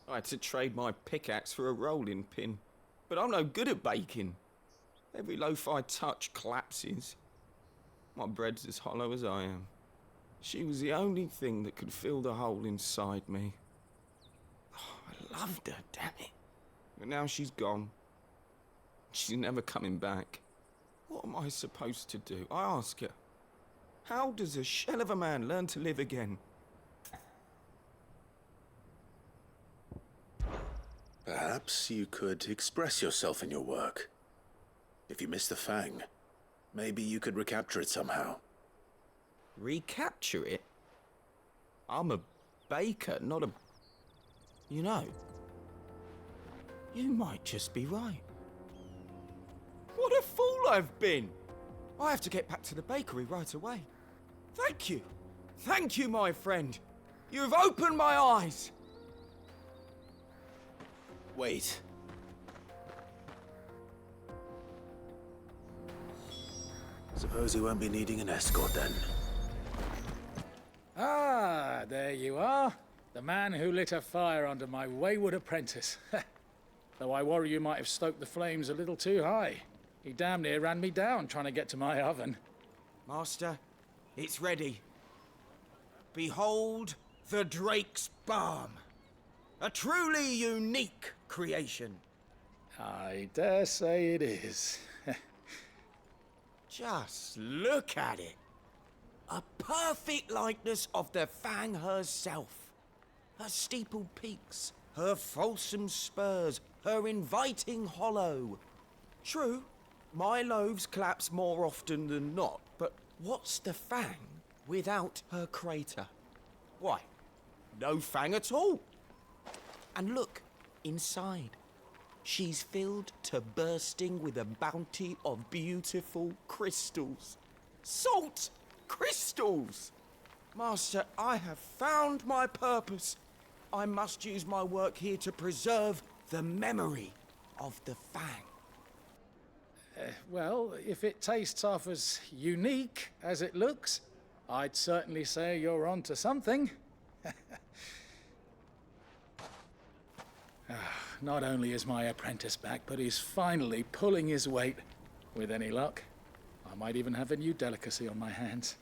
I had to trade my pickaxe for a rolling pin. But I'm no good at baking. Every loaf I touch collapses. My bread's as hollow as I am. She was the only thing that could fill the hole inside me. Oh, I loved her, damn it. But now she's gone. She's never coming back. What am I supposed to do? I ask her. How does a shell of a man learn to live again? Perhaps you could express yourself in your work. If you miss the Fang, maybe you could recapture it somehow. Recapture it? I'm a baker, not a... You know, you might just be right. What a fool I've been! I have to get back to the bakery right away. Thank you. Thank you, my friend. You've opened my eyes. Wait. Suppose you won't be needing an escort then. Ah, there you are. The man who lit a fire under my wayward apprentice. Though I worry you might have stoked the flames a little too high. He damn near ran me down trying to get to my oven. Master, it's ready. Behold the Drake's Balm. A truly unique creation. I dare say it is. Just look at it. A perfect likeness of the Fang herself. Her steepled peaks, her fulsome spurs, her inviting hollow. True, my loaves collapse more often than not, but what's the Fang without her crater? Why, no Fang at all. And look, inside. She's filled to bursting with a bounty of beautiful crystals. Salt crystals! Master, I have found my purpose. I must use my work here to preserve the memory of the Fang. Well, if it tastes half as unique as it looks, I'd certainly say you're onto something. Not only is my apprentice back, but he's finally pulling his weight. With any luck, I might even have a new delicacy on my hands.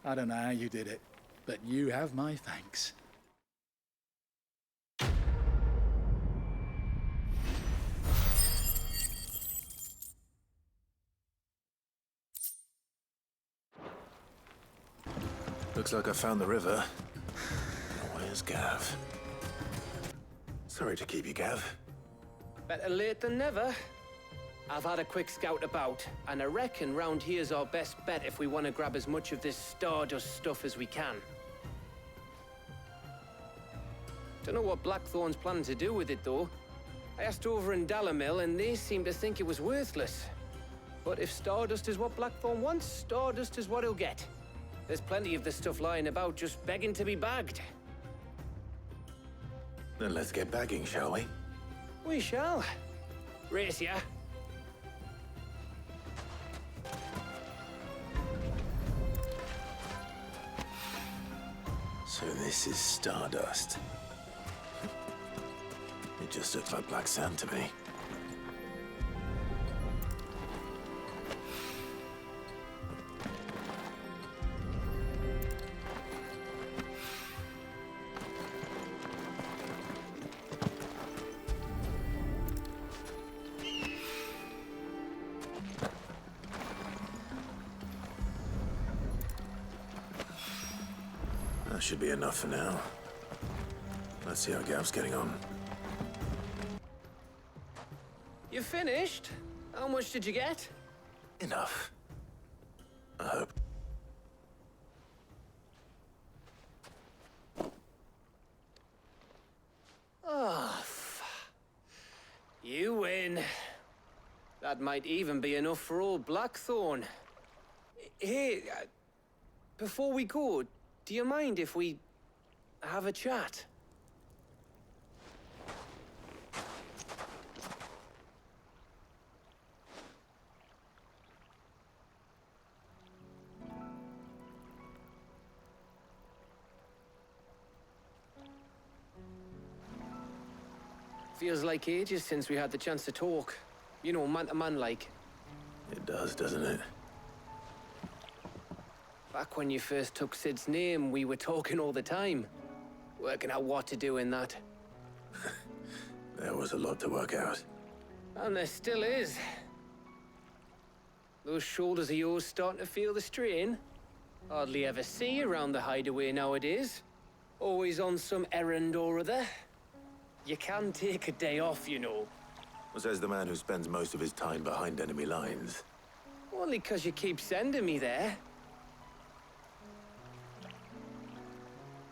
I don't know how you did it, but you have my thanks. Looks like I found the river. Where's Gav? Sorry to keep you, Gav. Better late than never. I've had a quick scout about, and I reckon round here's our best bet if we want to grab as much of this Stardust stuff as we can. Don't know what Blackthorn's planning to do with it, though. I asked over in Dalamil, and they seem to think it was worthless. But if Stardust is what Blackthorn wants, Stardust is what he'll get. There's plenty of this stuff lying about, just begging to be bagged. Then let's get bagging, shall we? We shall. Race ya. So this is Stardust. It just looks like black sand to me. That should be enough for now. Let's see how Gav's getting on. You finished? How much did you get? Enough. I hope. Oh, you win. That might even be enough for old Blackthorn. Hey, before we go, do you mind if we have a chat? Feels like ages since we had the chance to talk. You know, man to man like. It does, doesn't it? Back when you first took Sid's name, we were talking all the time. Working out what to do in that. There was a lot to work out. And there still is. Those shoulders of yours starting to feel the strain. Hardly ever see you around the hideaway nowadays. Always on some errand or other. You can take a day off, you know. Says the man who spends most of his time behind enemy lines. Only 'cause you keep sending me there.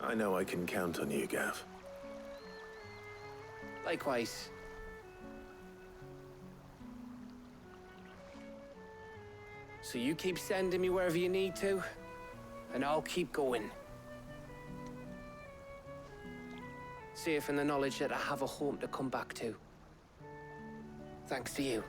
I know I can count on you, Gav. Likewise. So you keep sending me wherever you need to, and I'll keep going. Safe in the knowledge that I have a home to come back to. Thanks to you.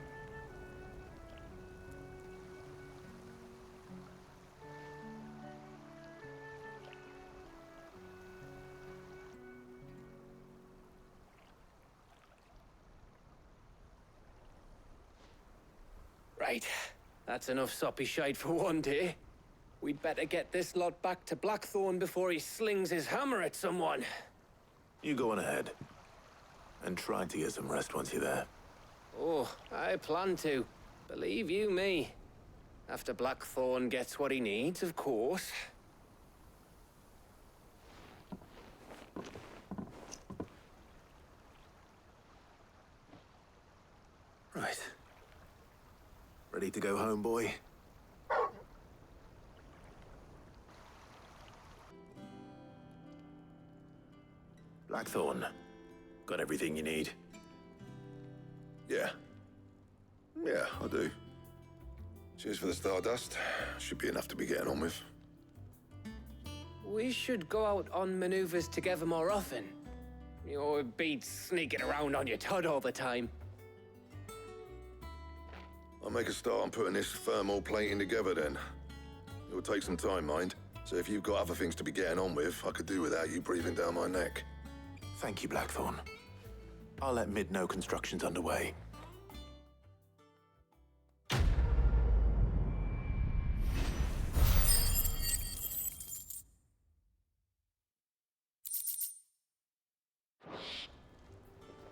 Right. That's enough soppy shite for one day. We'd better get this lot back to Blackthorn before he slings his hammer at someone. You go on ahead. And try to get some rest once you're there. Oh, I plan to. Believe you me. After Blackthorn gets what he needs, of course. Right. Ready to go home, boy? Blackthorn. Got everything you need? Yeah. Yeah, I do. Cheers for the stardust. Should be enough to be getting on with. We should go out on maneuvers together more often. You know, it beats sneaking around on your Todd all the time. I'll make a start on putting this thermal plating together then. It'll take some time, mind. So if you've got other things to be getting on with, I could do without you breathing down my neck. Thank you, Blackthorn. I'll let Mid know construction's underway.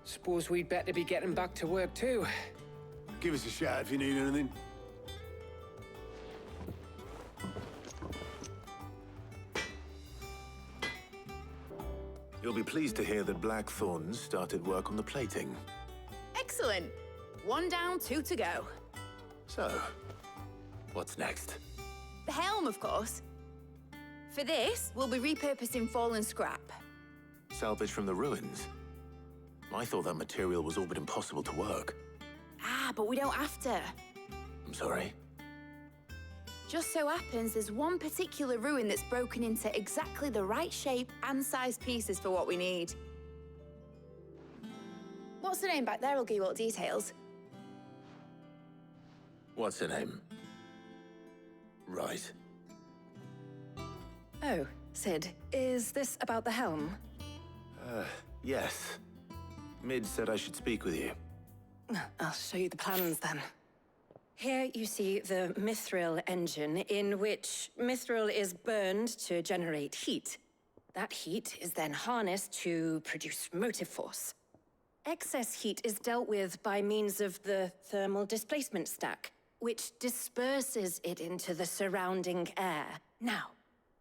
Suppose we'd better be getting back to work too. Give us a shout if you need anything. You'll be pleased to hear that Blackthorn's started work on the plating. Excellent. 1 down, 2 to go. So, what's next? The helm, of course. For this, we'll be repurposing fallen scrap. Salvage from the ruins? I thought that material was all but impossible to work. Ah, but we don't have to. I'm sorry. Just so happens there's one particular ruin that's broken into exactly the right shape and size pieces for what we need. What's the name back there? I'll give you all the details. What's her name? Right. Oh, Sid, is this about the helm? Yes. Mid said I should speak with you. I'll show you the plans then. Here you see the mithril engine, in which mithril is burned to generate heat. That heat is then harnessed to produce motive force. Excess heat is dealt with by means of the thermal displacement stack, which disperses it into the surrounding air. Now,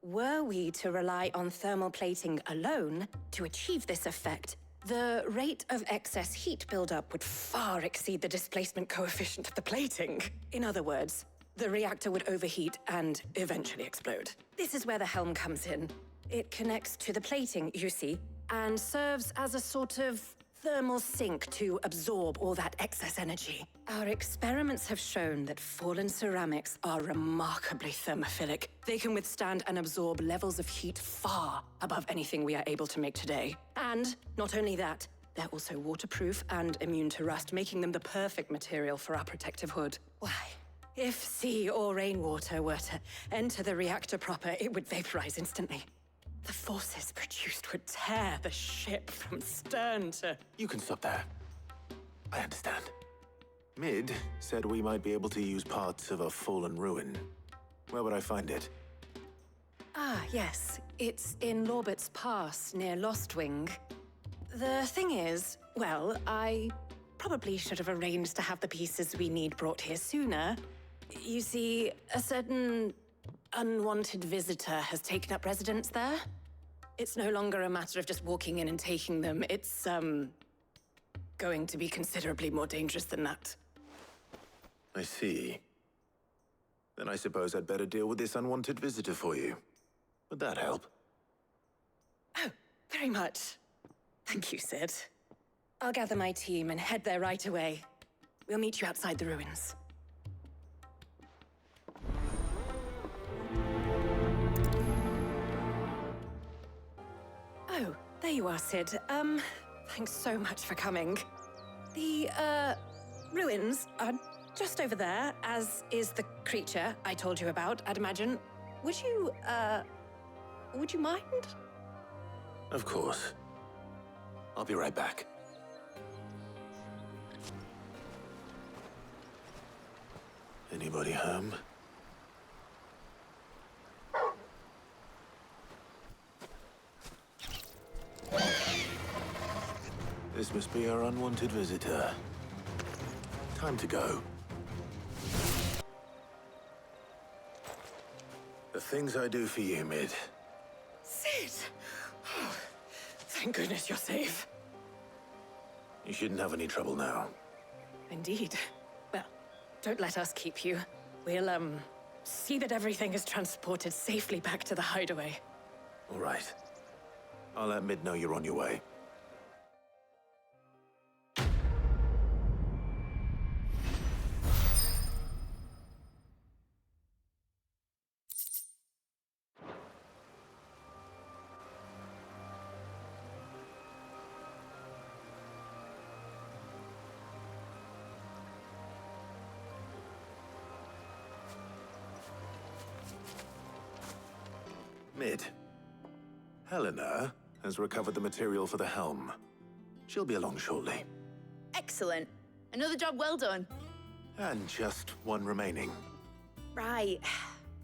were we to rely on thermal plating alone to achieve this effect, the rate of excess heat buildup would far exceed the displacement coefficient of the plating. In other words, the reactor would overheat and eventually explode. This is where the helm comes in. It connects to the plating, you see, and serves as a sort of thermal sink to absorb all that excess energy. Our experiments have shown that fallen ceramics are remarkably thermophilic. They can withstand and absorb levels of heat far above anything we are able to make today. And not only that, they're also waterproof and immune to rust, making them the perfect material for our protective hood. Why? If sea or rainwater were to enter the reactor proper, it would vaporize instantly. The forces produced would tear the ship from stern to... You can stop there. I understand. Mid said we might be able to use parts of a fallen ruin. Where would I find it? Ah, yes. It's in Lorbert's Pass, near Lostwing. The thing is, well, I probably should have arranged to have the pieces we need brought here sooner. You see, a certain unwanted visitor has taken up residence there. It's no longer a matter of just walking in and taking them. It's, going to be considerably more dangerous than that. I see. Then I suppose I'd better deal with this unwanted visitor for you. Would that help? Oh, very much. Thank you, Sid. I'll gather my team and head there right away. We'll meet you outside the ruins. Oh, there you are, Sid. Thanks so much for coming. The, ruins are just over there, as is the creature I told you about, I'd imagine. Would you mind? Of course. I'll be right back. Anybody home? This must be our unwanted visitor. Time to go. The things I do for you, Mid. Sid! Oh, thank goodness you're safe. You shouldn't have any trouble now. Indeed. Well, don't let us keep you. We'll, see that everything is transported safely back to the hideaway. All right. I'll let Mid know you're on your way. Mid. Helena has recovered the material for the helm. She'll be along shortly. Excellent. Another job well done. And just one remaining. Right.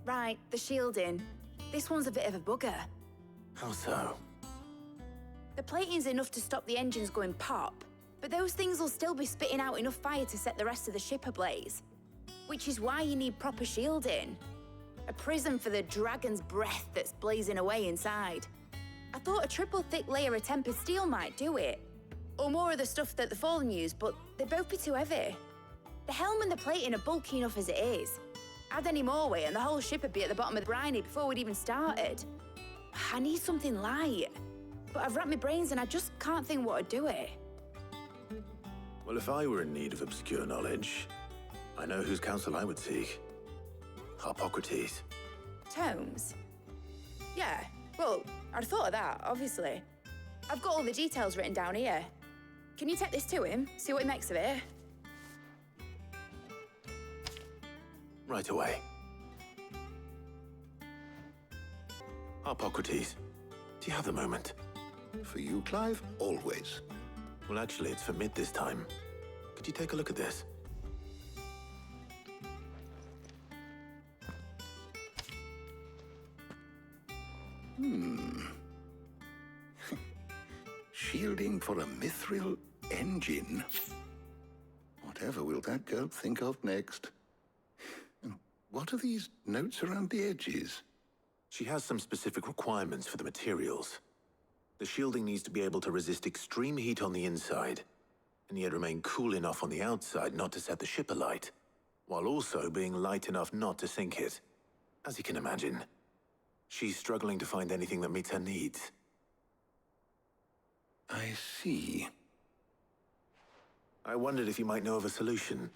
Right, the shielding. This one's a bit of a bugger. How so? The plating's enough to stop the engines going pop, but those things will still be spitting out enough fire to set the rest of the ship ablaze. Which is why you need proper shielding. A prison for the dragon's breath that's blazing away inside. I thought a triple thick layer of tempered steel might do it. Or more of the stuff that the Fallen use, but they'd both be too heavy. The helm and the plating are bulky enough as it is. Add any more weight and the whole ship would be at the bottom of the briny before we'd even started. I need something light. But I've racked my brains and I just can't think what would do it. Well, if I were in need of obscure knowledge, I know whose counsel I would seek. Harpocrates. Tomes? Yeah, well, I'd thought of that, obviously. I've got all the details written down here. Can you take this to him, see what he makes of it? Right away. Harpocrates, do you have the moment? For you, Clive, always. Well, actually, it's for Mid this time. Could you take a look at this? Shielding for a mithril engine. Whatever will that girl think of next? And what are these notes around the edges? She has some specific requirements for the materials. The shielding needs to be able to resist extreme heat on the inside, and yet remain cool enough on the outside not to set the ship alight, while also being light enough not to sink it. As you can imagine, she's struggling to find anything that meets her needs. I see. I wondered if you might know of a solution,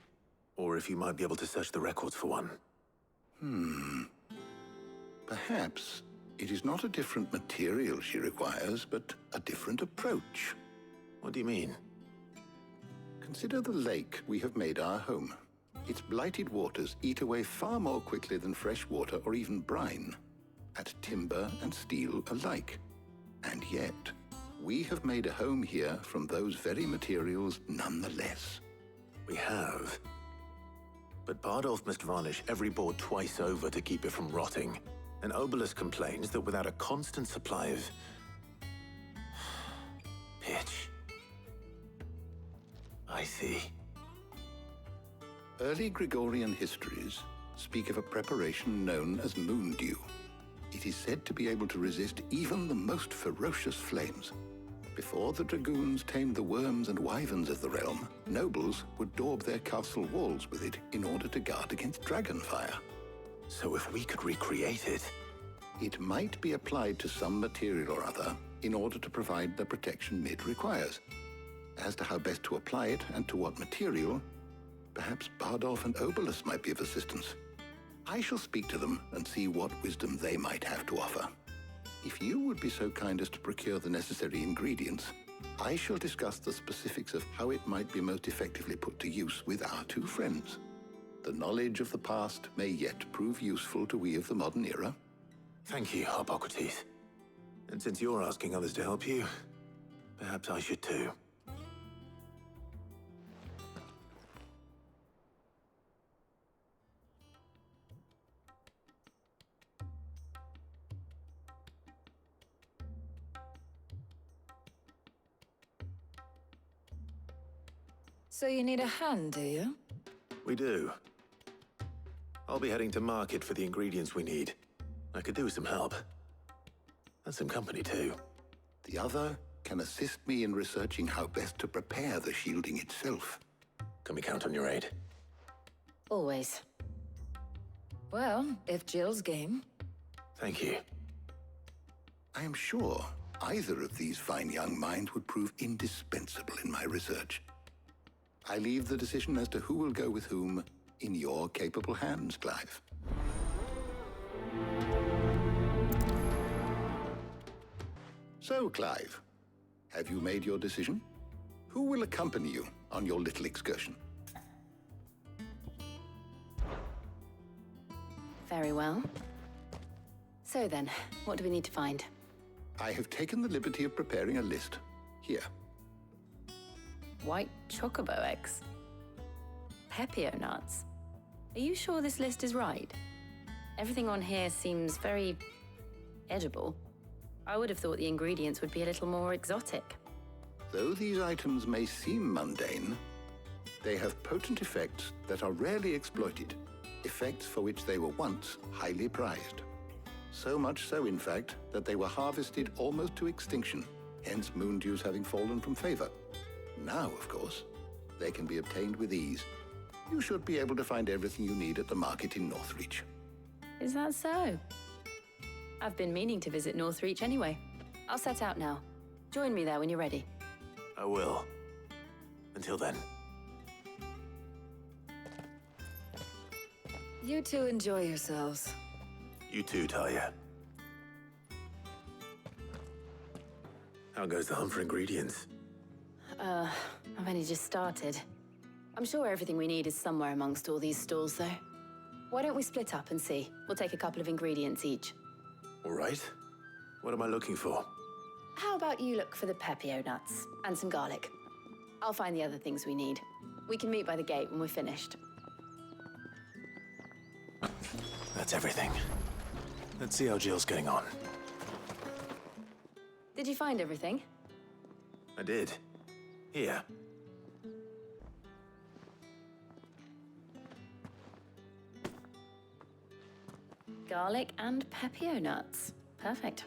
or if you might be able to search the records for one. Perhaps it is not a different material she requires, but a different approach. What do you mean? Consider the lake we have made our home. Its blighted waters eat away far more quickly than fresh water or even brine, at timber and steel alike. And yet, we have made a home here from those very materials nonetheless. We have. But Bardolph must varnish every board twice over to keep it from rotting. And Obelus complains that without a constant supply of... pitch. I see. Early Gregorian histories speak of a preparation known as moon dew. It is said to be able to resist even the most ferocious flames. Before the dragoons tamed the worms and wyverns of the realm, nobles would daub their castle walls with it in order to guard against dragon fire. So if we could recreate it... It might be applied to some material or other in order to provide the protection Mid requires. As to how best to apply it and to what material, perhaps Bardolph and Obelus might be of assistance. I shall speak to them and see what wisdom they might have to offer. If you would be so kind as to procure the necessary ingredients, I shall discuss the specifics of how it might be most effectively put to use with our two friends. The knowledge of the past may yet prove useful to we of the modern era. Thank you, Hippocrates. And since you're asking others to help you, perhaps I should too. So you need a hand, do you? We do. I'll be heading to market for the ingredients we need. I could do with some help. And some company, too. The other can assist me in researching how best to prepare the shielding itself. Can we count on your aid? Always. Well, if Jill's game. Thank you. I am sure either of these fine young minds would prove indispensable in my research. I leave the decision as to who will go with whom in your capable hands, Clive. So, Clive, have you made your decision? Who will accompany you on your little excursion? Very well. So then, what do we need to find? I have taken the liberty of preparing a list. Here. White chocobo eggs. Pepio nuts. Are you sure this list is right? Everything on here seems very edible. I would have thought the ingredients would be a little more exotic. Though these items may seem mundane, they have potent effects that are rarely exploited, effects for which they were once highly prized. So much so, in fact, that they were harvested almost to extinction, hence moon dews having fallen from favor. Now, of course, they can be obtained with ease. You should be able to find everything you need at the market in Northreach. Is that so? I've been meaning to visit Northreach anyway. I'll set out now. Join me there when you're ready. I will. Until then. You two enjoy yourselves. You too, Talia. How goes the hunt for ingredients? I've only just started. I'm sure everything we need is somewhere amongst all these stalls, though. Why don't we split up and see? We'll take a couple of ingredients each. All right. What am I looking for? How about you look for the pepio nuts and some garlic? I'll find the other things we need. We can meet by the gate when we're finished. That's everything. Let's see how Jill's getting on. Did you find everything? I did. Here. Garlic and pepio nuts. Perfect.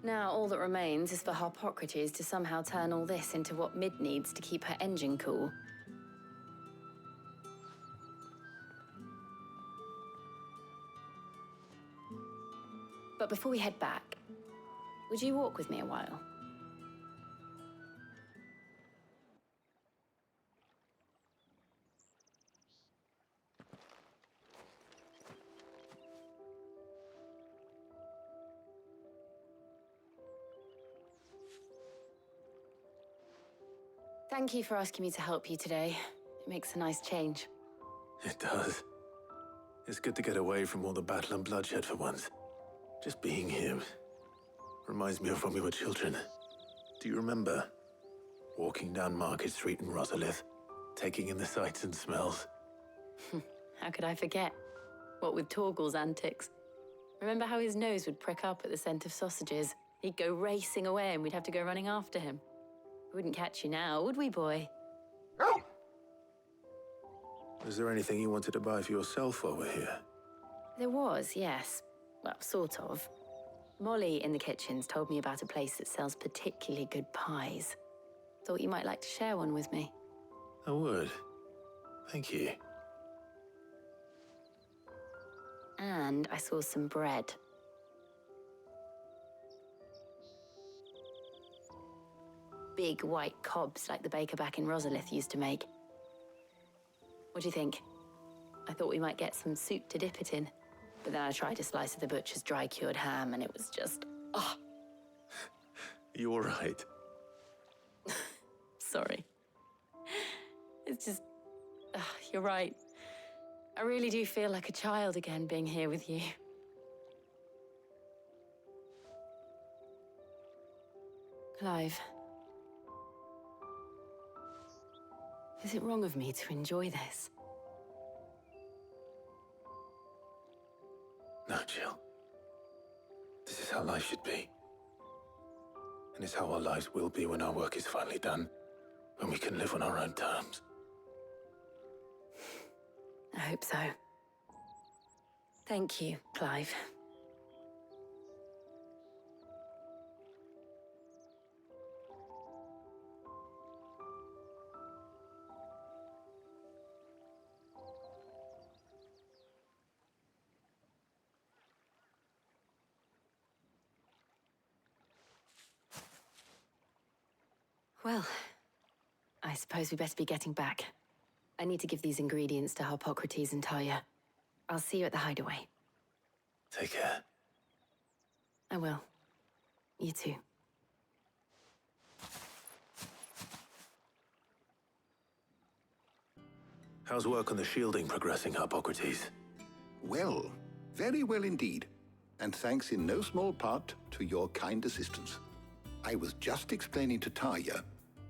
Now, all that remains is for Hippocrates to somehow turn all this into what Mid needs to keep her engine cool. But before we head back, would you walk with me a while? Thank you for asking me to help you today. It makes a nice change. It does. It's good to get away from all the battle and bloodshed for once. Just being here reminds me of when we were children. Do you remember walking down Market Street in Rosalith, taking in the sights and smells? How could I forget? What with Torgal's antics. Remember how his nose would prick up at the scent of sausages? He'd go racing away and we'd have to go running after him. We wouldn't catch you now, would we, boy? Was there anything you wanted to buy for yourself while we're here? There was, yes. Well, sort of. Molly in the kitchens told me about a place that sells particularly good pies. Thought you might like to share one with me. I would. Thank you. And I saw some bread. Big white cobs like the baker back in Rosalith used to make. What do you think? I thought we might get some soup to dip it in. But then I tried a slice of the butcher's dry-cured ham and it was just, oh. You all right? Sorry. It's just, you're right. I really do feel like a child again being here with you. Clive. Is it wrong of me to enjoy this? No, Jill. This is how life should be. And it's how our lives will be when our work is finally done. When we can live on our own terms. I hope so. Thank you, Clive. Well, I suppose we best be getting back. I need to give these ingredients to Harpocrates and Talia. I'll see you at the hideaway. Take care. I will. You too. How's work on the shielding progressing, Harpocrates? Well, very well indeed. And thanks in no small part to your kind assistance. I was just explaining to Talia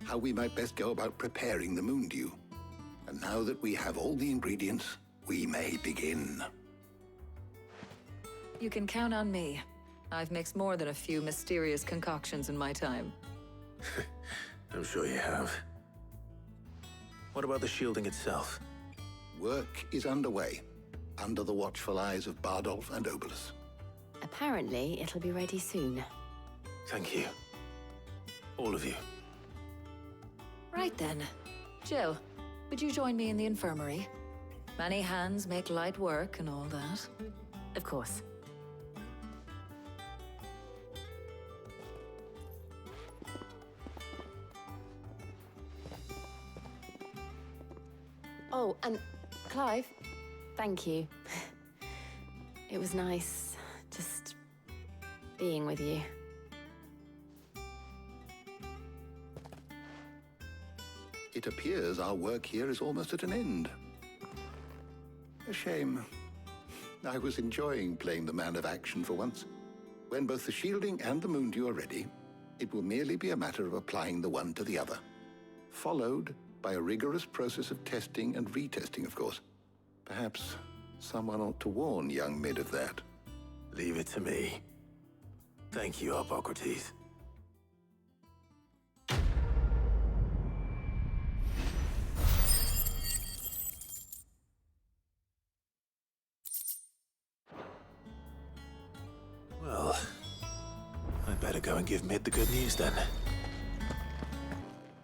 how we might best go about preparing the moon dew. And now that we have all the ingredients, we may begin. You can count on me. I've mixed more than a few mysterious concoctions in my time. I'm sure you have. What about the shielding itself? Work is underway, under the watchful eyes of Bardolph and Obolus. Apparently, it'll be ready soon. Thank you. All of you. Right then. Jill, would you join me in the infirmary? Many hands make light work and all that. Of course. Oh, and Clive, thank you. It was nice just being with you. It appears our work here is almost at an end. A shame. I was enjoying playing the man of action for once. When both the shielding and the moon dew are ready, it will merely be a matter of applying the one to the other. Followed by a rigorous process of testing and retesting, of course. Perhaps someone ought to warn young Mid of that. Leave it to me. Thank you, Harpocrates. Well, I'd better go and give Mid the good news then.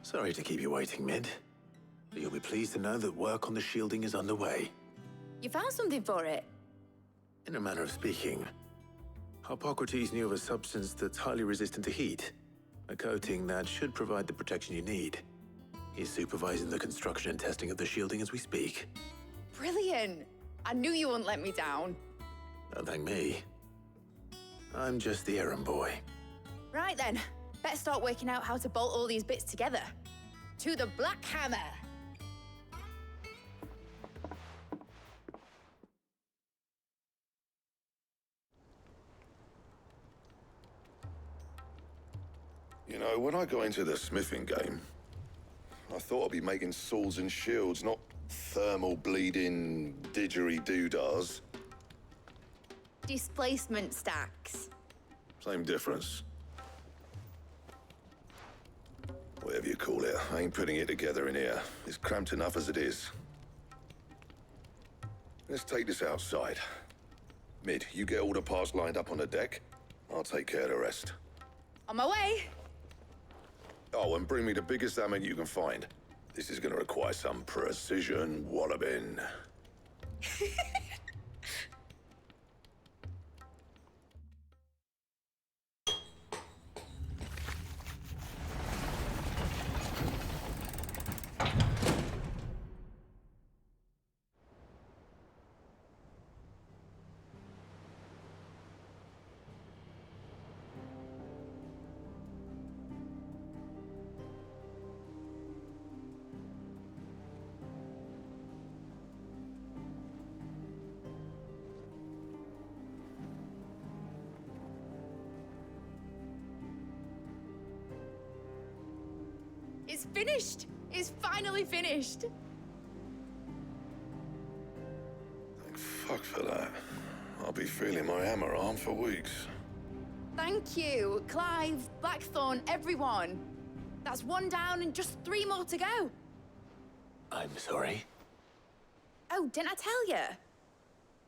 Sorry to keep you waiting, Mid. But you'll be pleased to know that work on the shielding is underway. You found something for it? In a manner of speaking, Harpocrates knew of a substance that's highly resistant to heat. A coating that should provide the protection you need. He's supervising the construction and testing of the shielding as we speak. Brilliant! I knew you wouldn't let me down. Don't thank me. I'm just the errand boy. Right then, let's start working out how to bolt all these bits together. To the Black Hammer! You know, when I got into the smithing game, I thought I'd be making swords and shields, not thermal bleeding didgeridoo-dahs. Displacement stacks. Same difference. Whatever you call it, I ain't putting it together in here. It's cramped enough as it is. Let's take this outside. Mid, you get all the parts lined up on the deck. I'll take care of the rest. On my way. Oh, and bring me the biggest hammer you can find. This is gonna require some precision walloping. It's finished. It's finally finished. Thank fuck for that. I'll be feeling my hammer arm for weeks. Thank you, Clive, Blackthorn, everyone. That's one down and just 3 more to go. I'm sorry. Oh, didn't I tell you?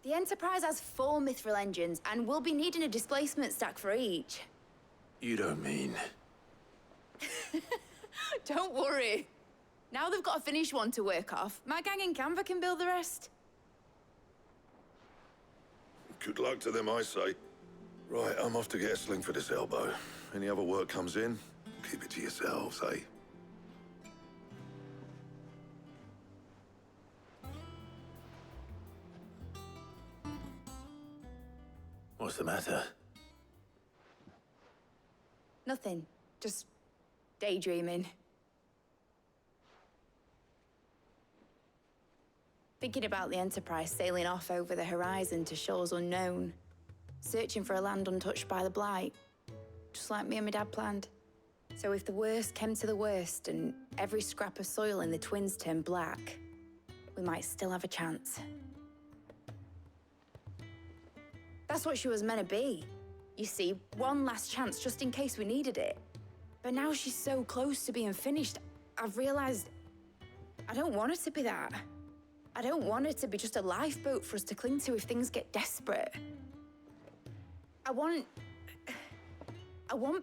The Enterprise has 4 mithril engines, and we'll be needing a displacement stack for each. You don't mean... Don't worry. Now they've got a finished one to work off. My gang in Canva can build the rest. Good luck to them, I say. Right, I'm off to get a sling for this elbow. Any other work comes in, keep it to yourselves, eh? What's the matter? Nothing. Just daydreaming. Thinking about the Enterprise sailing off over the horizon to shores unknown. Searching for a land untouched by the Blight. Just like me and my dad planned. So if the worst came to the worst and every scrap of soil in the Twins turned black, we might still have a chance. That's what she was meant to be. You see, one last chance just in case we needed it. But now she's so close to being finished, I've realized I don't want it to be that. I don't want it to be just a lifeboat for us to cling to if things get desperate. I want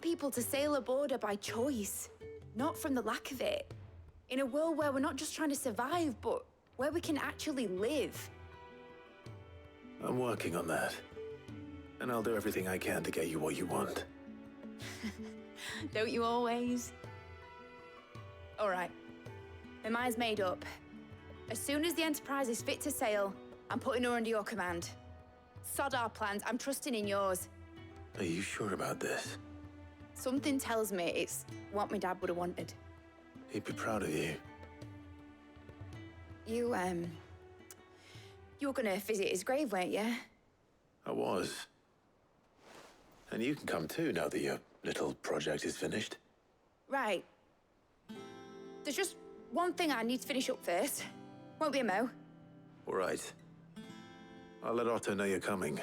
people to sail aboard her by choice, not from the lack of it. In a world where we're not just trying to survive, but where we can actually live. I'm working on that. And I'll do everything I can to get you what you want. Don't you always? All right. My mind's made up. As soon as the Enterprise is fit to sail, I'm putting her under your command. Sod our plans, I'm trusting in yours. Are you sure about this? Something tells me it's what my dad would have wanted. He'd be proud of you. You were gonna visit his grave, weren't you? I was. And you can come too now that your little project is finished. Right. There's just one thing I need to finish up first. Won't be a mo. All right. I'll let Otto know you're coming.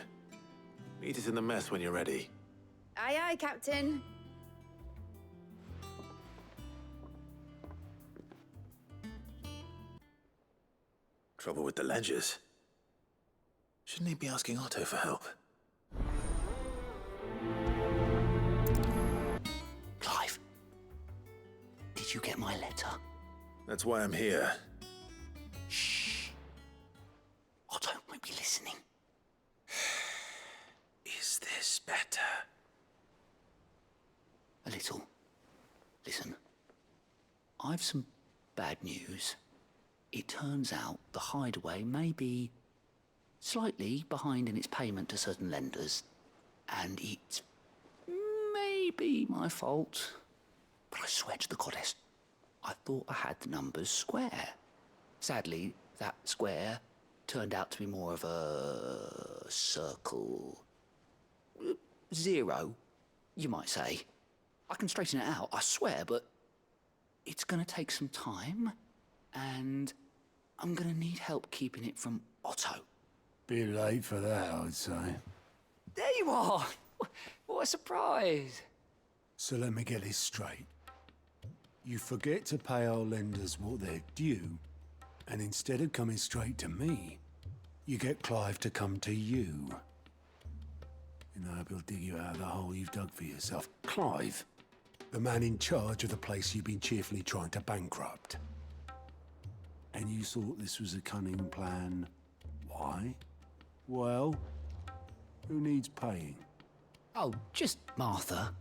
Meet us in the mess when you're ready. Aye, aye, Captain. Trouble with the ledgers. Shouldn't he be asking Otto for help? Clive, did you get my letter? That's why I'm here. Shh. Otto won't be listening. Is this better? A little. Listen, I've some bad news. It turns out the Hideaway may be slightly behind in its payment to certain lenders, and it may be my fault. But I swear to the goddess, I thought I had the numbers square. Sadly, that square turned out to be more of a circle. 0, you might say. I can straighten it out, I swear, but it's gonna take some time, and I'm gonna need help keeping it from Otto. Bit late for that, I'd say. There you are! What a surprise! So let me get this straight. You forget to pay our lenders what they're due, and instead of coming straight to me, you get Clive to come to you. And I hope he'll dig you out of the hole you've dug for yourself. Clive, the man in charge of the place you've been cheerfully trying to bankrupt. And you thought this was a cunning plan. Why? Well, who needs paying? Oh, just Martha.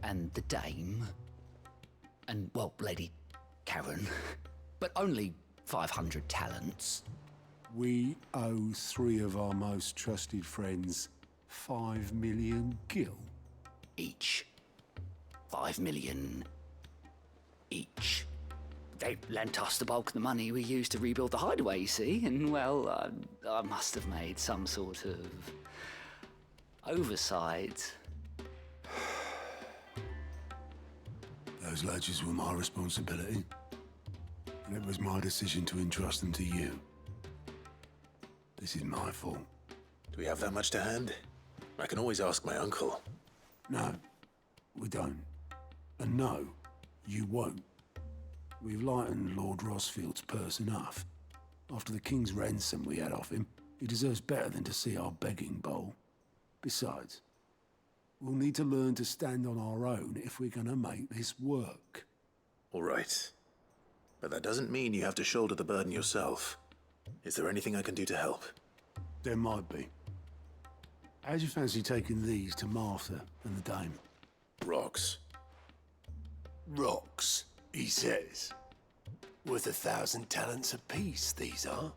And the Dame. And, well, Lady Karen. But only 500 talents. We owe 3 of our most trusted friends 5 million gil. Each. 5 million each. They lent us the bulk of the money we used to rebuild the hideaway, you see, and, well, I must have made some sort of oversight. Those ledgers were my responsibility, and it was my decision to entrust them to you. This is my fault. Do we have that much to hand? I can always ask my uncle. No, we don't. And no, you won't. We've lightened Lord Rosfield's purse enough. After the king's ransom we had off him, he deserves better than to see our begging bowl. Besides, we'll need to learn to stand on our own if we're gonna make this work. All right. But that doesn't mean you have to shoulder the burden yourself. Is there anything I can do to help? There might be. How'd you fancy taking these to Martha and the Dame? Rocks. Rocks, he says. Worth 1,000 talents apiece, these are.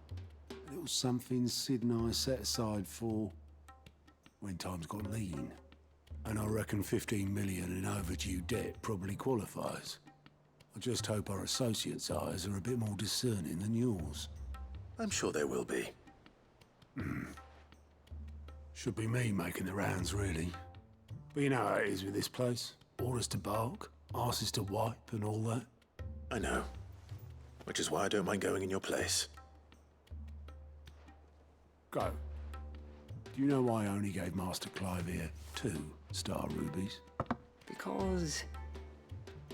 A little something Sid and I set aside for when times got lean. And I reckon 15 million in overdue debt probably qualifies. I just hope our associates' eyes are a bit more discerning than yours. I'm sure there will be. Should be me making the rounds, really. But you know how it is with this place. Orders to bark, arses to wipe, and all that. I know. Which is why I don't mind going in your place. Go. Do you know why I only gave Master Clive here 2 star rubies? Because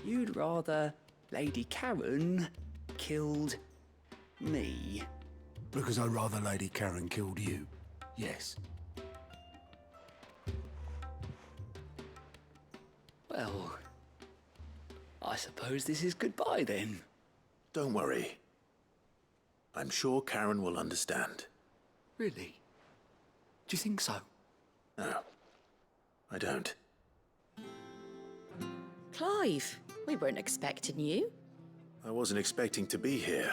you'd rather Lady Karen killed me. Because I'd rather Lady Karen killed you. Yes. Well, I suppose this is goodbye then. Don't worry. I'm sure Karen will understand. Really? Do you think so? No, I don't. Clive, we weren't expecting you. I wasn't expecting to be here,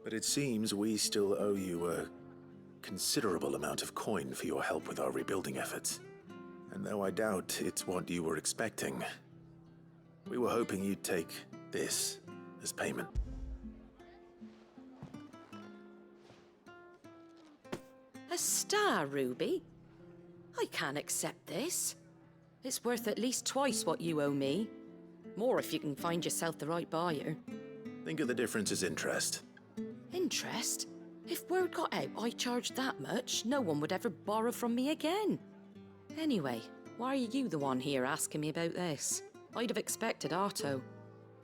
but it seems we still owe you a considerable amount of coin for your help with our rebuilding efforts. And though I doubt it's what you were expecting, we were hoping you'd take this as payment. A star ruby? I can't accept this. It's worth at least twice what you owe me. More if you can find yourself the right buyer. Think of the difference as interest. Interest? If word got out I charged that much, no one would ever borrow from me again. Anyway, why are you the one here asking me about this? I'd have expected Otto.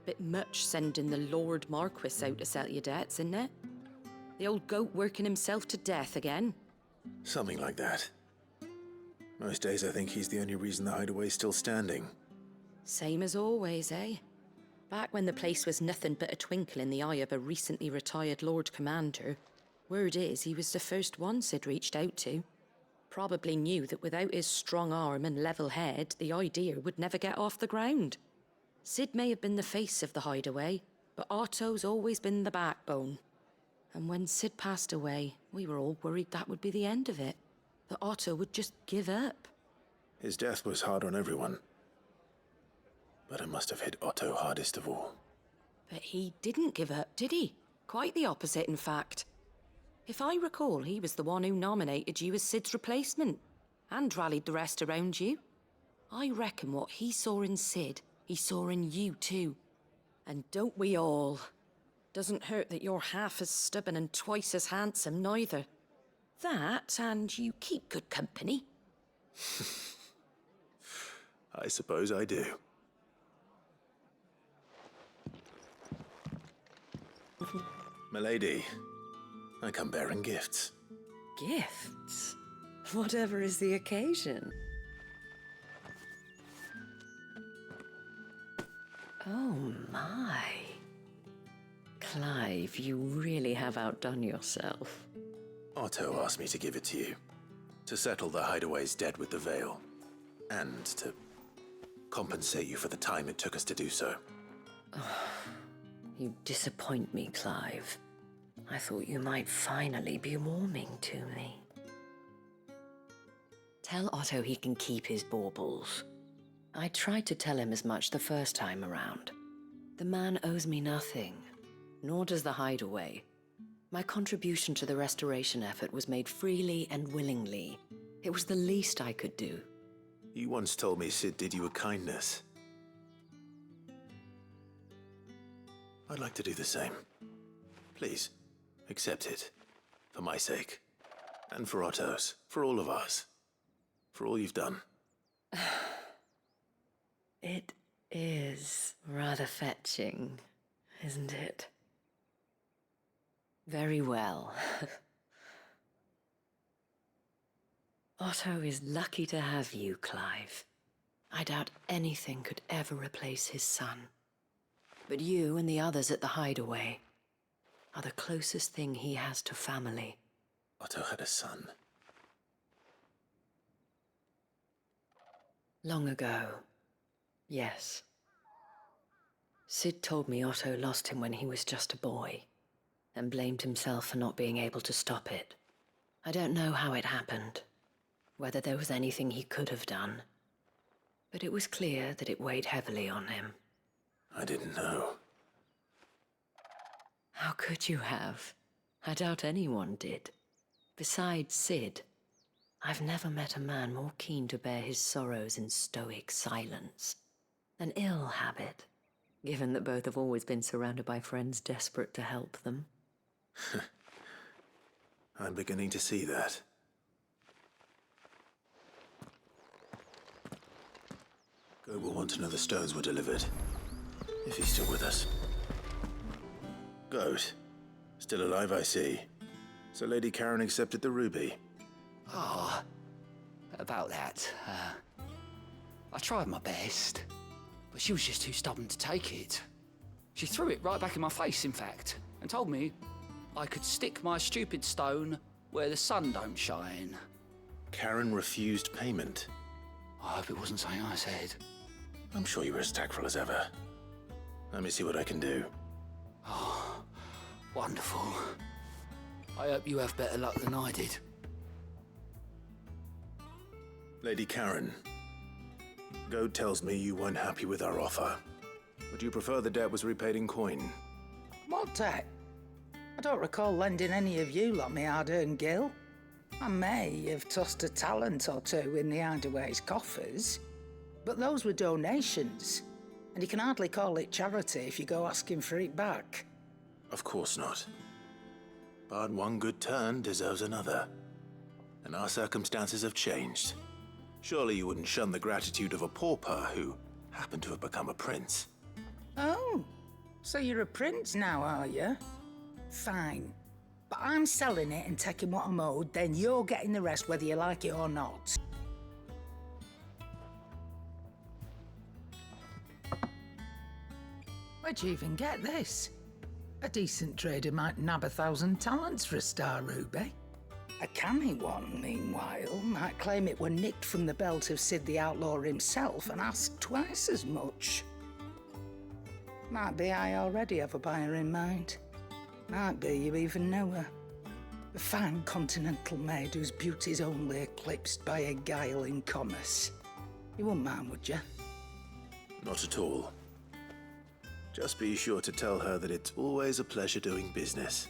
Bit much sending the Lord Marquis out to settle your debts, isn't it? The old goat working himself to death again. Something like that. Most days I think he's the only reason the hideaway's still standing. Same as always, eh? Back when the place was nothing but a twinkle in the eye of a recently retired Lord Commander, word is he was the first one Sid reached out to. Probably knew that without his strong arm and level head, the idea would never get off the ground. Sid may have been the face of the hideaway, but Otto's always been the backbone. And when Sid passed away, we were all worried that would be the end of it. That Otto would just give up. His death was hard on everyone. But it must have hit Otto hardest of all. But he didn't give up, did he? Quite the opposite, in fact. If I recall, he was the one who nominated you as Sid's replacement, and rallied the rest around you. I reckon what he saw in Sid, he saw in you too. And don't we all? Doesn't hurt that you're half as stubborn and twice as handsome, neither. That, and you keep good company. I suppose I do. Milady, I come bearing gifts. Gifts? Whatever is the occasion. Oh my. Clive, you really have outdone yourself. Otto asked me to give it to you. To settle the Hideaway's debt with the Veil. And to compensate you for the time it took us to do so. You disappoint me, Clive. I thought you might finally be warming to me. Tell Otto he can keep his baubles. I tried to tell him as much the first time around. The man owes me nothing, nor does the Hideaway. My contribution to the restoration effort was made freely and willingly. It was the least I could do. You once told me Sid did you a kindness. I'd like to do the same. Please, accept it. For my sake. And for Otto's. For all of us. For all you've done. It is rather fetching, isn't it? Very well. Otto is lucky to have you, Clive. I doubt anything could ever replace his son. But you and the others at the Hideaway are the closest thing he has to family. Otto had a son. Long ago, yes. Sid told me Otto lost him when he was just a boy, and blamed himself for not being able to stop it. I don't know how it happened, whether there was anything he could have done, but it was clear that it weighed heavily on him. I didn't know. How could you have? I doubt anyone did. Besides Sid, I've never met a man more keen to bear his sorrows in stoic silence. An ill habit, given that both have always been surrounded by friends desperate to help them. I'm beginning to see that. Gob will want to know the stones were delivered. If he's still with us. Goat. Still alive, I see. So Lady Karen accepted the ruby. Ah, about that. I tried my best, but she was just too stubborn to take it. She threw it right back in my face, in fact, and told me I could stick my stupid stone where the sun don't shine. Karen refused payment. I hope it wasn't something I said. I'm sure you were as tactful as ever. Let me see what I can do. Oh, wonderful. I hope you have better luck than I did. Lady Karen, Goad tells me you weren't happy with our offer. Would you prefer the debt was repaid in coin? What debt? I don't recall lending any of you lot me hard-earned gil. I may have tossed a talent or two in the Hideaway's coffers, but those were donations, and you can hardly call it charity if you go asking for it back. Of course not. But one good turn deserves another. And our circumstances have changed. Surely you wouldn't shun the gratitude of a pauper who happened to have become a prince. Oh, so you're a prince now, are you? Fine. But I'm selling it and taking what I'm owed, then you're getting the rest whether you like it or not. Where'd you even get this? A decent trader might nab 1,000 talents for a star ruby. A canny one, meanwhile, might claim it were nicked from the belt of Sid the Outlaw himself and ask twice as much. Might be I already have a buyer in mind. Might be you even know her. A fine continental maid whose beauty's only eclipsed by a guile in commerce. You wouldn't mind, would you? Not at all. Just be sure to tell her that it's always a pleasure doing business.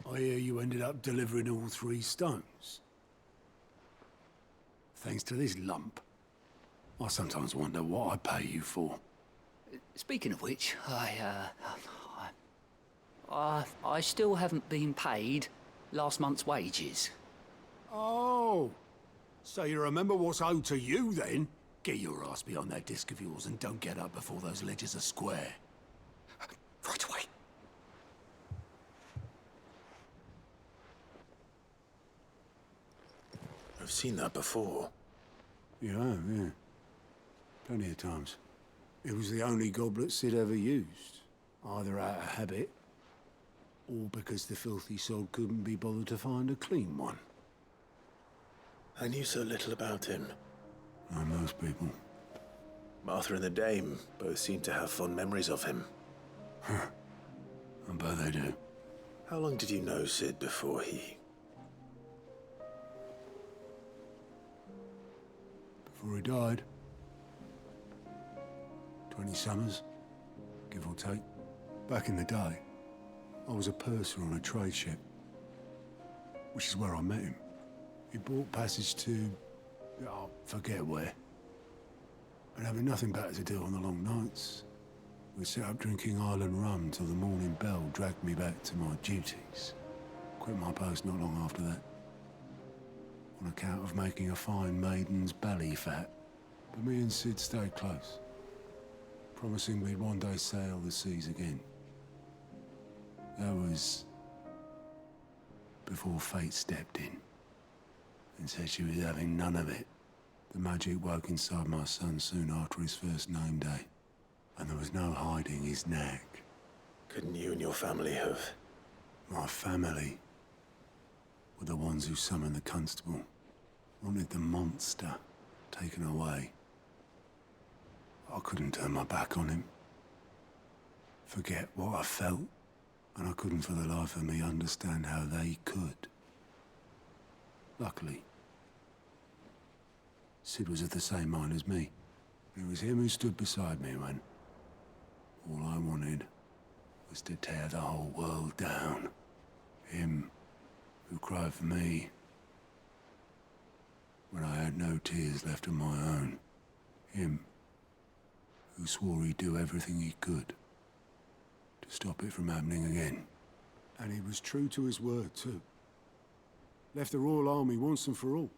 I hear you ended up delivering all 3 stones. Thanks to this lump. I sometimes wonder what I pay you for. Speaking of which, I still haven't been paid last month's wages. Oh, so you remember what's owed to you then? Get your ass behind that disc of yours and don't get up before those ledgers are square. Right away. I've seen that before. You have, yeah. Plenty of times. It was the only goblet Sid ever used. Either out of habit, or because the filthy sod couldn't be bothered to find a clean one. I knew so little about him. Like most people. Martha and the Dame both seem to have fond memories of him. I bet they do. How long did you know Sid before he... Before he died. 20 summers, give or take. Back in the day, I was a purser on a trade ship, which is where I met him. He bought passage to... I forget where. And having nothing better to do on the long nights, we set up drinking island rum till the morning bell dragged me back to my duties. Quit my post not long after that. On account of making a fine maiden's belly fat. But me and Sid stayed close, promising we'd one day sail the seas again. That was before fate stepped in and said she was having none of it. The magic woke inside my son soon after his first name day, and there was no hiding his knack. Couldn't you and your family have... My family were the ones who summoned the constable, wanted the monster taken away. I couldn't turn my back on him, forget what I felt, and I couldn't for the life of me understand how they could. Luckily, Sid was of the same mind as me. It was him who stood beside me when all I wanted was to tear the whole world down. Him who cried for me when I had no tears left of my own. Him who swore he'd do everything he could to stop it from happening again. And he was true to his word, too. Left the Royal Army once and for all.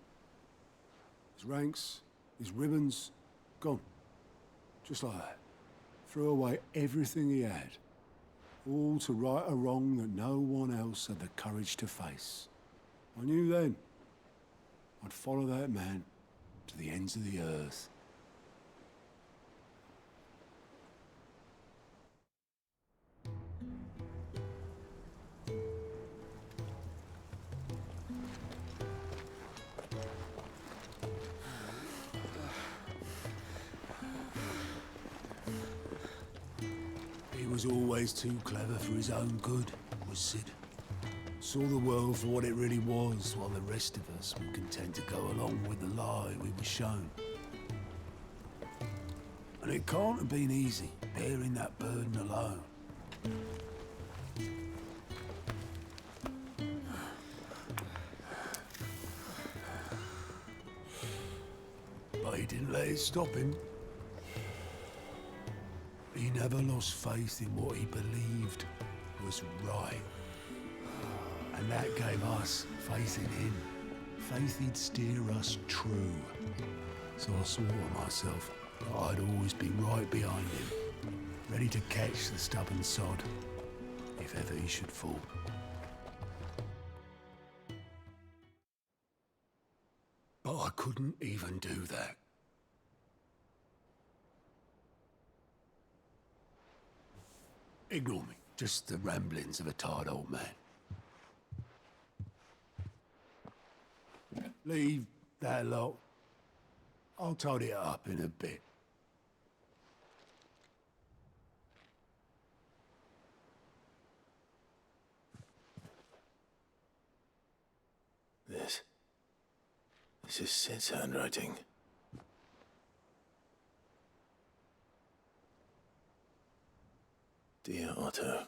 His ranks, his ribbons, gone. Just like that. Threw away everything he had. All to right a wrong that no one else had the courage to face. I knew then I'd follow that man to the ends of the earth. He was always too clever for his own good, was Sid. Saw the world for what it really was, while the rest of us were content to go along with the lie we were shown. And it can't have been easy, bearing that burden alone. But he didn't let it stop him. He never lost faith in what he believed was right. And that gave us faith in him. Faith he'd steer us true. So I swore to myself that I'd always be right behind him, ready to catch the stubborn sod, if ever he should fall. But I couldn't even do that. Ignore me. Just the ramblings of a tired old man. Leave that lot. I'll tidy it up in a bit. This is Sid's handwriting. Dear Otto.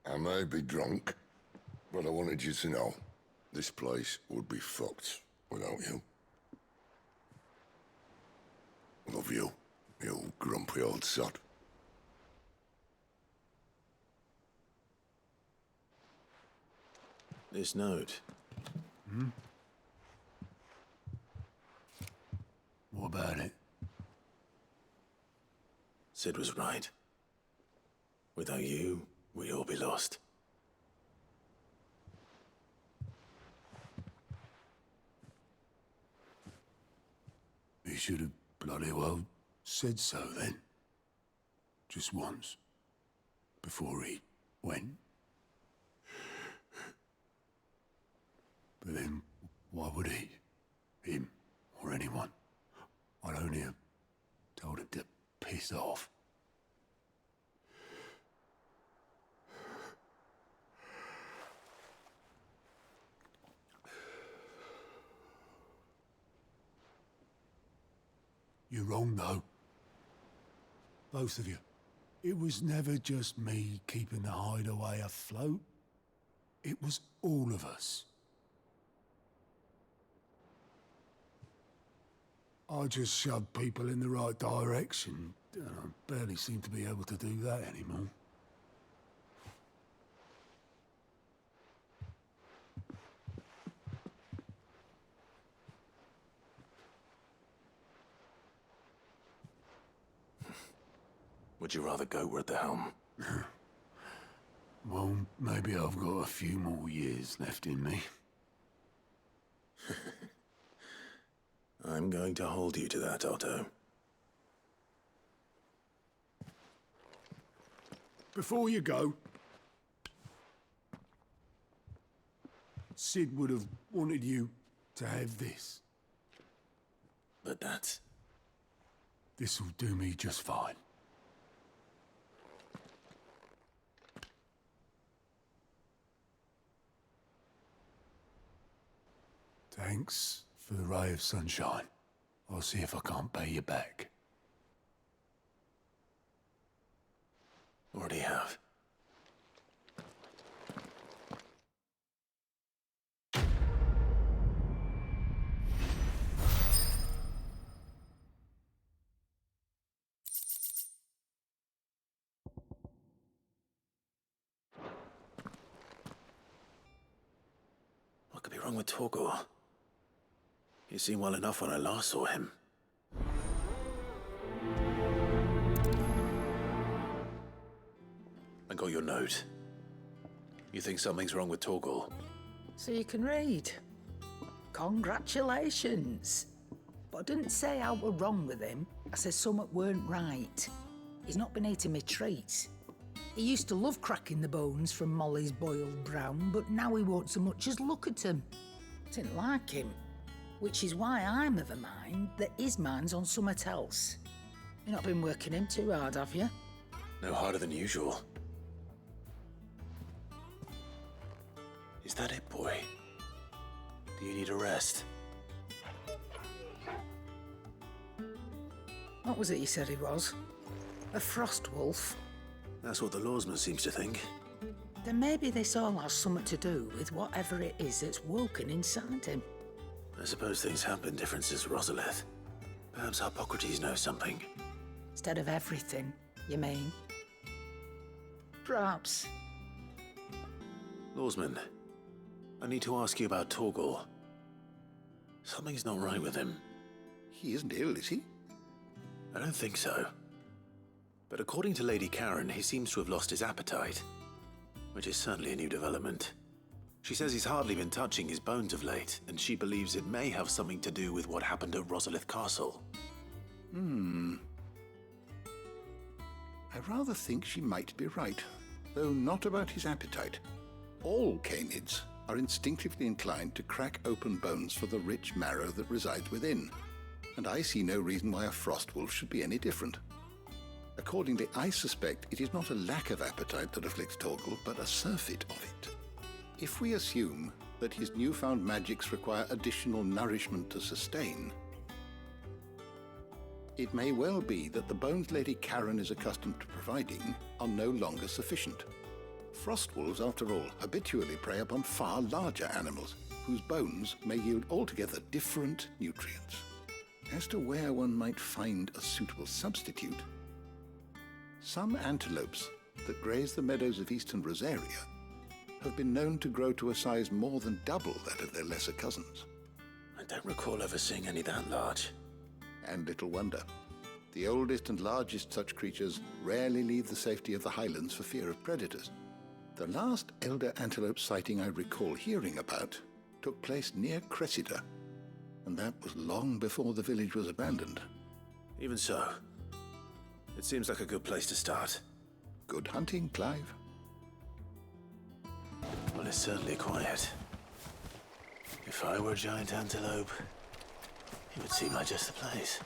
I may be drunk, But I wanted you to know, this place would be fucked without you. Love you, you grumpy old sod. This note. What about it? Sid was right. Without you, we'd all be lost. He should have bloody well said so then. Just once. Before he went. But then, why would he? Him, or anyone? I'd only have told him to piss off. You're wrong, though. Both of you. It was never just me keeping the hideaway afloat. It was all of us. I just shoved people in the right direction, and I barely seem to be able to do that anymore. Would you rather go at the helm? Well, maybe I've got a few more years left in me. I'm going to hold you to that, Otto. Before you go, Sid would have wanted you to have this. But that's... This'll do me just fine. Thanks for the ray of sunshine. I'll see if I can't pay you back. Already have. What could be wrong with Torgor? He seemed well enough when I last saw him. I got your note. You think something's wrong with Torgor? So you can read. Congratulations. But I didn't say how we're wrong with him. I said something weren't right. He's not been eating my treats. He used to love cracking the bones from Molly's boiled brown, but now he won't so much as look at them. Didn't like him. Which is why I'm of a mind that his mind's on something else. You've not been working him too hard, have you? No harder than usual. Is that it, boy? Do you need a rest? What was it you said he was? A frost wolf? That's what the lawsman seems to think. Then maybe this all has something to do with whatever it is that's woken inside him. I suppose things have been different since Rosalith. Perhaps Hippocrates knows something. Instead of everything, you mean? Perhaps. Lawsman, I need to ask you about Torgor. Something's not right with him. He isn't ill, is he? I don't think so. But according to Lady Karen, he seems to have lost his appetite, which is certainly a new development. She says he's hardly been touching his bones of late, and she believes it may have something to do with what happened at Rosalith Castle. I rather think she might be right, though not about his appetite. All canids are instinctively inclined to crack open bones for the rich marrow that resides within, and I see no reason why a frost wolf should be any different. Accordingly, I suspect it is not a lack of appetite that afflicts Torgor, but a surfeit of it. If we assume that his newfound magics require additional nourishment to sustain, it may well be that the bones Lady Karen is accustomed to providing are no longer sufficient. Frost wolves, after all, habitually prey upon far larger animals, whose bones may yield altogether different nutrients. As to where one might find a suitable substitute, some antelopes that graze the meadows of eastern Rosaria have been known to grow to a size more than double that of their lesser cousins. I don't recall ever seeing any that large. And little wonder. The oldest and largest such creatures rarely leave the safety of the highlands for fear of predators. The last elder antelope sighting I recall hearing about took place near Cressida, and that was long before the village was abandoned. Even so, it seems like a good place to start. Good hunting, Clive. Well, it's certainly quiet. If I were a giant antelope, it would seem like just the place.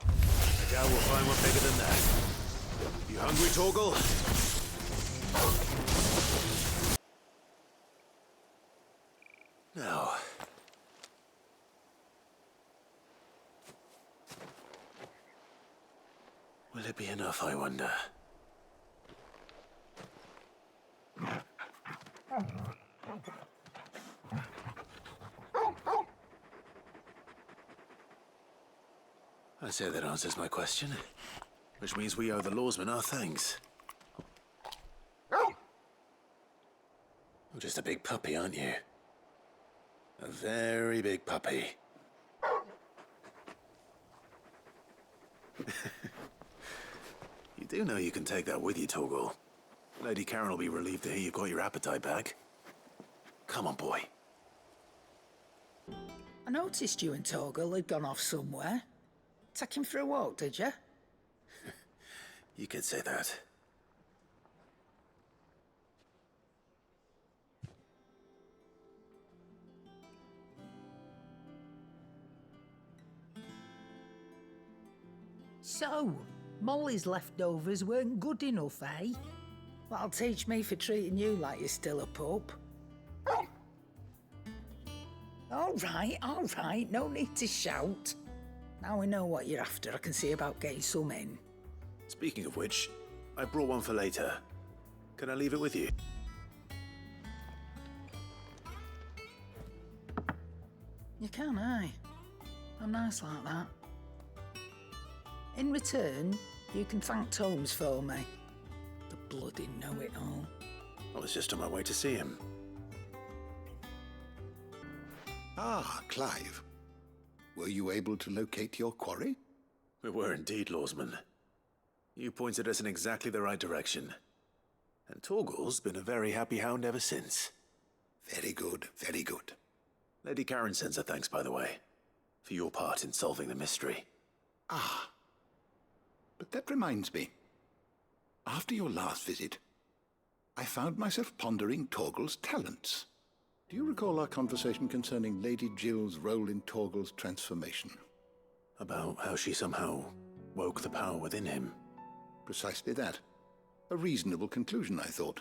I doubt we'll find one bigger than that. You hungry, Torgal? Now. Will it be enough, I wonder? I say that answers my question, which means we owe the lawsman our thanks. You're just a big puppy, aren't you? A very big puppy. You do know you can take that with you, Torgal. Lady Karen will be relieved to hear you've got your appetite back. Come on, boy. I noticed you and Torgal had gone off somewhere. Take him for a walk, did you? You could say that. So, Molly's leftovers weren't good enough, eh? That'll teach me for treating you like you're still a pup. All right, no need to shout. Now we know what you're after, I can see about getting some in. Speaking of which, I brought one for later. Can I leave it with you? You can, eh? I'm nice like that. In return, you can thank Tomes for me. The bloody know-it-all. I was just on my way to see him. Ah, Clive. Were you able to locate your quarry? We were indeed, lawsman. You pointed us in exactly the right direction. And Torgal's been a very happy hound ever since. Very good, very good. Lady Karen sends her thanks, by the way, for your part in solving the mystery. Ah. But that reminds me. After your last visit, I found myself pondering Torgal's talents. Do you recall our conversation concerning Lady Jill's role in Torgal's transformation? About how she somehow woke the power within him? Precisely that. A reasonable conclusion, I thought.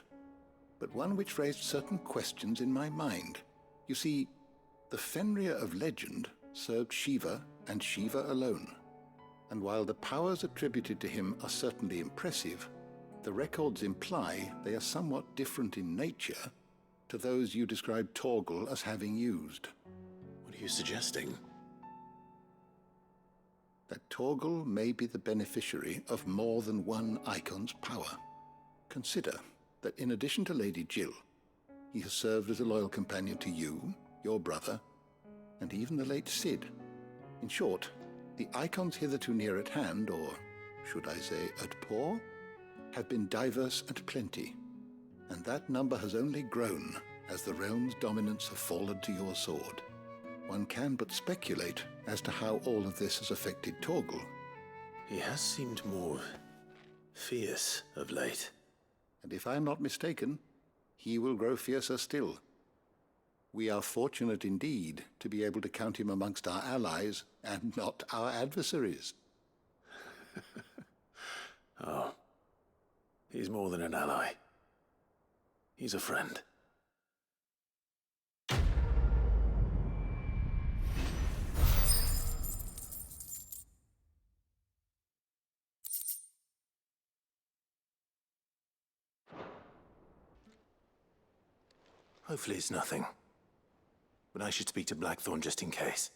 But one which raised certain questions in my mind. You see, the Fenrir of legend served Shiva and Shiva alone. And while the powers attributed to him are certainly impressive, the records imply they are somewhat different in nature to those you described Torgal as having used. What are you suggesting? That Torgal may be the beneficiary of more than one Eikon's power. Consider that in addition to Lady Jill, he has served as a loyal companion to you, your brother, and even the late Cid. In short, the Eikons hitherto near at hand, or should I say at paw, have been diverse and plenty, and that number has only grown as the realm's dominance have fallen to your sword. One can but speculate as to how all of this has affected Torgal. He has seemed more fierce of late. And if I am not mistaken, he will grow fiercer still. We are fortunate indeed to be able to count him amongst our allies and not our adversaries. Oh, he's more than an ally. He's a friend. Hopefully it's nothing. But I should speak to Blackthorn just in case.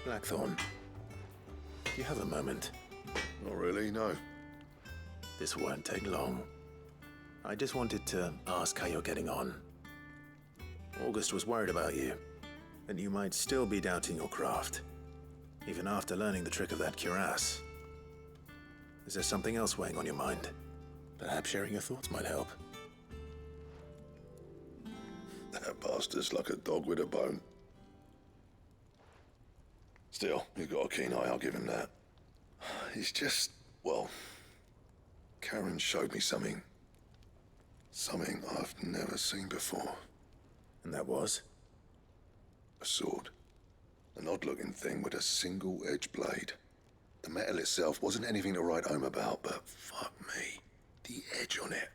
Blackthorn, do you have a moment? Not really, no. This won't take long. I just wanted to ask how you're getting on. August was worried about you, and you might still be doubting your craft, even after learning the trick of that cuirass. Is there something else weighing on your mind? Perhaps sharing your thoughts might help. That bastard's like a dog with a bone. Still, you've got a keen eye, I'll give him that. He's just, well, Karen showed me something. Something I've never seen before. And that was? A sword. An odd-looking thing with a single-edged blade. The metal itself wasn't anything to write home about, but fuck me, the edge on it.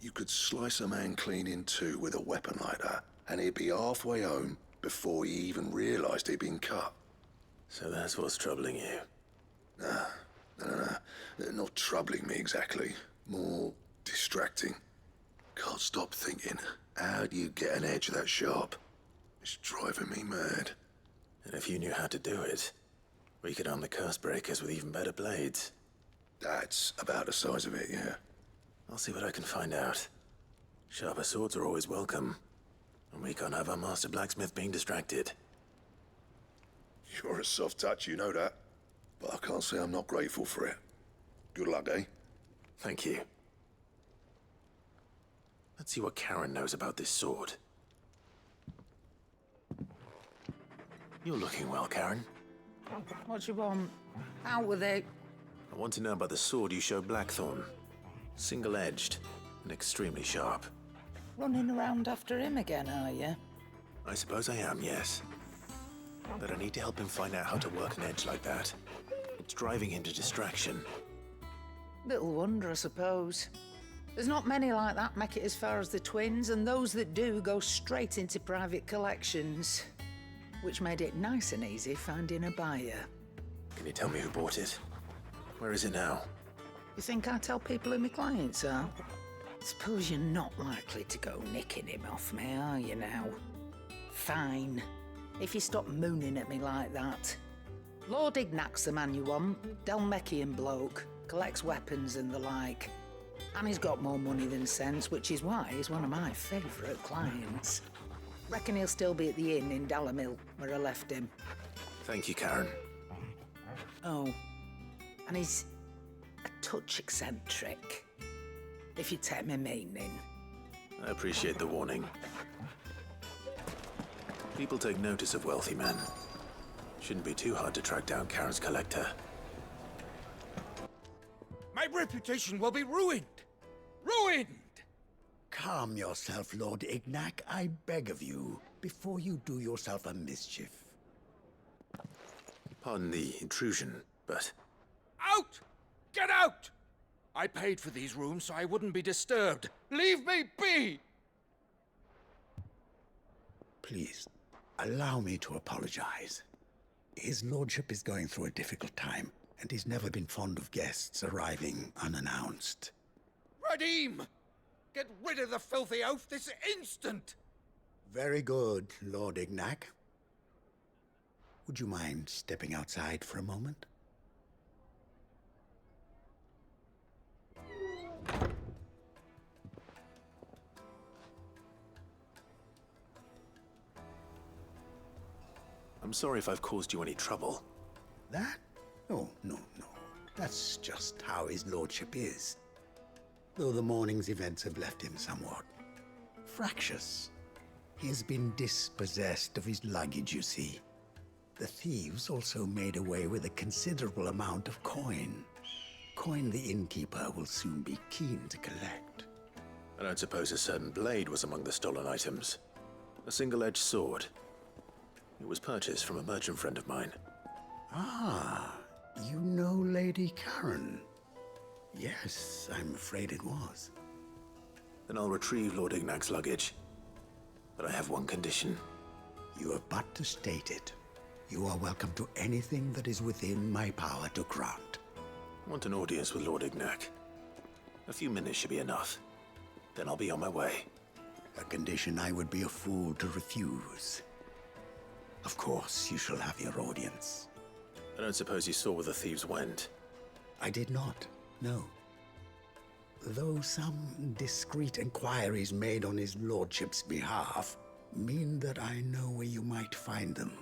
You could slice a man clean in two with a weapon like that, and he'd be halfway home before he even realized he'd been cut. So that's what's troubling you? Nah. Not troubling me exactly. More distracting. Can't stop thinking, how do you get an edge that sharp? It's driving me mad. And if you knew how to do it, we could arm the curse breakers with even better blades. That's about the size of it, yeah. I'll see what I can find out. Sharper swords are always welcome, and we can't have our master blacksmith being distracted. You're a soft touch, you know that. But I can't say I'm not grateful for it. Good luck, eh? Thank you. Let's see what Karen knows about this sword. You're looking well, Karen. What do you want? Out with it. I want to know about the sword you showed Blackthorn. Single-edged and extremely sharp. Running around after him again, are you? I suppose I am, yes. But I need to help him find out how to work an edge like that. It's driving him to distraction. Little wonder, I suppose. There's not many like that make it as far as the twins, and those that do go straight into private collections. Which made it nice and easy finding a buyer. Can you tell me who bought it? Where is it now? You think I tell people who my clients are? Suppose you're not likely to go nicking him off me, are you now? Fine. If you stop mooning at me like that. Lord Ignac's the man you want. Dalmekian bloke. Collects weapons and the like. And he's got more money than sense, which is why he's one of my favourite clients. Reckon he'll still be at the inn in Dalamil, where I left him. Thank you, Karen. Oh, and he's a touch eccentric, if you take my meaning. I appreciate the warning. People take notice of wealthy men. Shouldn't be too hard to track down Karen's collector. My reputation will be ruined! Ruined! Calm yourself, Lord Ignac, I beg of you, before you do yourself a mischief. Pardon the intrusion, but... Out! Get out! I paid for these rooms so I wouldn't be disturbed. Leave me be! Please, allow me to apologize. His lordship is going through a difficult time, and he's never been fond of guests arriving unannounced. Radim! Get rid of the filthy oaf this instant! Very good, Lord Ignac. Would you mind stepping outside for a moment? I'm sorry if I've caused you any trouble. That? Oh, no. That's just how his lordship is. Though the morning's events have left him somewhat fractious. He has been dispossessed of his luggage, you see. The thieves also made away with a considerable amount of coin. Coin the innkeeper will soon be keen to collect. I don't suppose a certain blade was among the stolen items. A single-edged sword. It was purchased from a merchant friend of mine. Ah, you know Lady Karen. Yes, I'm afraid it was. Then I'll retrieve Lord Ignac's luggage. But I have one condition. You have but to state it. You are welcome to anything that is within my power to grant. I want an audience with Lord Ignac. A few minutes should be enough. Then I'll be on my way. A condition I would be a fool to refuse. Of course, you shall have your audience. I don't suppose you saw where the thieves went? I did not, no. Though some discreet inquiries made on his lordship's behalf mean that I know where you might find them.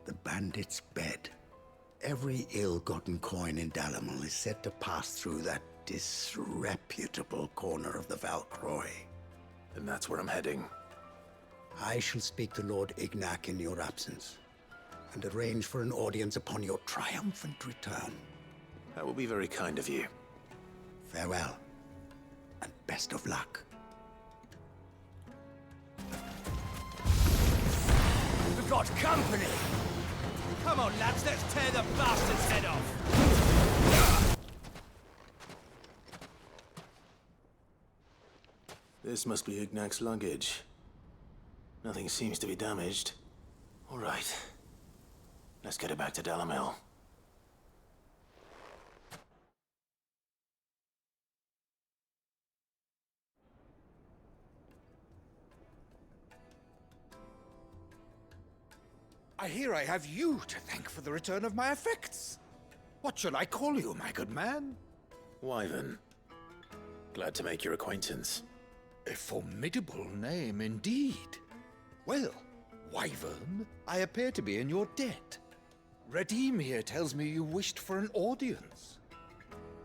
The bandit's bed. Every ill-gotten coin in Dalamil is said to pass through that disreputable corner of the Valcroy. Then that's where I'm heading. I shall speak to Lord Ignac in your absence, and arrange for an audience upon your triumphant return. That will be very kind of you. Farewell, and best of luck. We've got company! Come on, lads, let's tear the bastard's head off! This must be Ignac's luggage. Nothing seems to be damaged. All right. Let's get it back to Dalamil. I hear I have you to thank for the return of my effects. What shall I call you, my good man? Wyvern. Glad to make your acquaintance. A formidable name indeed. Well, Wyvern, I appear to be in your debt. Redeem here tells me you wished for an audience.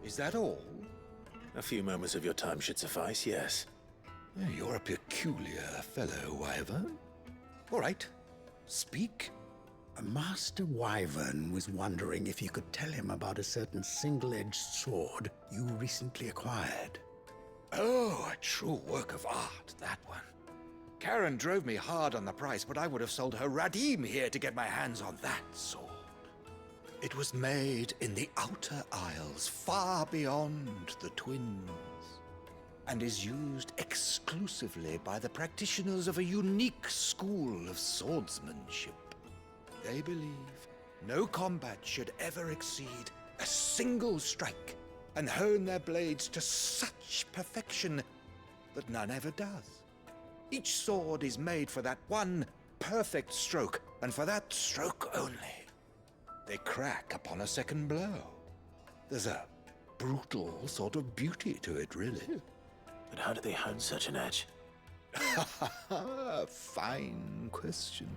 Is that all? A few moments of your time should suffice, yes. You're a peculiar fellow, Wyvern. All right, speak. Master Wyvern was wondering if you could tell him about a certain single-edged sword you recently acquired. Oh, a true work of art, that one. Karen drove me hard on the price, but I would have sold her Radim here to get my hands on that sword. It was made in the Outer Isles, far beyond the Twins, and is used exclusively by the practitioners of a unique school of swordsmanship. They believe no combat should ever exceed a single strike, and hone their blades to such perfection that none ever does. Each sword is made for that one perfect stroke, and for that stroke only. They crack upon a second blow. There's a brutal sort of beauty to it, really. But how do they hone such an edge? Fine question.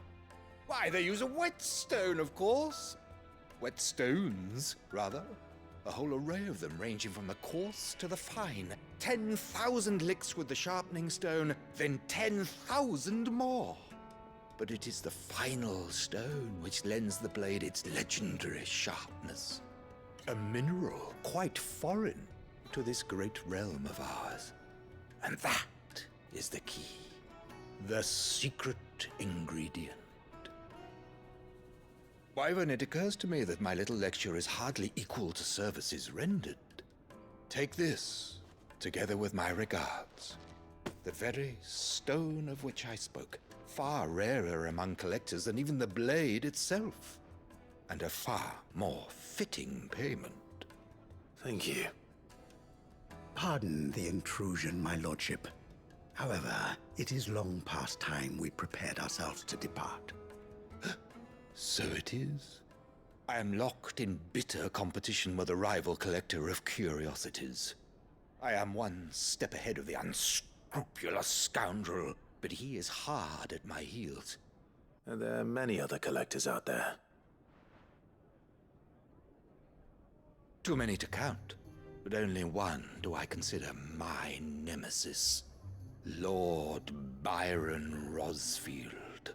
Why, they use a whetstone, of course. Whetstones, rather. A whole array of them, ranging from the coarse to the fine. 10,000 licks with the sharpening stone, then 10,000 more. But it is the final stone which lends the blade its legendary sharpness. A mineral quite foreign to this great realm of ours. And that is the key. The secret ingredient. Wyvern, it occurs to me that my little lecture is hardly equal to services rendered. Take this, together with my regards. The very stone of which I spoke, far rarer among collectors than even the blade itself, and a far more fitting payment. Thank you. Pardon the intrusion, my lordship. However, it is long past time we prepared ourselves to depart. So it is. I am locked in bitter competition with a rival collector of curiosities. I am one step ahead of the unscrupulous scoundrel, but he is hard at my heels. And there are many other collectors out there. Too many to count, but only one do I consider my nemesis. Lord Byron Rosfield.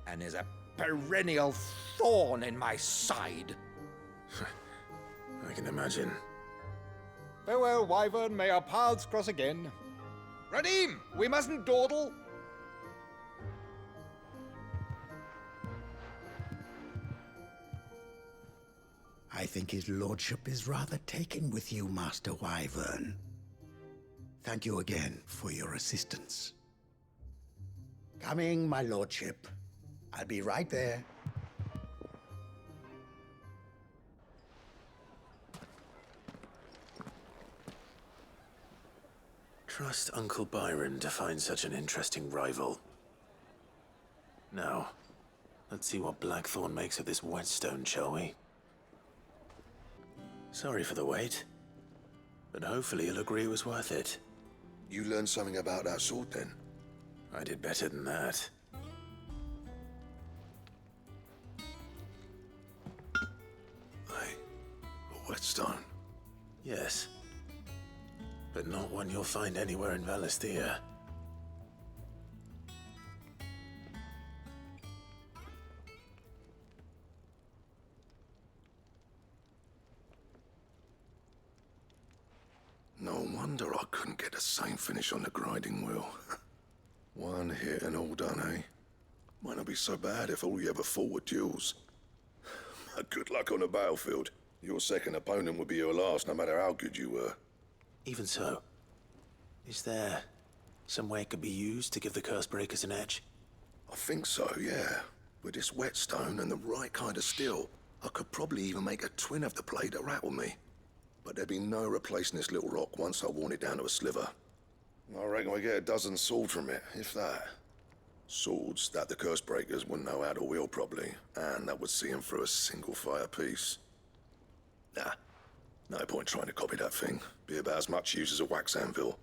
And is a perennial thorn in my side. I can imagine. Farewell, Wyvern. May our paths cross again. Radim, we mustn't dawdle. I think his lordship is rather taken with you, Master Wyvern. Thank you again for your assistance. Coming, my lordship. I'll be right there. Trust Uncle Byron to find such an interesting rival. Now, let's see what Blackthorn makes of this whetstone, shall we? Sorry for the wait, but hopefully you'll agree it was worth it. You learned something about that sword, then? I did better than that. Hey, a whetstone? Yes. But not one you'll find anywhere in Valisthea. No wonder I couldn't get the same finish on the grinding wheel. One hit and all done, eh? Might not be so bad if all you ever fought were duels. Good luck on the battlefield. Your second opponent would be your last, no matter how good you were. Even so, is there some way it could be used to give the curse breakers an edge? I think so, yeah. With this whetstone and the right kind of steel, I could probably even make a twin of the blade that rattled me. But there'd be no replacing this little rock once I worn it down to a sliver. I reckon we get a dozen swords from it, if that. Swords that the curse breakers wouldn't know how to wield properly, and that would see them through a single fire piece. Nah, no point trying to copy that thing. Be about as much use as a wax anvil.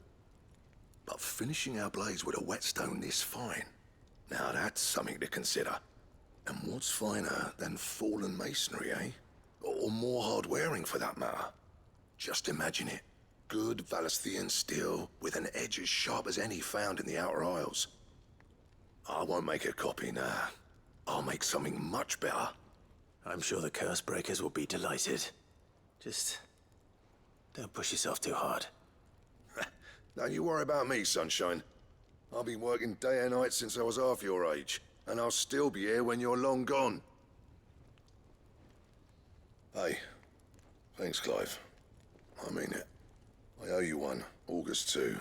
But finishing our blades with a whetstone this fine, now that's something to consider. And what's finer than fallen masonry, eh? Or more hard-wearing, for that matter. Just imagine it. Good Valisthean steel with an edge as sharp as any found in the Outer Isles. I won't make a copy, nah. I'll make something much better. I'm sure the curse breakers will be delighted. Just don't push yourself too hard. Don't you worry about me, sunshine. I've been working day and night since I was half your age, and I'll still be here when you're long gone. Hey, thanks, Clive. I mean it. I owe you one, August too.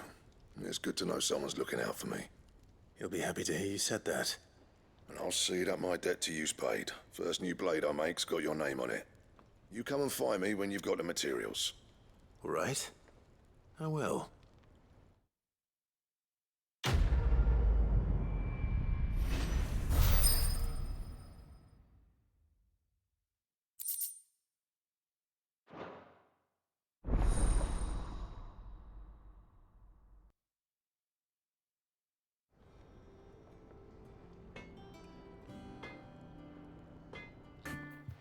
It's good to know someone's looking out for me. He'll be happy to hear you said that. And I'll see that my debt to you's paid. First new blade I make's got your name on it. You come and find me when you've got the materials. All right. I will.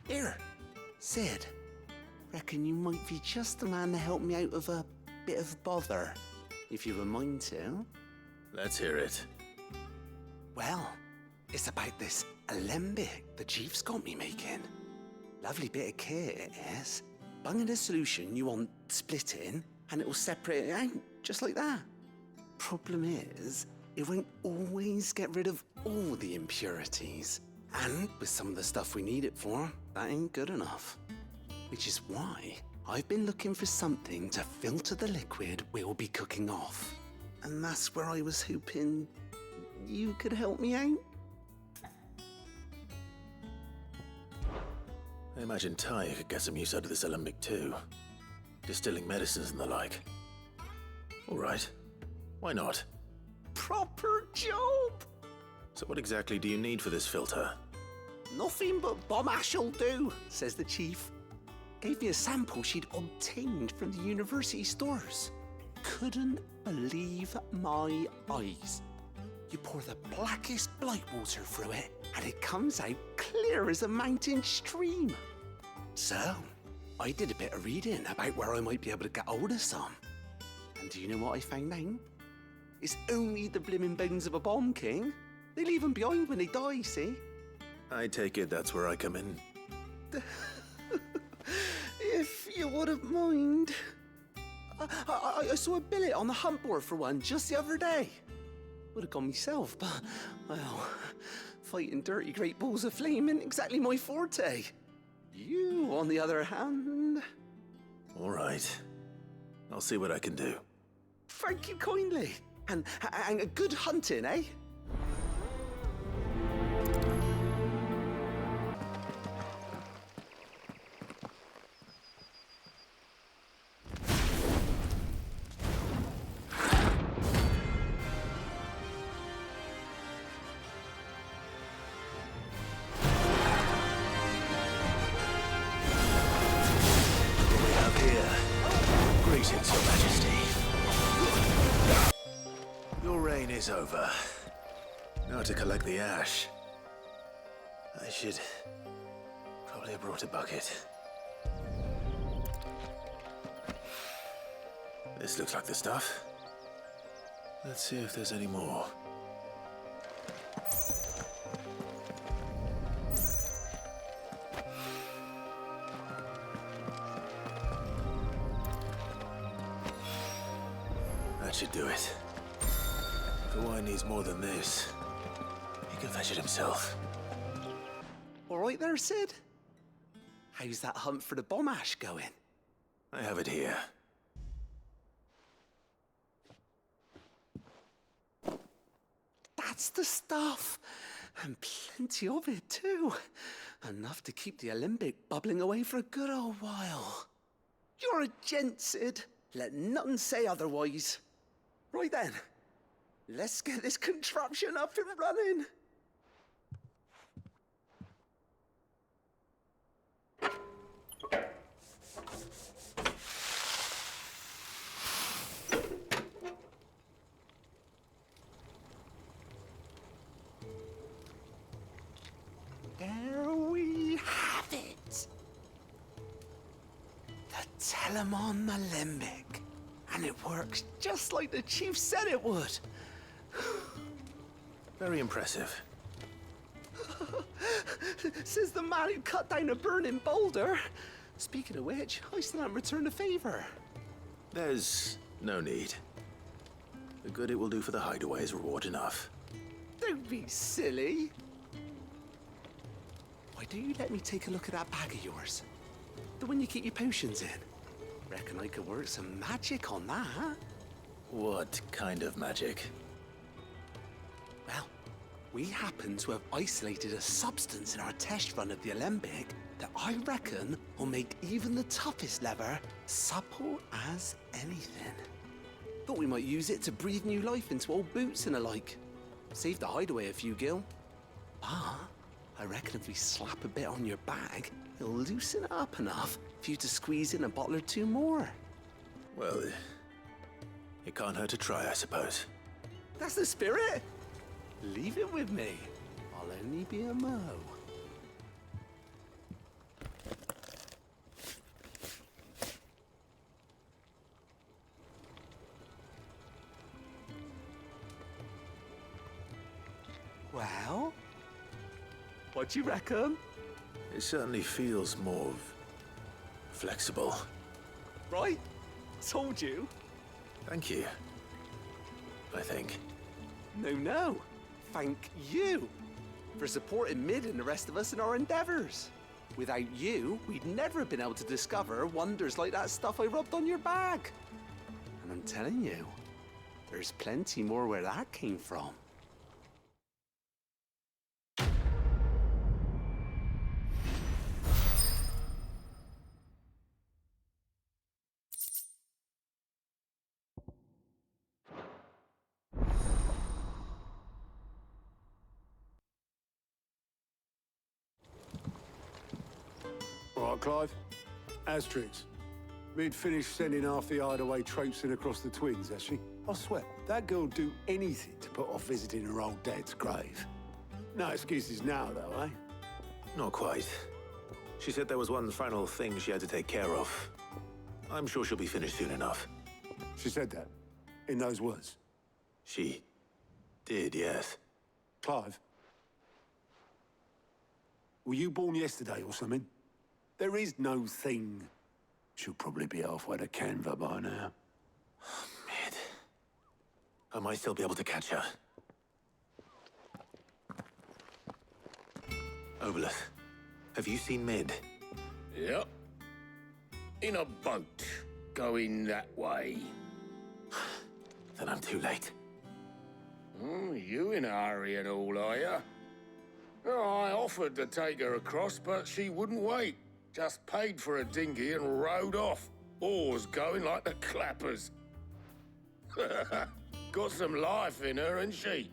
Here, Sid. Reckon you might be just the man to help me out of a bit of bother, if you would mind to. Let's hear it. Well, it's about this alembic the chief's got me making. Lovely bit of kit it is. Bung in a solution you want splitting, and it'll separate it out, just like that. Problem is, it won't always get rid of all the impurities. And with some of the stuff we need it for, that ain't good enough. Which is why I've been looking for something to filter the liquid we'll be cooking off. And that's where I was hoping you could help me out. I imagine Ty could get some use out of this alembic too. Distilling medicines and the like. All right. Why not? Proper job! So what exactly do you need for this filter? Nothing but bomb ash'll do, says the chief. Gave me a sample she'd obtained from the university stores. Couldn't believe my eyes. You pour the blackest blight water through it, and it comes out clear as a mountain stream. So, I did a bit of reading about where I might be able to get hold of some. And do you know what I found out? It's only the blimmin' bones of a bomb king. They leave them behind when they die, see? I take it that's where I come in. If you wouldn't mind. I saw a billet on the hunt board for one just the other day. Would have gone myself, but, well, fighting dirty great balls of flame ain't exactly my forte. You, on the other hand... All right. I'll see what I can do. Thank you kindly. And good hunting, eh? Greetings, Your Majesty. Your reign is over. Now to collect the ash. I should probably have brought a bucket. This looks like the stuff. Let's see if there's any more. That should do it. If the wine needs more than this, he can fetch it himself. All right there, Sid? How's that hunt for the bomb ash going? I have it here. That's the stuff. And plenty of it, too. Enough to keep the alembic bubbling away for a good old while. You're a gent, Sid. Let nothing say otherwise. Right then, let's get this contraption up and running. There we have it. The Telemon Alembic. And it works just like the chief said it would. Very impressive. Says the man who cut down a burning boulder. Speaking of which, I still haven't returned the favor. There's no need. The good it will do for the hideaway is reward enough. Don't be silly. Why don't you let me take a look at that bag of yours? The one you keep your potions in. Reckon I could work some magic on that. What kind of magic? Well, we happen to have isolated a substance in our test run of the alembic that I reckon will make even the toughest lever supple as anything. Thought we might use it to breathe new life into old boots and the like. Save the hideaway a few gil. But I reckon if we slap a bit on your bag, it'll loosen it up enough for you to squeeze in a bottle or two more. Well, it can't hurt to try, I suppose. That's the spirit. Leave it with me. I'll only be a mo. Well, what do you reckon? It certainly feels more flexible. Right? Told you. Thank you. I think. No. Thank you for supporting Mid and the rest of us in our endeavors. Without you, we'd never have been able to discover wonders like that stuff I rubbed on your bag. And I'm telling you, there's plenty more where that came from. All right, Clive. Asterix. Mid finished sending half the hideaway traipsing across the twins, has she? I swear, that girl'd do anything to put off visiting her old dad's grave. No excuses now, though, eh? Not quite. She said there was one final thing she had to take care of. I'm sure she'll be finished soon enough. She said that? In those words? She did, yes. Clive? Were you born yesterday or something? There is no thing. She'll probably be halfway to Canva by now. Mid. I might still be able to catch her. Obolus, have you seen Mid? Yep. In a boat, going that way. Then I'm too late. You in a hurry and all, are ya? Oh, I offered to take her across, but she wouldn't wait. Just paid for a dinghy and rowed off. Oars going like the clappers. Got some life in her, ain't she?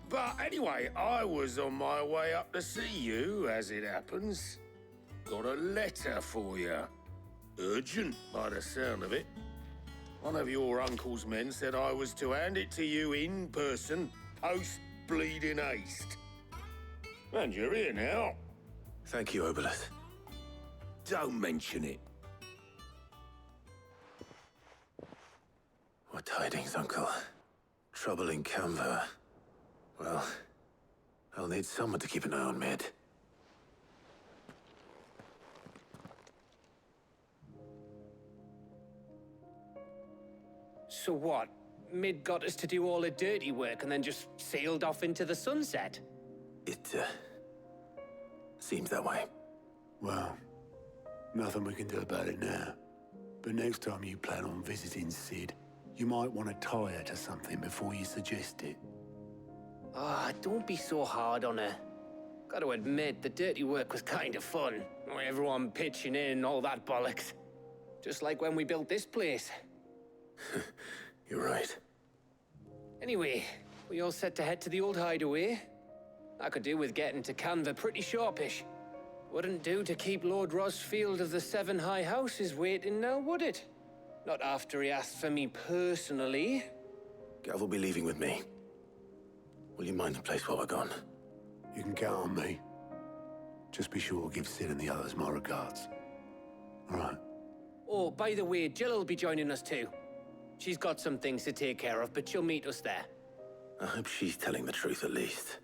But anyway, I was on my way up to see you, as it happens. Got a letter for you. Urgent, by the sound of it. One of your uncle's men said I was to hand it to you in person, post-bleeding haste. And you're here now. Thank you, Obelith. Don't mention it. What tidings, Uncle? Trouble in Canva. Well, I'll need someone to keep an eye on Mid. So what? Mid got us to do all the dirty work and then just sailed off into the sunset? It, seems that way. Well, nothing we can do about it now. But next time you plan on visiting Sid, you might want to tie her to something before you suggest it. Ah, don't be so hard on her. Gotta admit, the dirty work was kind of fun. Everyone pitching in, all that bollocks. Just like when we built this place. You're right. Anyway, we all set to head to the old hideaway. I could do with getting to Canva pretty sharpish. Wouldn't do to keep Lord Rosfield of the Seven High Houses waiting now, would it? Not after he asked for me personally. Gav will be leaving with me. Will you mind the place while we're gone? You can count on me. Just be sure to give Sid and the others my regards. All right. Oh, by the way, Jill will be joining us too. She's got some things to take care of, but she'll meet us there. I hope she's telling the truth at least.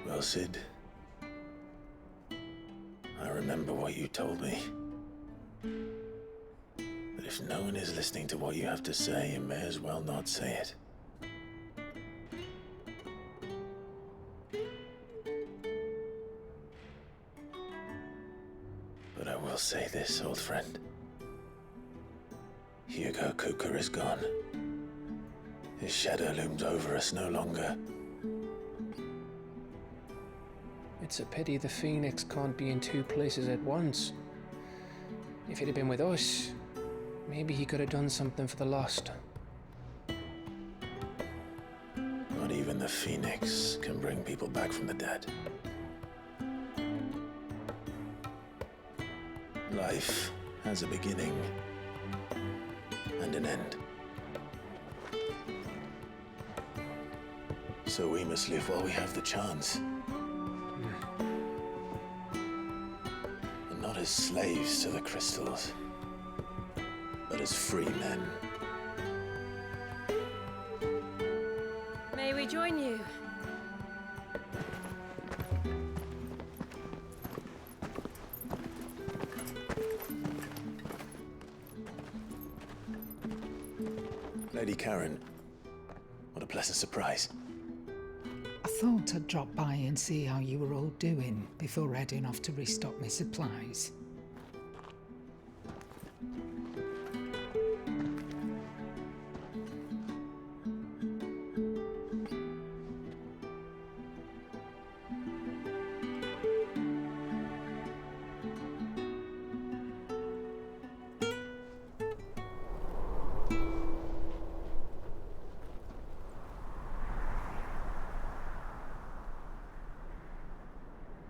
Well, Sid, I remember what you told me. But if no one is listening to what you have to say, you may as well not say it. But I will say this, old friend. Hugo Kuka is gone. His shadow looms over us no longer. It's a pity the Phoenix can't be in two places at once. If he'd have been with us, maybe he could have done something for the lost. Not even the Phoenix can bring people back from the dead. Life has a beginning and an end. So we must live while we have the chance. And not as slaves to the crystals, but as free men. May we join you? Lady Karen, what a pleasant surprise. I thought I'd drop by and see how you were all doing before heading off to restock my supplies.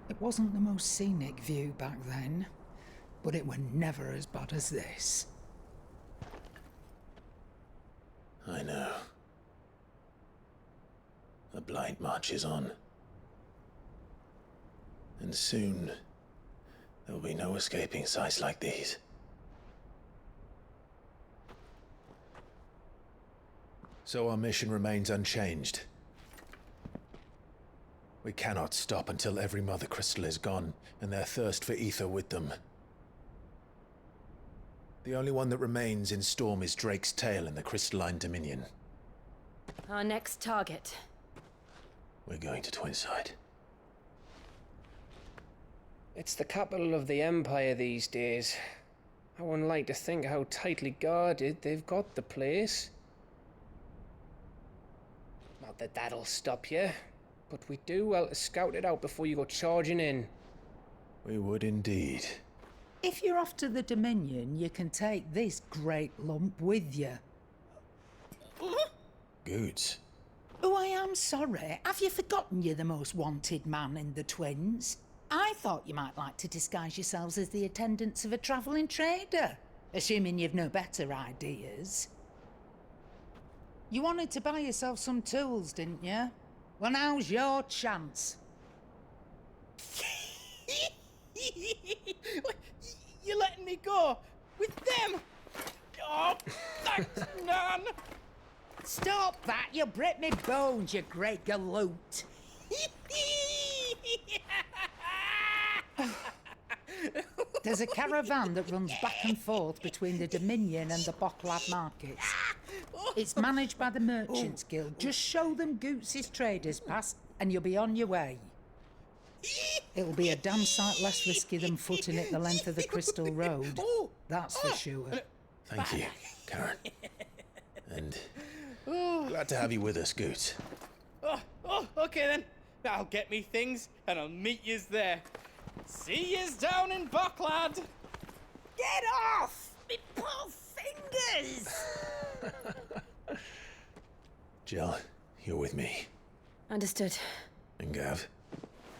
It wasn't the most scenic view back then, but it were never as bad as this. I know. The blight marches on. And soon, there will be no escaping sights like these. So our mission remains unchanged. We cannot stop until every Mother Crystal is gone, and their thirst for aether with them. The only one that remains in Storm is Drake's Tail in the Crystalline Dominion. Our next target. We're going to Twinside. It's the capital of the Empire these days. I wouldn't like to think how tightly guarded they've got the place. Not that that'll stop you, but we do well to scout it out before you go charging in. We would indeed. If you're off to the Dominion, you can take this great lump with you. Goods. Oh, I am sorry. Have you forgotten you're the most wanted man in the Twins? I thought you might like to disguise yourselves as the attendants of a travelling trader, assuming you've no better ideas. You wanted to buy yourself some tools, didn't you? Well, now's your chance. You're letting me go with them? Oh, thanks, Nan. Stop that! You'll break me bones, you great galoot. There's a caravan that runs back and forth between the Dominion and the Bocklad markets. It's managed by the Merchants Guild. Just show them Goots' traders pass and you'll be on your way. It'll be a damn sight less risky than footing it the length of the Crystal Road. That's for sure. Thank you, Karen. And glad to have you with us, Goots. Okay then. I'll get me things and I'll meet yous there. See yous down in Bocklad. Get off! Me poor fingers! Jill, you're with me. Understood. And Gav.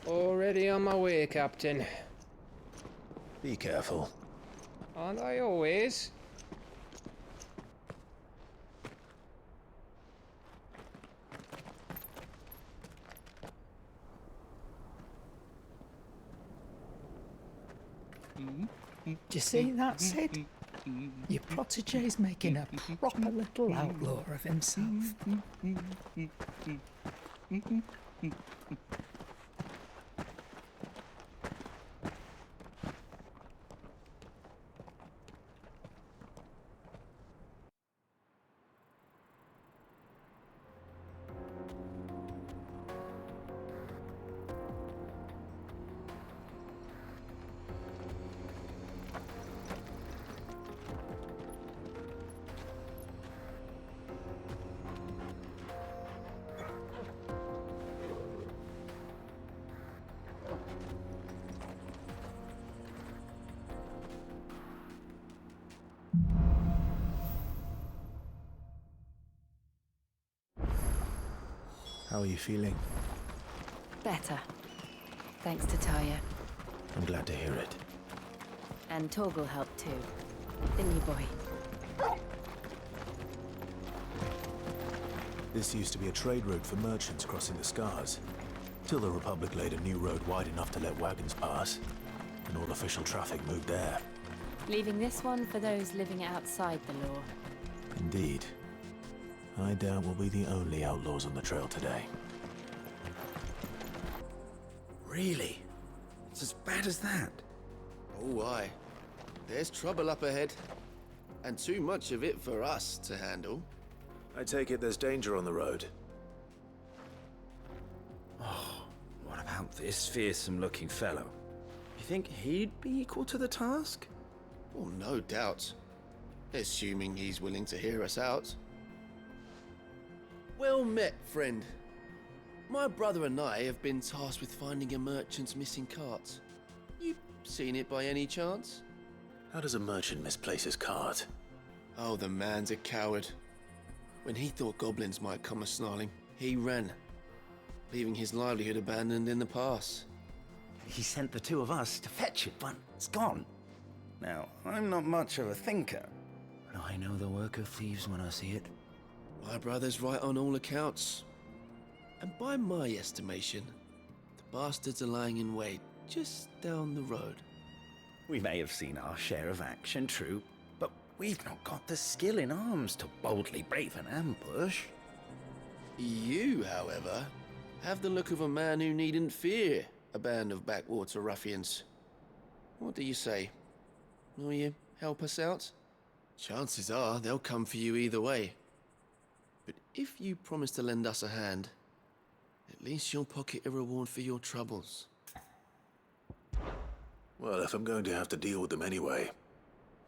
Already on my way, Captain. Be careful. Aren't I always? Do you see that, Sid? Your protege's making a proper little outlaw of himself. How are you feeling? Better. Thanks to Taya. I'm glad to hear it. And Torgal helped too. Didn't you, boy? This used to be a trade route for merchants crossing the Scars, till the Republic laid a new road wide enough to let wagons pass, and all official traffic moved there. Leaving this one for those living outside the law. Indeed. I doubt we'll be the only outlaws on the trail today. Really? It's as bad as that? Oh, aye. There's trouble up ahead. And too much of it for us to handle. I take it there's danger on the road. Oh, what about this fearsome-looking fellow? You think he'd be equal to the task? Oh, no doubt. Assuming he's willing to hear us out. Well met, friend. My brother and I have been tasked with finding a merchant's missing cart. You seen it by any chance? How does a merchant misplace his cart? Oh, the man's a coward. When he thought goblins might come a-snarling, he ran, leaving his livelihood abandoned in the pass. He sent the two of us to fetch it, but it's gone. Now, I'm not much of a thinker, but I know the work of thieves when I see it. My brother's right on all accounts. And by my estimation, the bastards are lying in wait just down the road. We may have seen our share of action, true, but we've not got the skill in arms to boldly brave an ambush. You, however, have the look of a man who needn't fear a band of backwater ruffians. What do you say? Will you help us out? Chances are they'll come for you either way. But if you promise to lend us a hand, at least you'll pocket a reward for your troubles. Well, if I'm going to have to deal with them anyway.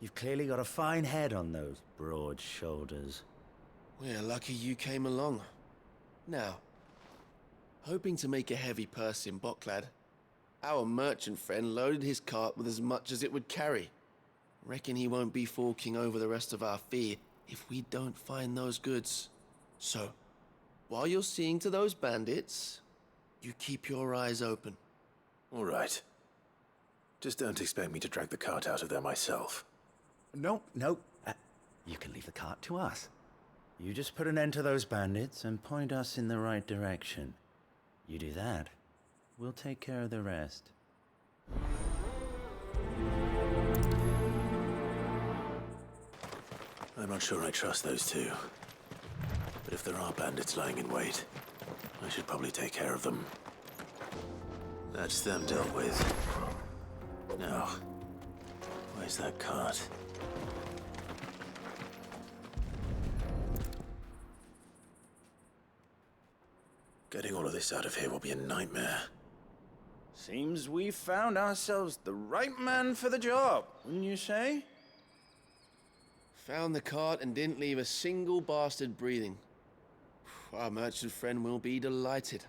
You've clearly got a fine head on those broad shoulders. We're lucky you came along. Now, hoping to make a heavy purse in Boklad, our merchant friend loaded his cart with as much as it would carry. Reckon he won't be forking over the rest of our fee if we don't find those goods. So, while you're seeing to those bandits, you keep your eyes open. All right. Just don't expect me to drag the cart out of there myself. No. You can leave the cart to us. You just put an end to those bandits and point us in the right direction. You do that, we'll take care of the rest. I'm not sure I trust those two. But if there are bandits lying in wait, I should probably take care of them. That's them dealt with. Now, where's that cart? Getting all of this out of here will be a nightmare. Seems we found ourselves the right man for the job, wouldn't you say? Found the cart and didn't leave a single bastard breathing. Our merchant friend will be delighted.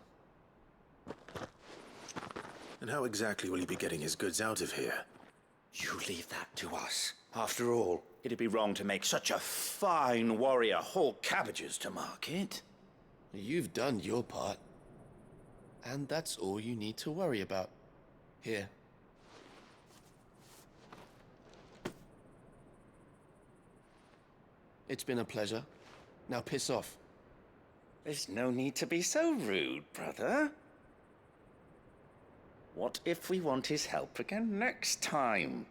And how exactly will he be getting his goods out of here? You leave that to us. After all, it'd be wrong to make such a fine warrior haul cabbages to market. You've done your part. And that's all you need to worry about. Here. It's been a pleasure. Now piss off. There's no need to be so rude, brother. What if we want his help again next time?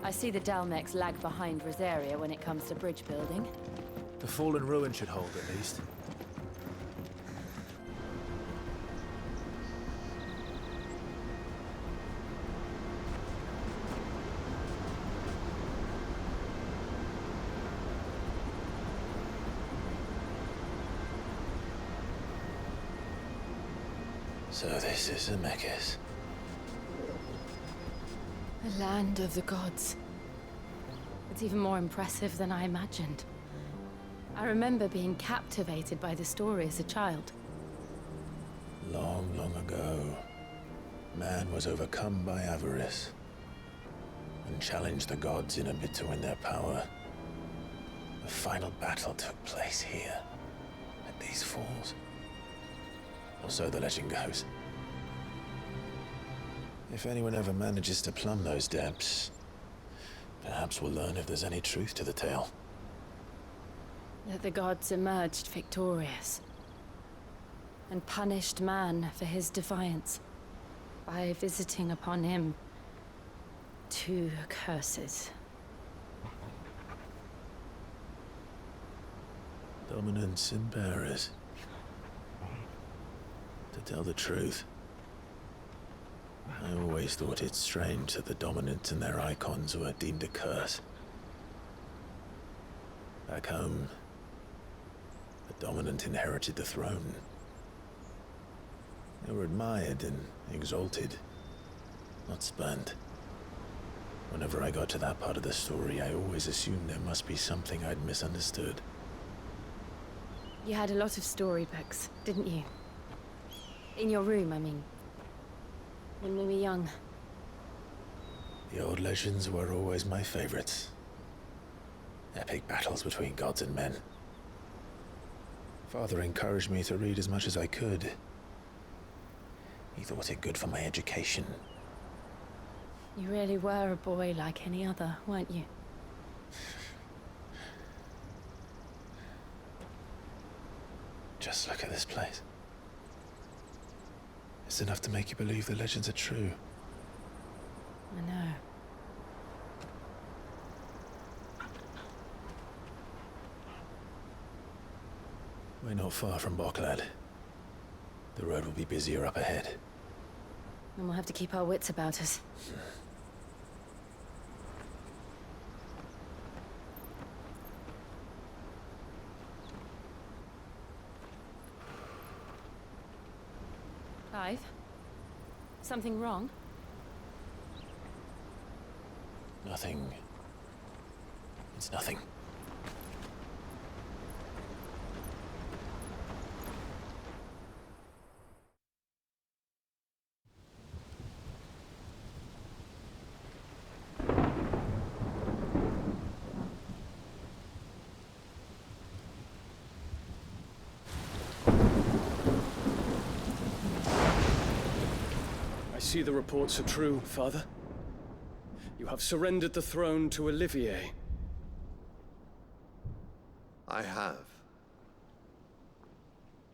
I see the Dalmex lag behind Rosaria when it comes to bridge building. The fallen ruin should hold, at least. So this is Zemeckis. The land of the gods. It's even more impressive than I imagined. I remember being captivated by the story as a child. Long, long ago, man was overcome by avarice and challenged the gods in a bid to win their power. The final battle took place here, at these falls. Or so the legend goes. If anyone ever manages to plumb those depths, perhaps we'll learn if there's any truth to the tale. That the gods emerged victorious and punished man for his defiance by visiting upon him 2 curses. Dominants and bearers. To tell the truth, I always thought it strange that the dominants and their Eikons were deemed a curse. Back home, the dominant inherited the throne. They were admired and exalted, not spurned. Whenever I got to that part of the story, I always assumed there must be something I'd misunderstood. You had a lot of storybooks, didn't you? In your room, I mean. When we were young. The old legends were always my favorites. Epic battles between gods and men. Father encouraged me to read as much as I could. He thought it good for my education. You really were a boy like any other, weren't you? Just look at this place. It's enough to make you believe the legends are true. I know. not far from Boklad. The road will be busier up ahead. And we'll have to keep our wits about us. Clive? Something wrong? Nothing. It's nothing. I see the reports are true, Father. You have surrendered the throne to Olivier. I have.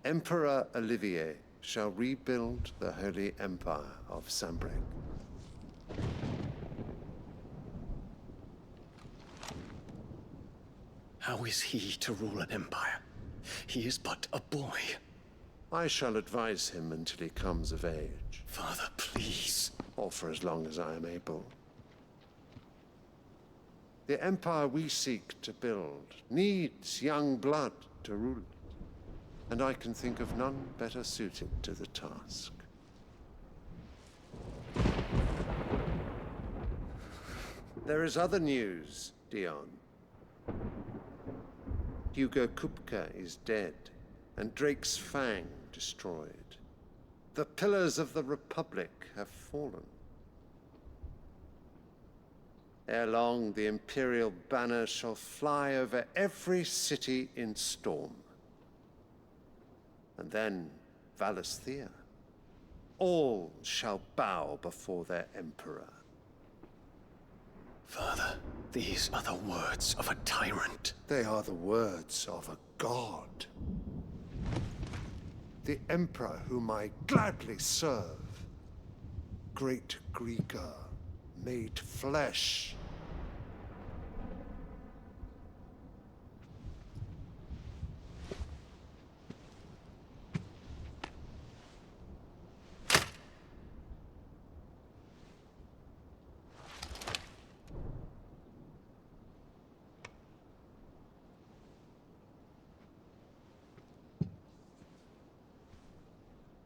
Emperor Olivier shall rebuild the Holy Empire of Sanbreque. How is he to rule an empire? He is but a boy. I shall advise him until he comes of age. Father, please. Or for as long as I am able. The empire we seek to build needs young blood to rule it, and I can think of none better suited to the task. There is other news, Dion. Hugo Kupka is dead, and Drake's Fang destroyed. The pillars of the Republic have fallen. Ere long, the Imperial banner shall fly over every city in Storm. And then Valisthea. All shall bow before their Emperor. Father, these are the words of a tyrant. They are the words of a god. The Emperor whom I gladly serve. Great Greeker, made flesh.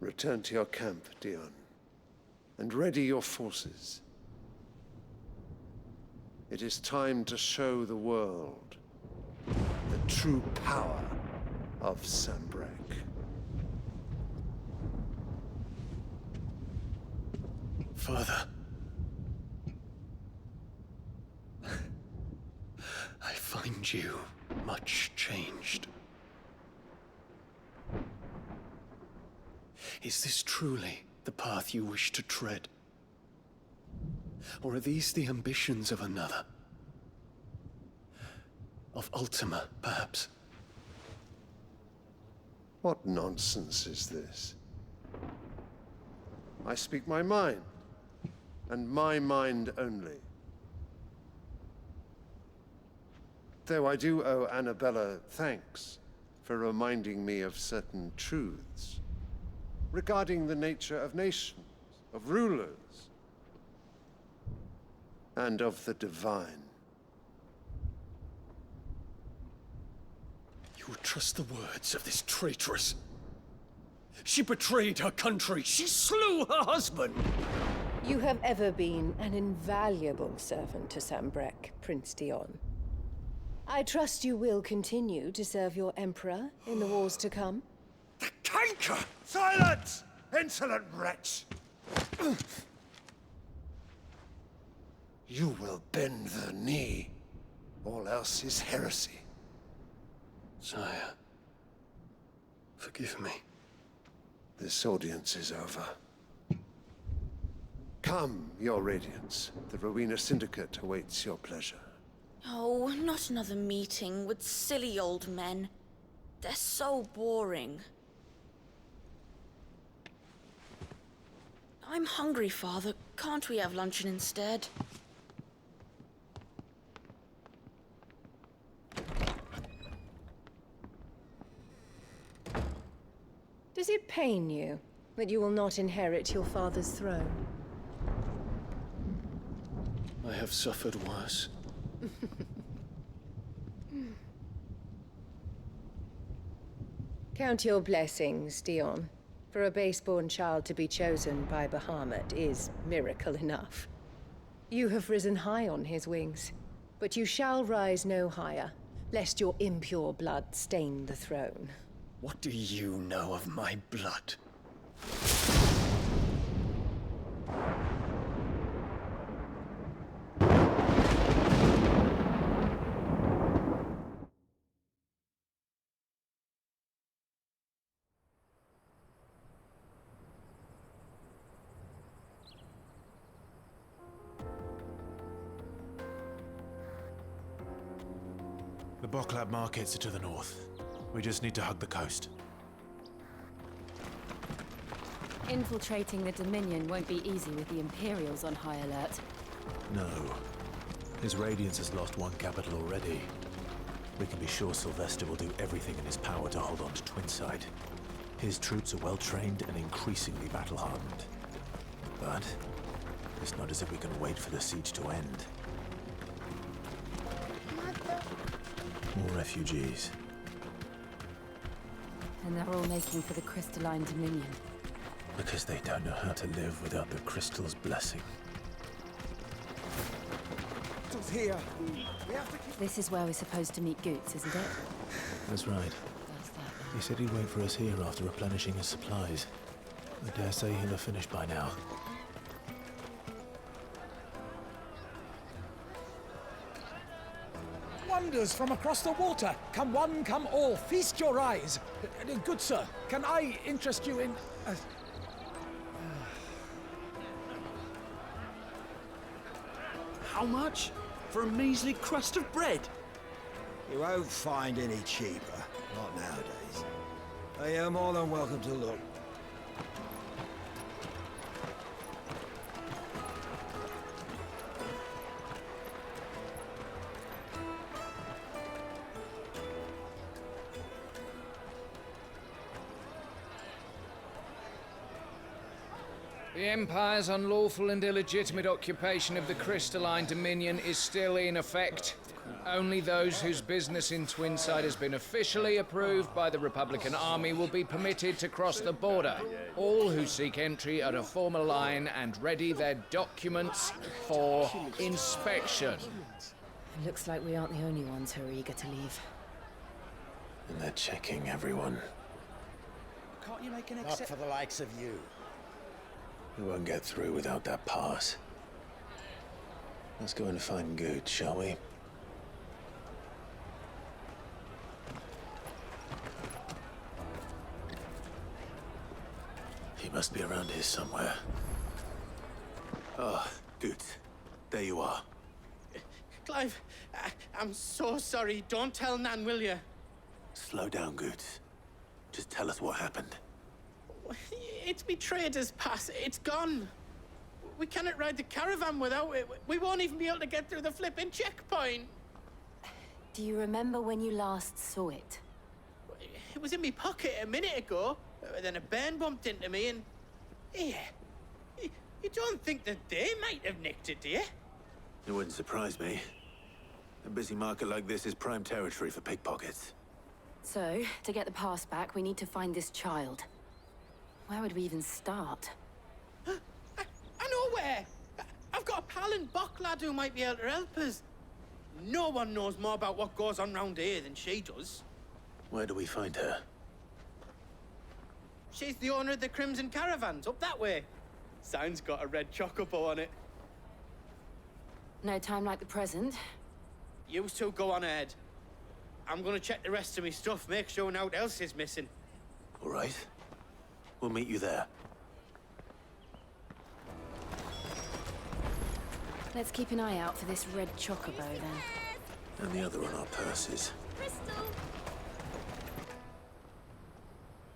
Return to your camp, Dion, and ready your forces. It is time to show the world the true power of Sanbreque. Father. I find you much changed. Is this truly the path you wish to tread? Or are these the ambitions of another? Of Ultima, perhaps? What nonsense is this? I speak my mind, and my mind only. Though I do owe Annabella thanks for reminding me of certain truths regarding the nature of nations, of rulers, and of the divine. You would trust the words of this traitress? She betrayed her country. She slew her husband. You have ever been an invaluable servant to Sanbreque, Prince Dion. I trust you will continue to serve your Emperor in the wars to come. The canker! Silence! Insolent wretch! You will bend the knee. All else is heresy. Sire, forgive me. This audience is over. Come, your Radiance. The Rowena Syndicate awaits your pleasure. Oh, not another meeting with silly old men. They're so boring. I'm hungry, Father. Can't we have luncheon instead? Does it pain you that you will not inherit your father's throne? I have suffered worse. Count your blessings, Dion. For a base-born child to be chosen by Bahamut is miracle enough. You have risen high on his wings, but you shall rise no higher, lest your impure blood stain the throne. What do you know of my blood? The Boklab markets are to the north. We just need to hug the coast. Infiltrating the Dominion won't be easy with the Imperials on high alert. No. His Radiance has lost one capital already. We can be sure Sylvester will do everything in his power to hold on to Twinside. His troops are well-trained and increasingly battle-hardened. But it's not as if we can wait for the siege to end. More refugees. And they're all making for the Crystalline Dominion. Because they don't know how to live without the crystal's blessing. Here. This is where we're supposed to meet Goots, isn't it? That's right. He said he'd wait for us here after replenishing his supplies. I dare say he'll have finished by now. Wonders from across the water. Come one, come all. Feast your eyes. Good sir, can I interest you in... How much? For a measly crust of bread? You won't find any cheaper. Not nowadays. You're more than welcome to look. The Empire's unlawful and illegitimate occupation of the Crystalline Dominion is still in effect. Only those whose business in Twinside has been officially approved by the Republican Army will be permitted to cross the border. All who seek entry are to form a line and ready their documents for inspection. It looks like we aren't the only ones who are eager to leave. And they're checking everyone. Can't you make an Not for the likes of you. We won't get through without that pass. Let's go and find Good, shall we? He must be around here somewhere. Oh, Good. There you are. Clive, I'm so sorry. Don't tell Nan, will you? Slow down, Good. Just tell us what happened. It's me trader's pass. It's gone. We cannot ride the caravan without it. We won't even be able to get through the flipping checkpoint. Do you remember when you last saw it? It was in my pocket a minute ago. Then a bairn bumped into me and... Yeah. You don't think that they might have nicked it, do you? It wouldn't surprise me. A busy market like this is prime territory for pickpockets. So, to get the pass back, we need to find this child. Where would we even start? I know where! I've got a pal in Boklad who might be able to help us. No one knows more about what goes on round here than she does. Where do we find her? She's the owner of the Crimson Caravans, up that way. Sign's got a red chocobo on it. No time like the present. You two go on ahead. I'm gonna check the rest of my stuff, make sure nothing else is missing. All right. We'll meet you there. Let's keep an eye out for this red chocobo, then. And the other on our purses.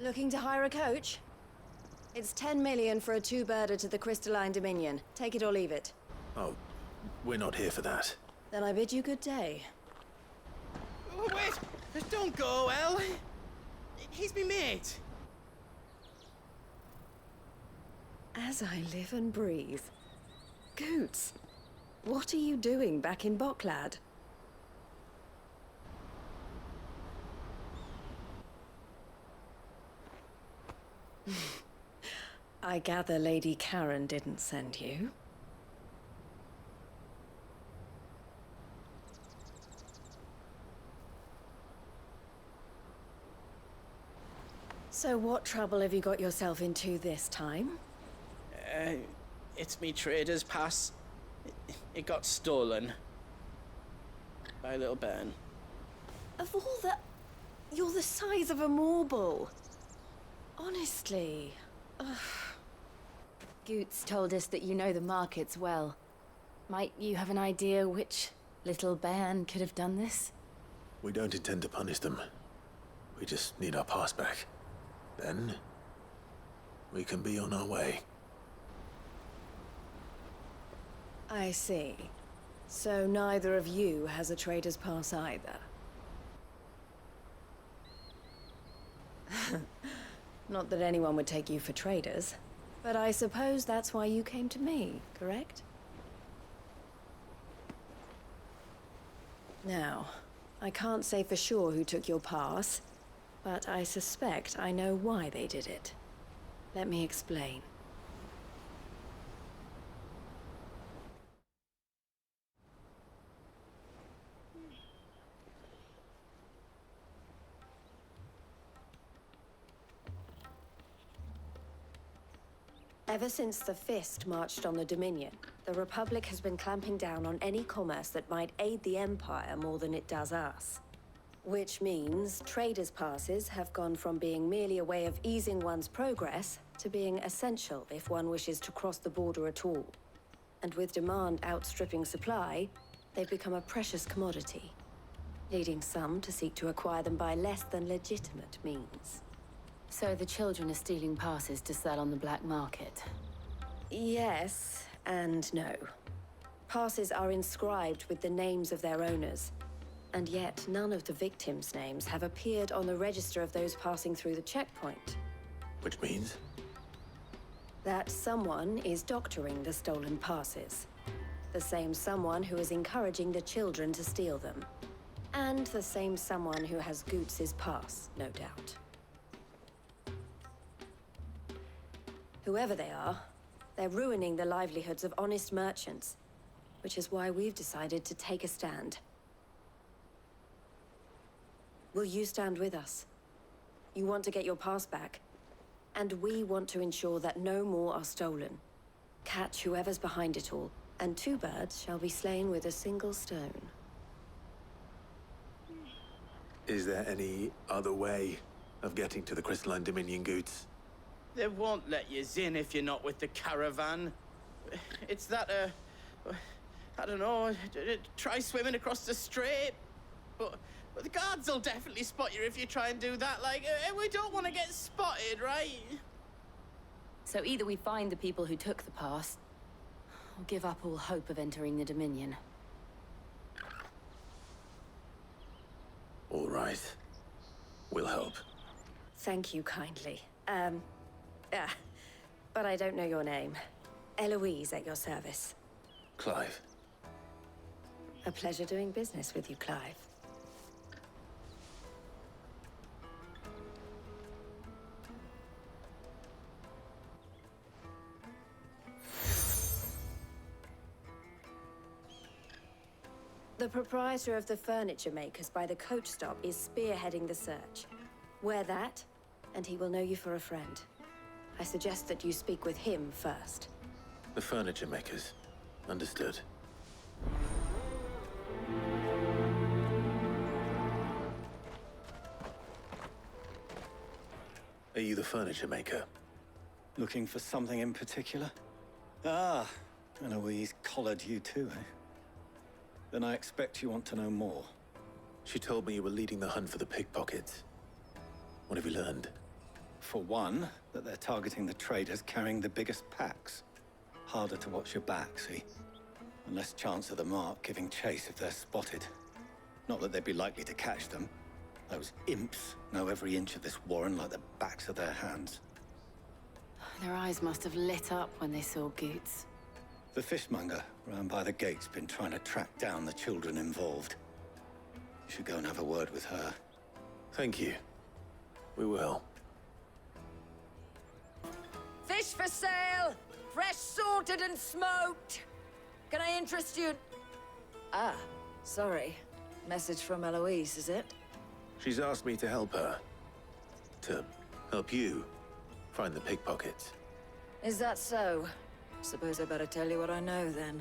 Looking to hire a coach? It's 10 million for a two-birder to the Crystalline Dominion. Take it or leave it. Oh, we're not here for that. Then I bid you good day. Oh, wait! Don't go, El! He's me mate. As I live and breathe. Goots, what are you doing back in Boklad? I gather Lady Karen didn't send you. So what trouble have you got yourself into this time? It's me trader's pass. It got stolen. By a little bairn. Of all the... You're the size of a marble. Honestly. Ugh. Goots told us that you know the markets well. Might you have an idea which little bairn could have done this? We don't intend to punish them. We just need our pass back. Then, we can be on our way. I see. So neither of you has a trader's pass either. Not that anyone would take you for traders, but I suppose that's why you came to me, correct? Now, I can't say for sure who took your pass, but I suspect I know why they did it. Let me explain. Ever since the Fist marched on the Dominion, the Republic has been clamping down on any commerce that might aid the Empire more than it does us. Which means traders' passes have gone from being merely a way of easing one's progress to being essential if one wishes to cross the border at all. And with demand outstripping supply, they've become a precious commodity, leading some to seek to acquire them by less than legitimate means. So the children are stealing passes to sell on the black market? Yes, and no. Passes are inscribed with the names of their owners, and yet none of the victims' names have appeared on the register of those passing through the checkpoint. Which means? That someone is doctoring the stolen passes. The same someone who is encouraging the children to steal them. And the same someone who has Goots' pass, no doubt. Whoever they are, they're ruining the livelihoods of honest merchants, which is why we've decided to take a stand. Will you stand with us? You want to get your pass back, and we want to ensure that no more are stolen. Catch whoever's behind it all, and two birds shall be slain with a single stone. Is there any other way of getting to the Crystalline Dominion, Goots? They won't let you in if you're not with the caravan. It's that, I don't know, try swimming across the strait. But the guards will definitely spot you if you try and do that. Like, we don't want to get spotted, right? So either we find the people who took the pass, or give up all hope of entering the Dominion. All right. We'll help. Thank you kindly. But I don't know your name. Eloise at your service. Clive. A pleasure doing business with you, Clive. The proprietor of the furniture makers by the coach stop is spearheading the search. Wear that, and he will know you for a friend. I suggest that you speak with him first. The furniture makers. Understood. Are you the furniture maker? Looking for something in particular? Ah, Eloise collared you too, eh? Then I expect you want to know more. She told me you were leading the hunt for the pickpockets. What have you learned? For one, that they're targeting the traders carrying the biggest packs. Harder to watch your back, see? And less chance of the mark giving chase if they're spotted. Not that they'd be likely to catch them. Those imps know every inch of this warren like the backs of their hands. Their eyes must have lit up when they saw Goots. The fishmonger round by the gate's been trying to track down the children involved. You should go and have a word with her. Thank you. We will. Fish for sale! Fresh sorted and smoked! Can I interest you? Ah, sorry. Message from Eloise, is it? She's asked me to help her. To help you find the pickpockets. Is that so? Suppose I better tell you what I know, then.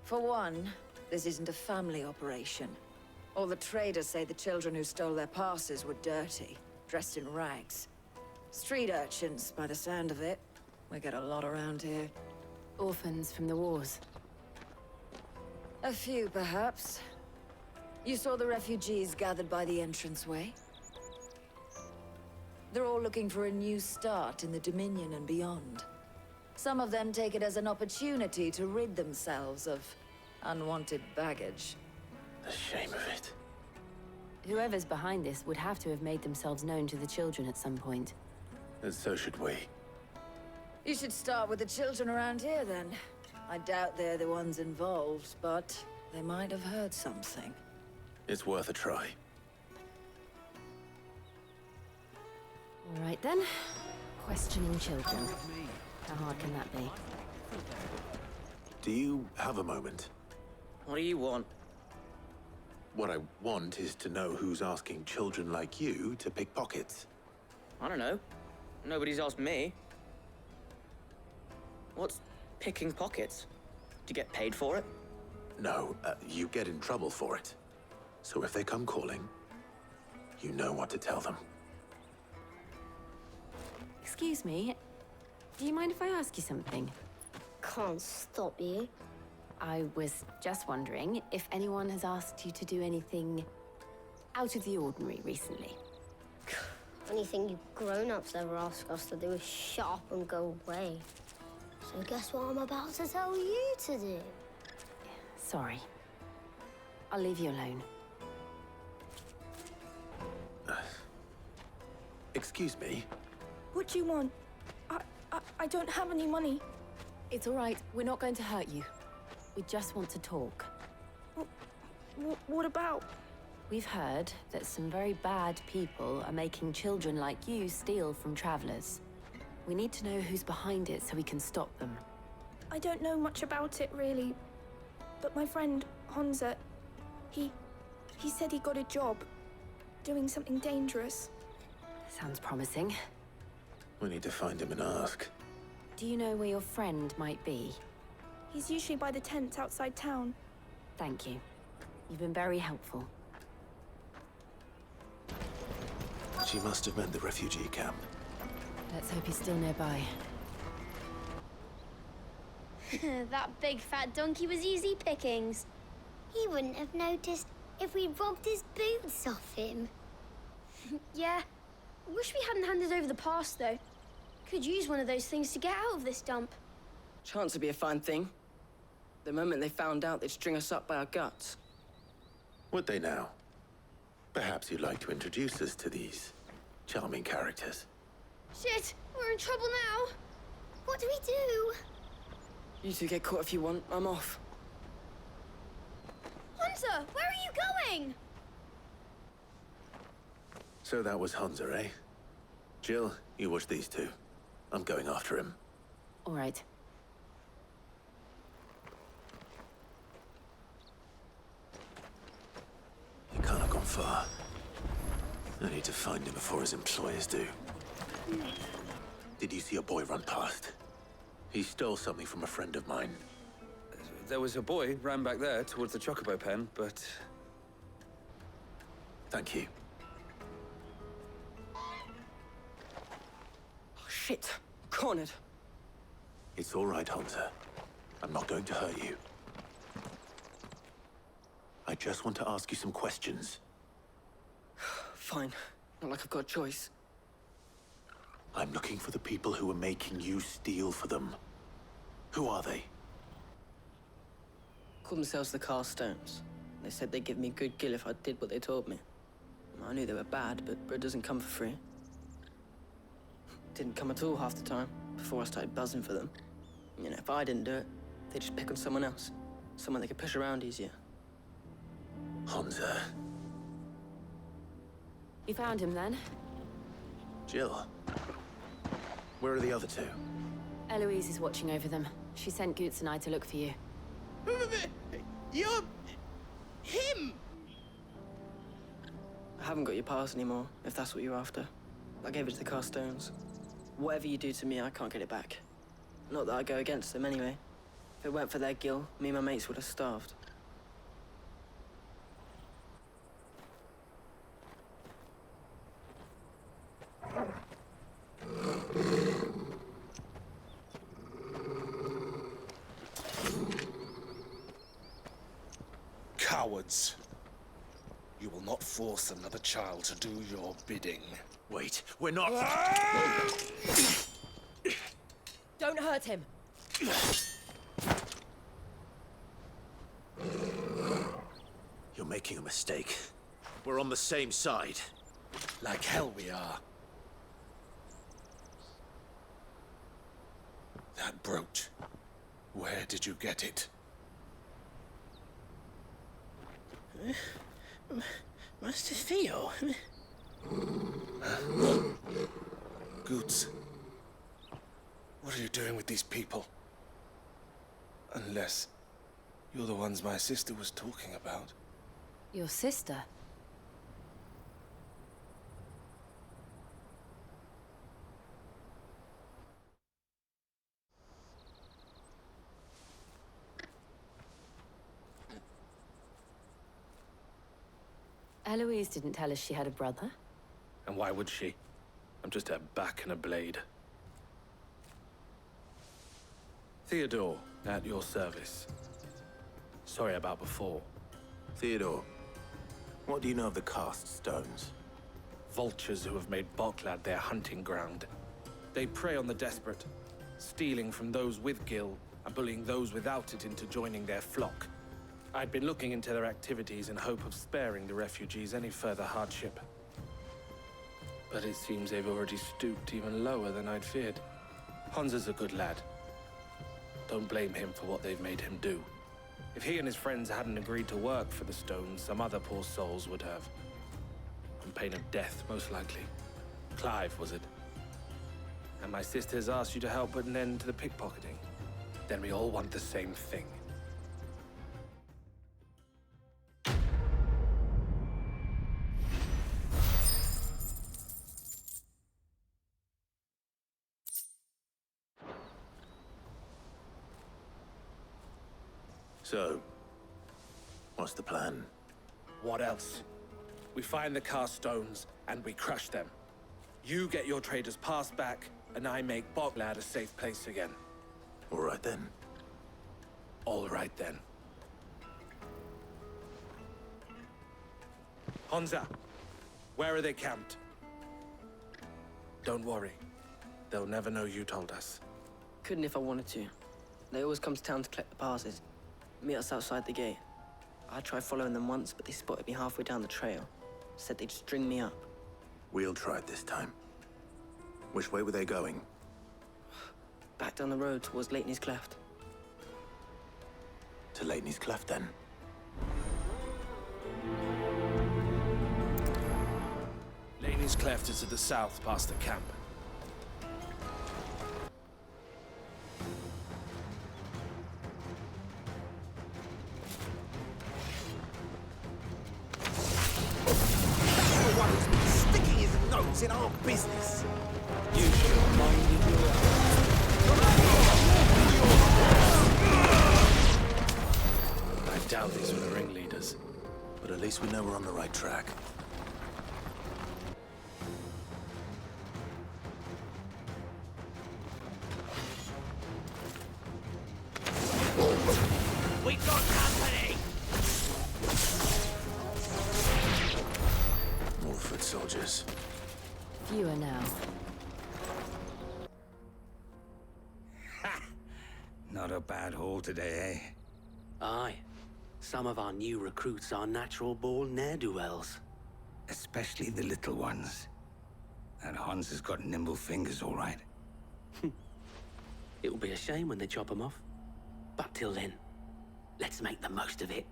For one, this isn't a family operation. All the traders say the children who stole their passes were dirty, dressed in rags. Street urchins, by the sound of it. We get a lot around here. Orphans from the wars. A few, perhaps. You saw the refugees gathered by the entranceway? They're all looking for a new start in the Dominion and beyond. Some of them take it as an opportunity to rid themselves of unwanted baggage. The shame of it. Whoever's behind this would have to have made themselves known to the children at some point. And so should we. You should start with the children around here, then. I doubt they're the ones involved, but they might have heard something. It's worth a try. All right, then. Questioning children. How hard can that be? Do you have a moment? What do you want? What I want is to know who's asking children like you to pick pockets. I don't know. Nobody's asked me. What's picking pockets? Do you get paid for it? No, you get in trouble for it. So if they come calling, you know what to tell them. Excuse me. Do you mind if I ask you something? Can't stop you. I was just wondering if anyone has asked you to do anything out of the ordinary recently. Anything you grown-ups ever ask us to do is shut up and go away. So guess what I'm about to tell you to do? Sorry. I'll leave you alone. Excuse me? What do you want? I don't have any money. It's all right. We're not going to hurt you. We just want to talk. What about? We've heard that some very bad people are making children like you steal from travelers. We need to know who's behind it so we can stop them. I don't know much about it, really. But my friend, Honza, he said he got a job doing something dangerous. Sounds promising. We need to find him and ask. Do you know where your friend might be? He's usually by the tents outside town. Thank you. You've been very helpful. She must have meant the refugee camp. Let's hope he's still nearby. That big fat donkey was easy pickings. He wouldn't have noticed if we robbed his boots off him. Yeah. Wish we hadn't handed over the pass, though. Could use one of those things to get out of this dump. Chance would be a fine thing. The moment they found out, they'd string us up by our guts. Would they now? Perhaps you'd like to introduce us to these charming characters. Shit! We're in trouble now! What do we do? You two get caught if you want. I'm off. Hunter! Where are you going? So that was Hunter, eh? Jill, you watch these two. I'm going after him. All right. He can't have gone far. I need to find him before his employers do. Did you see a boy run past? He stole something from a friend of mine. There was a boy ran back there towards the Chocobo pen, but... Thank you. Oh, shit! Cornered. It's all right, Hunter. I'm not going to hurt you. I just want to ask you some questions. Fine. Not like I've got a choice. I'm looking for the people who are making you steal for them. Who are they? Called themselves the Carstones. They said they'd give me good gill if I did what they told me. I knew they were bad, but bread doesn't come for free. Didn't come at all half the time. before I started buzzing for them. You know, if I didn't do it, they'd just pick on someone else. Someone they could push around easier. Hansa. You found him then? Jill. Where are the other two? Eloise is watching over them. She sent Goots and I to look for you. You're... him! I haven't got your pass anymore, if that's what you're after. I gave it to the cast stones. Whatever you do to me, I can't get it back. Not that I go against them anyway. If it weren't for their guild, me and my mates would have starved. Cowards. You will not force another child to do your bidding. Wait, we're not... Don't hurt him. You're making a mistake. We're on the same side. Like hell we are. That brooch. Where did you get it? Master Theo? Goots. What are you doing with these people? Unless you're the ones my sister was talking about. Your sister? Eloise didn't tell us she had a brother. And why would she? I'm just her back and a blade. Theodore, at your service. Sorry about before. Theodore, what do you know of the cast stones? Vultures who have made Boklad their hunting ground. They prey on the desperate, stealing from those with gil and bullying those without it into joining their flock. I'd been looking into their activities in hope of sparing the refugees any further hardship. But it seems they've already stooped even lower than I'd feared. Hansa's a good lad. Don't blame him for what they've made him do. If he and his friends hadn't agreed to work for the stones, some other poor souls would have. On pain of death, most likely. Clive, was it? And my sisters asked you to help put an end to the pickpocketing. Then we all want the same thing. So, what's the plan? What else? We find the cast stones and we crush them. You get your traders pass back, and I make Boklad a safe place again. All right then. All right then. Hansa, where are they camped? Don't worry. They'll never know you told us. Couldn't if I wanted to. They always come to town to collect the passes. Meet us outside the gate. I tried following them once, but they spotted me halfway down the trail. Said they'd string me up. We'll try it this time. Which way were they going? Back down the road towards Leitney's Cleft. To Leitney's Cleft, then? Leitney's Cleft is to the south, past the camp. In our business. You should mind your I doubt these were the ringleaders. But at least we know we're on the right track. We got company! More foot soldiers. Fewer now. Not a bad haul today, eh? Aye. Some of our new recruits are natural-born ne'er-do-wells. Especially the little ones. And Hans has got nimble fingers, all right. It'll be a shame when they chop them off. But till then, let's make the most of it.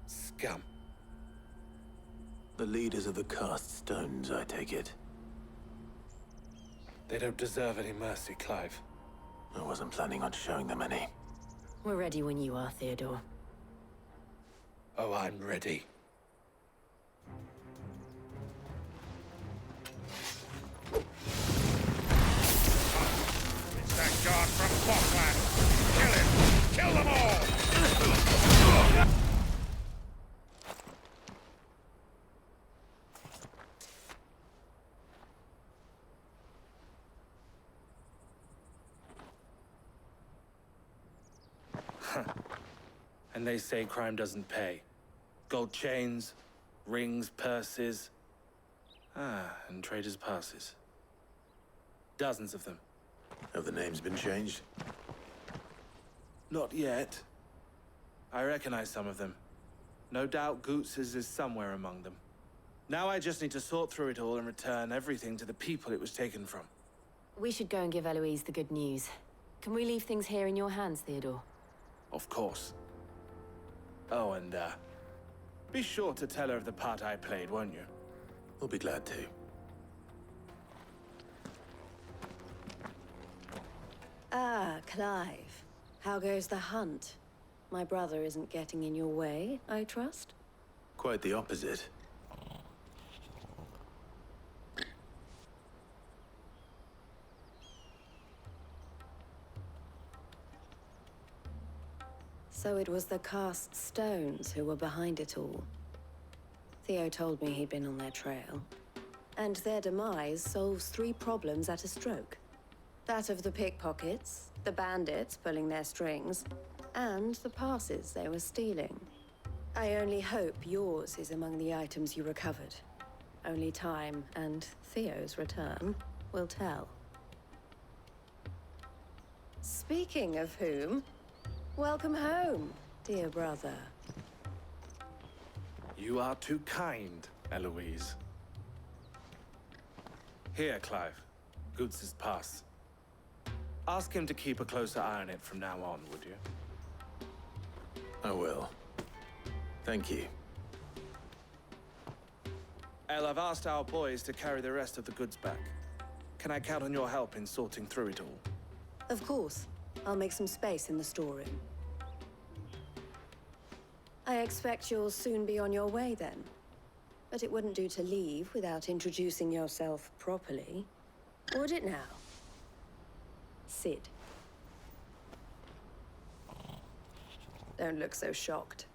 Scum. The leaders of the cast stones, I take it. They don't deserve any mercy, Clive. I wasn't planning on showing them any. We're ready when you are, Theodore. Oh, I'm ready. It's that guard from Bockland! Kill him! Kill them all! And they say crime doesn't pay. Gold chains, rings, purses. And traders' passes. Dozens of them. Have the names been changed? Not yet. I recognize some of them. No doubt Goots's is somewhere among them. Now I just need to sort through it all and return everything to the people it was taken from. We should go and give Eloise the good news. Can we leave things here in your hands, Theodore? Of course. Oh, and, be sure to tell her of the part I played, won't you? We'll be glad to. Ah, Clive. How goes the hunt? My brother isn't getting in your way, I trust? Quite the opposite. So it was the cast stones who were behind it all. Theo told me he'd been on their trail. And their demise solves 3 problems at a stroke. That of the pickpockets, the bandits pulling their strings, and the passes they were stealing. I only hope yours is among the items you recovered. Only time and Theo's return will tell. Speaking of whom, welcome home, dear brother. You are too kind, Eloise. Here, Clive. Goots's pass. Ask him to keep a closer eye on it from now on, would you? I will. Thank you. El, I've asked our boys to carry the rest of the goods back. Can I count on your help in sorting through it all? Of course. I'll make some space in the storeroom. I expect you'll soon be on your way then. But it wouldn't do to leave without introducing yourself properly. Would it now? Sid. Don't look so shocked.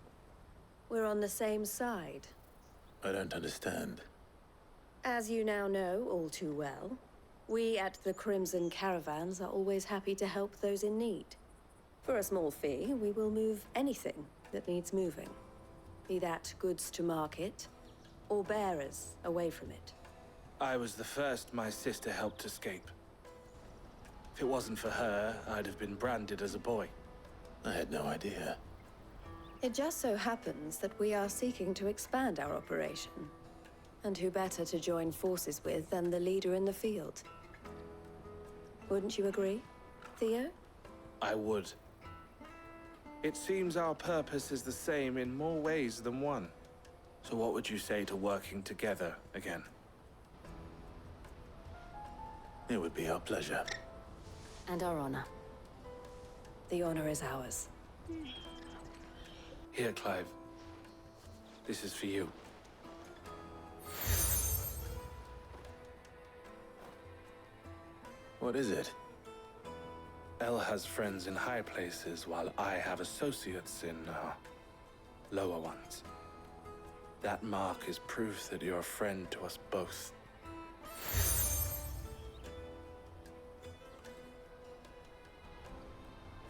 We're on the same side. I don't understand. As you now know all too well, we at the Crimson Caravans are always happy to help those in need. For a small fee, we will move anything that needs moving. Be that goods to market, or bearers away from it. I was the first my sister helped escape. If it wasn't for her, I'd have been branded as a boy. I had no idea. It just so happens that we are seeking to expand our operation. And who better to join forces with than the leader in the field? Wouldn't you agree, Theo? I would. It seems our purpose is the same in more ways than one. So what would you say to working together again? It would be our pleasure. And our honor. The honor is ours. Here, Clive. This is for you. What is it? El has friends in high places, while I have associates in, lower ones. That mark is proof that you're a friend to us both.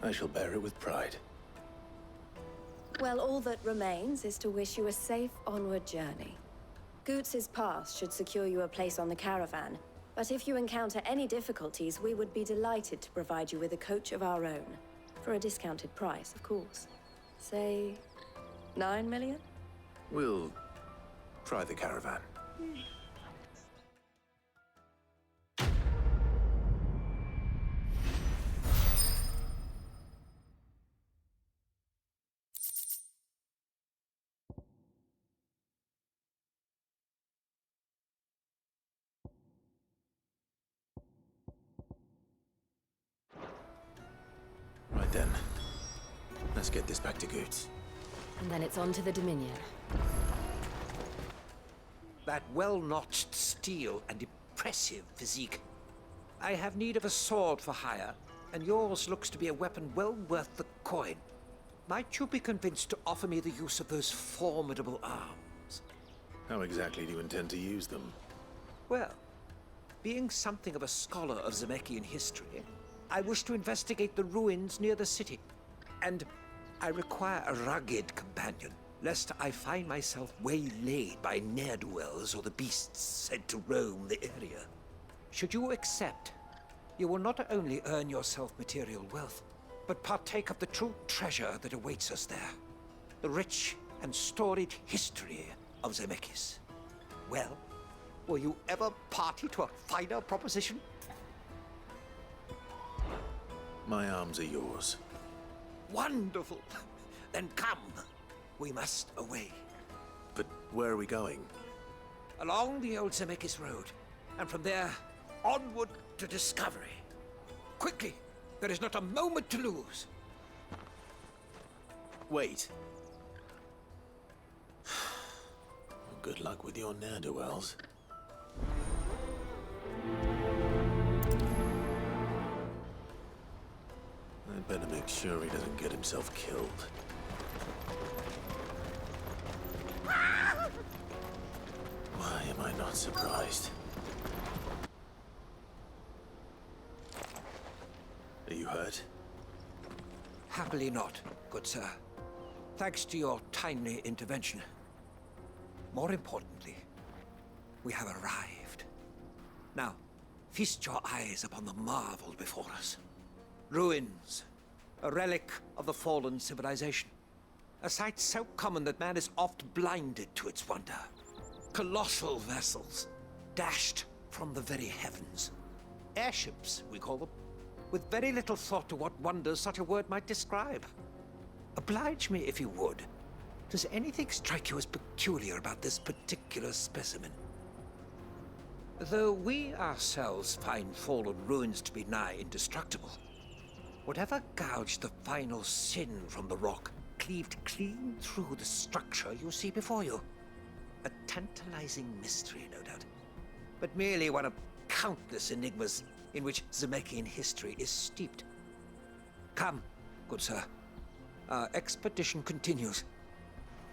I shall bear it with pride. Well, all that remains is to wish you a safe onward journey. Goots's pass should secure you a place on the caravan, but if you encounter any difficulties, we would be delighted to provide you with a coach of our own. For a discounted price, of course. Say, 9 million? We'll try the caravan. get this back to Goots. And then it's on to the Dominion. That well-notched steel and impressive physique. I have need of a sword for hire, and yours looks to be a weapon well worth the coin. Might you be convinced to offer me the use of those formidable arms? How exactly do you intend to use them? Well, being something of a scholar of Zemeckis history, I wish to investigate the ruins near the city. And I require a rugged companion, lest I find myself waylaid by ne'er-do-wells or the beasts said to roam the area. Should you accept, you will not only earn yourself material wealth, but partake of the true treasure that awaits us there. The rich and storied history of Zemeckis. Well, will you ever party to a finer proposition? My arms are yours. Wonderful! Then come. We must away. But where are we going? Along the old Zemeckis Road, and from there, onward to discovery. Quickly! There is not a moment to lose. Wait. Good luck with your ne'er-do-wells. I'd better make sure he doesn't get himself killed. Why am I not surprised? Are you hurt? Happily not, good sir. Thanks to your timely intervention. More importantly, we have arrived. Now, feast your eyes upon the marvel before us. Ruins, a relic of the fallen civilization. A sight so common that man is oft blinded to its wonder. Colossal vessels, dashed from the very heavens. Airships, we call them, with very little thought to what wonders such a word might describe. Oblige me if you would. Does anything strike you as peculiar about this particular specimen? Though we ourselves find fallen ruins to be nigh indestructible, whatever gouged the final sin from the rock cleaved clean through the structure you see before you. A tantalizing mystery, no doubt, but merely one of countless enigmas in which Zemeckis history is steeped. Come, good sir. Our expedition continues,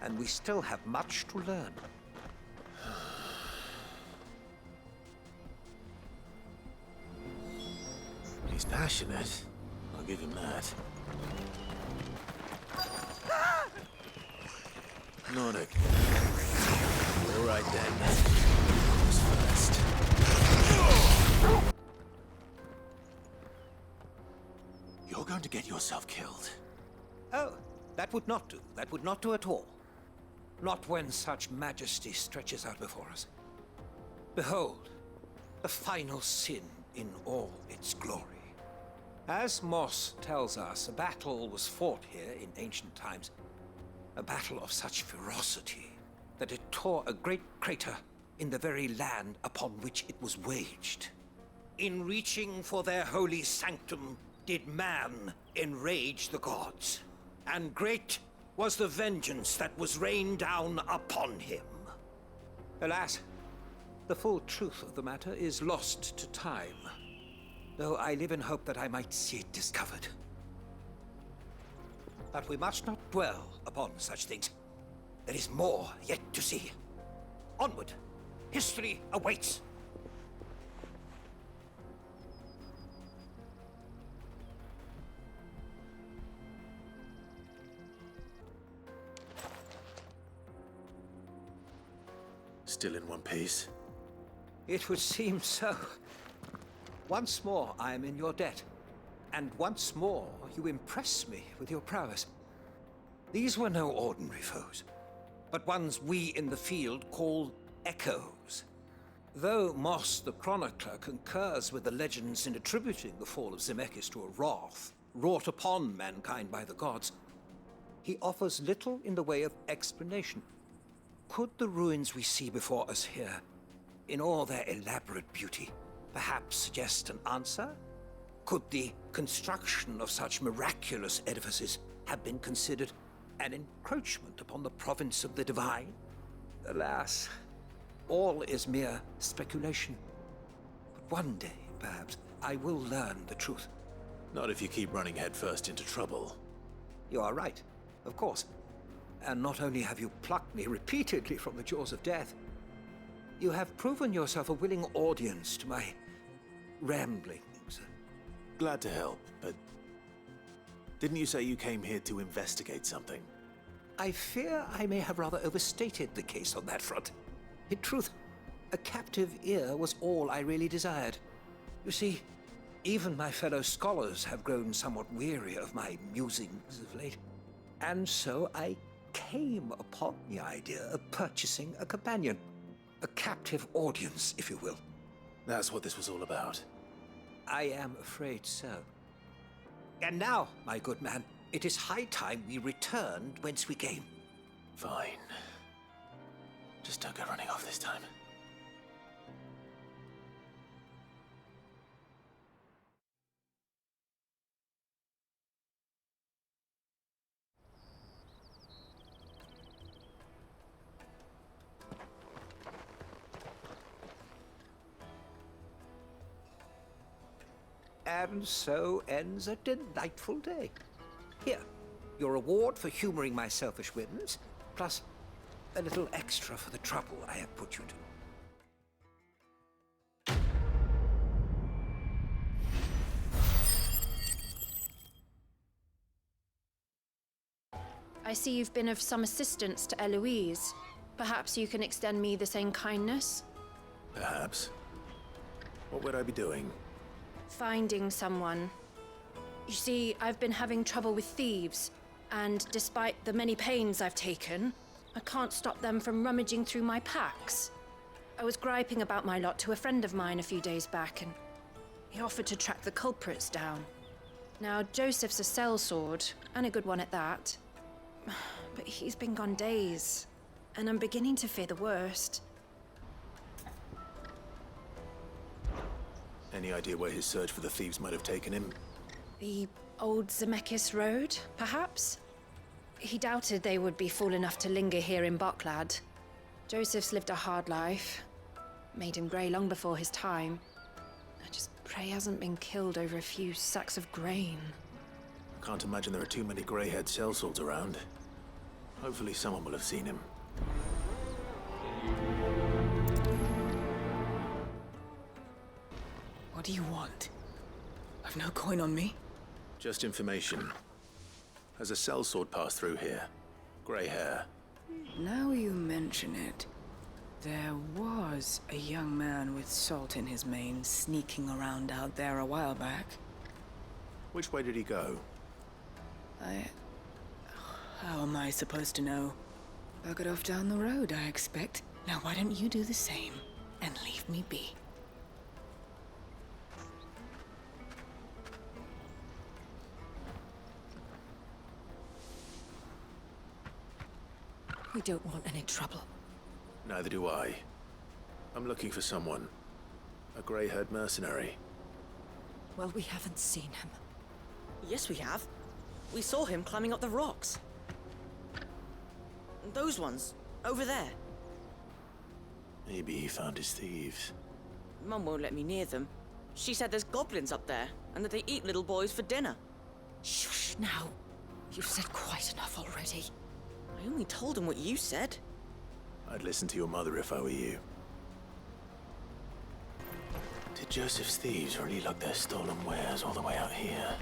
and we still have much to learn. He's passionate. I'll give him that. Not again. All right then. Who's first? You're going to get yourself killed. Oh, that would not do. That would not do at all. Not when such majesty stretches out before us. Behold, the final sin in all its glory. As Moss tells us, a battle was fought here in ancient times. A battle of such ferocity that it tore a great crater in the very land upon which it was waged. In reaching for their holy sanctum, did man enrage the gods, and great was the vengeance that was rained down upon him. Alas, the full truth of the matter is lost to time, though I live in hope that I might see it discovered. But we must not dwell upon such things. There is more yet to see. Onward! History awaits! Still in one piece? It would seem so. Once more I am in your debt. And once more you impress me with your prowess. These were no ordinary foes, but ones we in the field call echoes. Though Moss the chronicler concurs with the legends in attributing the fall of Zemeckis to a wrath wrought upon mankind by the gods, he offers little in the way of explanation. Could the ruins we see before us here, in all their elaborate beauty, perhaps suggest an answer? Could the construction of such miraculous edifices have been considered an encroachment upon the province of the divine. Alas, all is mere speculation. But one day, perhaps, I will learn the truth. Not if you keep running headfirst into trouble. You are right, of course. And not only have you plucked me repeatedly from the jaws of death, you have proven yourself a willing audience to my ramblings. Glad to help, but didn't you say you came here to investigate something? I fear I may have rather overstated the case on that front. In truth, a captive ear was all I really desired. You see, even my fellow scholars have grown somewhat weary of my musings of late. And so I came upon the idea of purchasing a companion. A captive audience, if you will. That's what this was all about. I am afraid so. And now, my good man, it is high time we returned whence we came. Fine. Just don't go running off this time. And so ends a delightful day. Here, your reward for humoring my selfish whims, plus a little extra for the trouble I have put you to. I see you've been of some assistance to Eloise. Perhaps you can extend me the same kindness? Perhaps. What would I be doing? Finding someone. You see, I've been having trouble with thieves, and despite the many pains I've taken, I can't stop them from rummaging through my packs. I was griping about my lot to a friend of mine a few days back, and he offered to track the culprits down. Now, Joseph's a sellsword, and a good one at that. But he's been gone days, and I'm beginning to fear the worst. Any idea where his search for the thieves might have taken him? The old Zemeckis Road, perhaps? He doubted they would be fool enough to linger here in Boklad. Joseph's lived a hard life. Made him grey long before his time. I just pray he hasn't been killed over a few sacks of grain. I can't imagine there are too many grey-haired sellswords around. Hopefully someone will have seen him. What do you want? I've no coin on me. Just information. Has a sellsword passed through here? Grey hair. Now you mention it, there was a young man with salt in his mane sneaking around out there a while back. Which way did he go? How am I supposed to know? Buggered off down the road, I expect. Now why don't you do the same and leave me be? We don't want any trouble. Neither do I. I'm looking for someone. A grey-haired mercenary. Well, we haven't seen him. Yes, we have. We saw him climbing up the rocks. Those ones, over there. Maybe he found his thieves. Mum won't let me near them. She said there's goblins up there, and that they eat little boys for dinner. Shush now. You've said quite enough already. I only told him what you said. I'd listen to your mother if I were you. Did Joseph's thieves really lug their stolen wares all the way out here?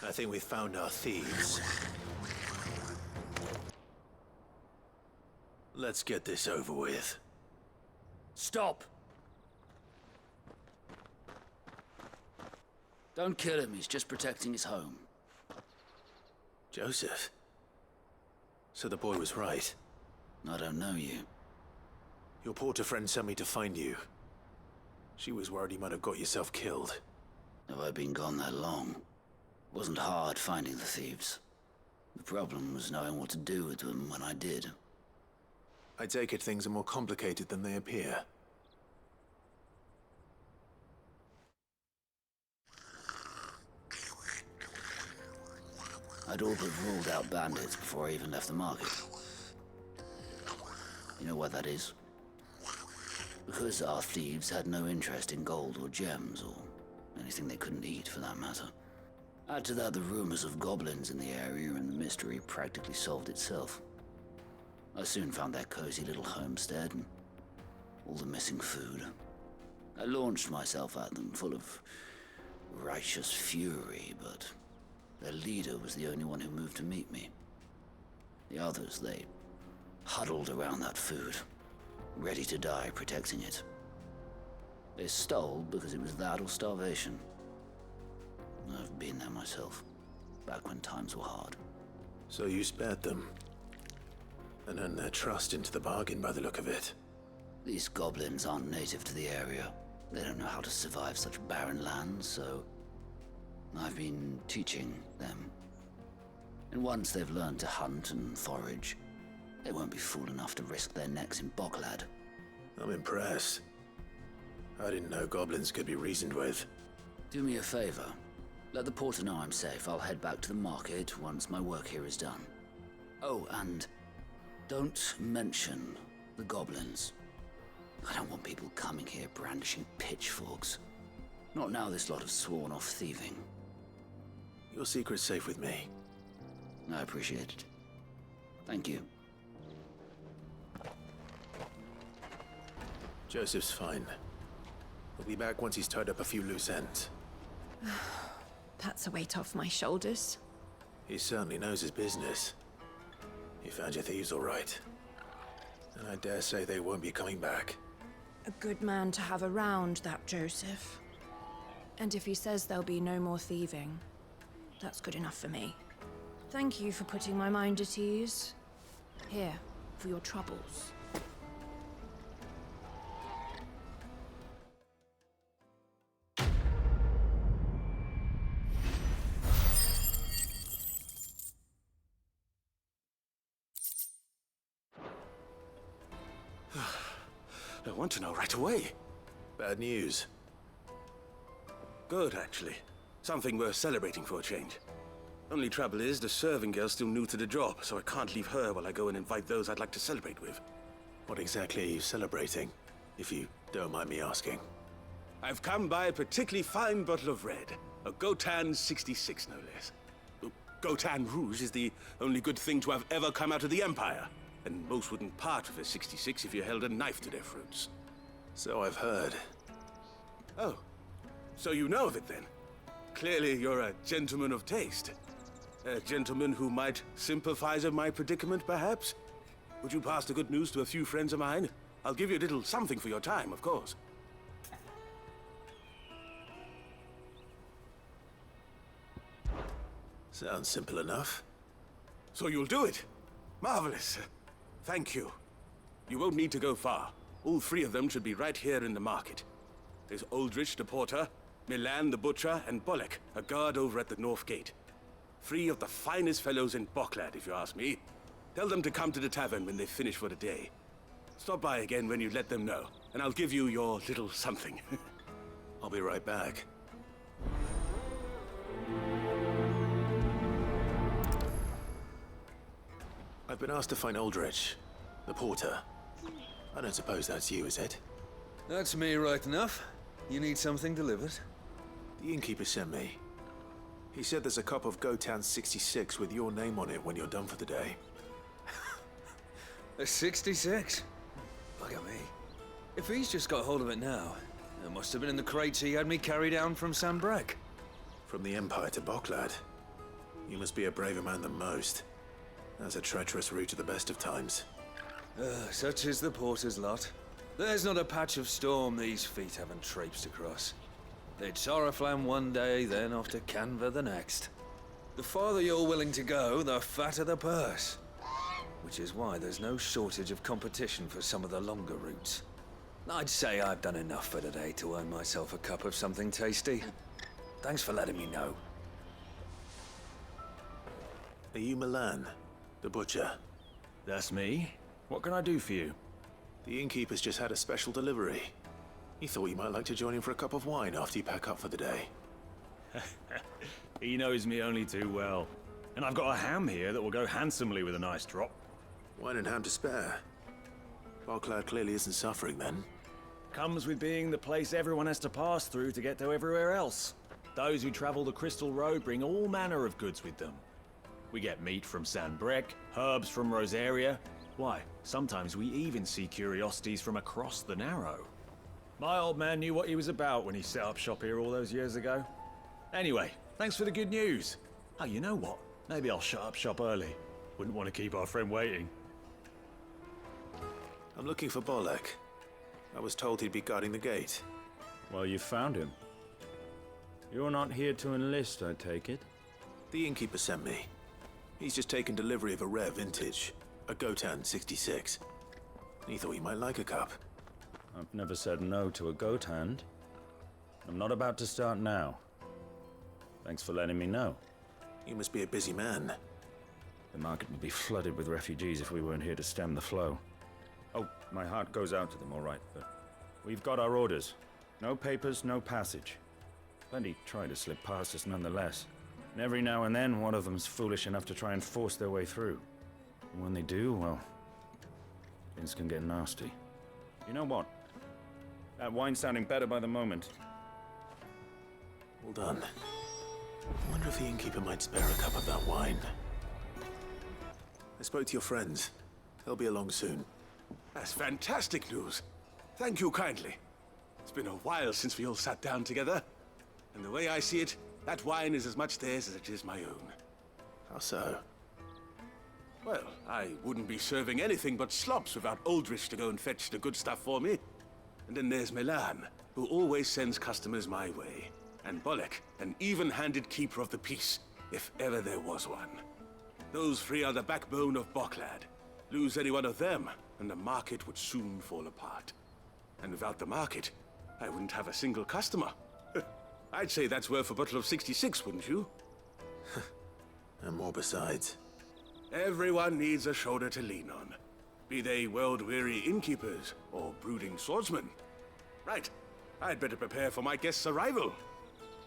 I think we've found our thieves. Let's get this over with. Stop! Don't kill him, he's just protecting his home. Joseph? So the boy was right. I don't know you. Your porter friend sent me to find you. She was worried you might have got yourself killed. Have I been gone that long? It wasn't hard finding the thieves. The problem was knowing what to do with them when I did. I take it things are more complicated than they appear. I'd all but ruled out bandits before I even left the market. You know why that is? Because our thieves had no interest in gold or gems, or anything they couldn't eat for that matter. Add to that the rumors of goblins in the area, and the mystery practically solved itself. I soon found their cozy little homestead and all the missing food. I launched myself at them, full of righteous fury, but their leader was the only one who moved to meet me. The others, they huddled around that food, ready to die protecting it. They stole because it was that or starvation. I've been there myself, back when times were hard. So you spared them, and earned their trust into the bargain by the look of it. These goblins aren't native to the area. They don't know how to survive such barren lands, so I've been teaching them. And once they've learned to hunt and forage, they won't be fool enough to risk their necks in Boklad. I'm impressed. I didn't know goblins could be reasoned with. Do me a favor. Let the porter know I'm safe. I'll head back to the market once my work here is done. Oh, and don't mention the goblins. I don't want people coming here brandishing pitchforks. Not now this lot have sworn off thieving. Your secret's safe with me. I appreciate it. Thank you. Joseph's fine. He'll be back once he's tied up a few loose ends. That's a weight off my shoulders. He certainly knows his business. He found your thieves all right. And I dare say they won't be coming back. A good man to have around, that Joseph. And if he says there'll be no more thieving, that's good enough for me. Thank you for putting my mind at ease. Here, for your troubles. I want to know right away. Bad news. Good, actually. Something worth celebrating for a change. Only trouble is, the serving girl's still new to the job, so I can't leave her while I go and invite those I'd like to celebrate with. What exactly are you celebrating, if you don't mind me asking? I've come by a particularly fine bottle of red. A Gotan 66, no less. Gotan Rouge is the only good thing to have ever come out of the Empire. And most wouldn't part with a 66 if you held a knife to their throats. So I've heard. Oh, so you know of it then? Clearly you're a gentleman of taste. A gentleman who might sympathize with my predicament, perhaps? Would you pass the good news to a few friends of mine? I'll give you a little something for your time, of course. Sounds simple enough. So you'll do it? Marvelous. Thank you. You won't need to go far. All three of them should be right here in the market. There's Aldrich, the porter, Milan, the butcher, and Bolek, a guard over at the north gate. Three of the finest fellows in Boklad, if you ask me. Tell them to come to the tavern when they finish for the day. Stop by again when you let them know, and I'll give you your little something. I'll be right back. I've been asked to find Aldrich, the porter. I don't suppose that's you, is it? That's me right enough. You need something delivered? The innkeeper sent me. He said there's a cup of Gotan 66 with your name on it when you're done for the day. A 66? Bugger me. If he's just got hold of it now, it must have been in the crates he had me carry down from Sambrek. From the Empire to Boklad. You must be a braver man than most. That's a treacherous route at the best of times. Such is the porter's lot. There's not a patch of storm these feet haven't traipsed across. They'd Soraflam one day, then off to Canva the next. The farther you're willing to go, the fatter the purse. Which is why there's no shortage of competition for some of the longer routes. I'd say I've done enough for today to earn myself a cup of something tasty. Thanks for letting me know. Are you Milan, the butcher? That's me. What can I do for you? The innkeeper's just had a special delivery. He thought you might like to join him for a cup of wine after you pack up for the day. He knows me only too well. And I've got a ham here that will go handsomely with a nice drop. Wine and ham to spare. Bocklad clearly isn't suffering then. Comes with being the place everyone has to pass through to get to everywhere else. Those who travel the Crystal Road bring all manner of goods with them. We get meat from Sanbrek, herbs from Rosaria. Why, sometimes we even see curiosities from across the Narrow. My old man knew what he was about when he set up shop here all those years ago. Anyway, thanks for the good news. Oh, you know what? Maybe I'll shut up shop early. Wouldn't want to keep our friend waiting. I'm looking for Bolek. I was told he'd be guarding the gate. Well, you found him. You're not here to enlist, I take it? The innkeeper sent me. He's just taken delivery of a rare vintage, a Gotan 66. He thought he might like a cup. I've never said no to a goat hand. I'm not about to start now. Thanks for letting me know. You must be a busy man. The market would be flooded with refugees if we weren't here to stem the flow. Oh, my heart goes out to them, all right, but we've got our orders. No papers, no passage. Plenty try to slip past us nonetheless. And every now and then, one of them's foolish enough to try and force their way through. And when they do, well, things can get nasty. You know what? That wine's sounding better by the moment. Well done. I wonder if the innkeeper might spare a cup of that wine. I spoke to your friends. They'll be along soon. That's fantastic news. Thank you kindly. It's been a while since we all sat down together. And the way I see it, that wine is as much theirs as it is my own. How so? Well, I wouldn't be serving anything but slops without Aldrich to go and fetch the good stuff for me. And then there's Milan, who always sends customers my way. And Bolek, an even-handed keeper of the peace, if ever there was one. Those three are the backbone of Bocklad. Lose any one of them, and the market would soon fall apart. And without the market, I wouldn't have a single customer. I'd say that's worth a bottle of 66, wouldn't you? And more besides. Everyone needs a shoulder to lean on. Be they world-weary innkeepers or brooding swordsmen. Right, I'd better prepare for my guest's arrival.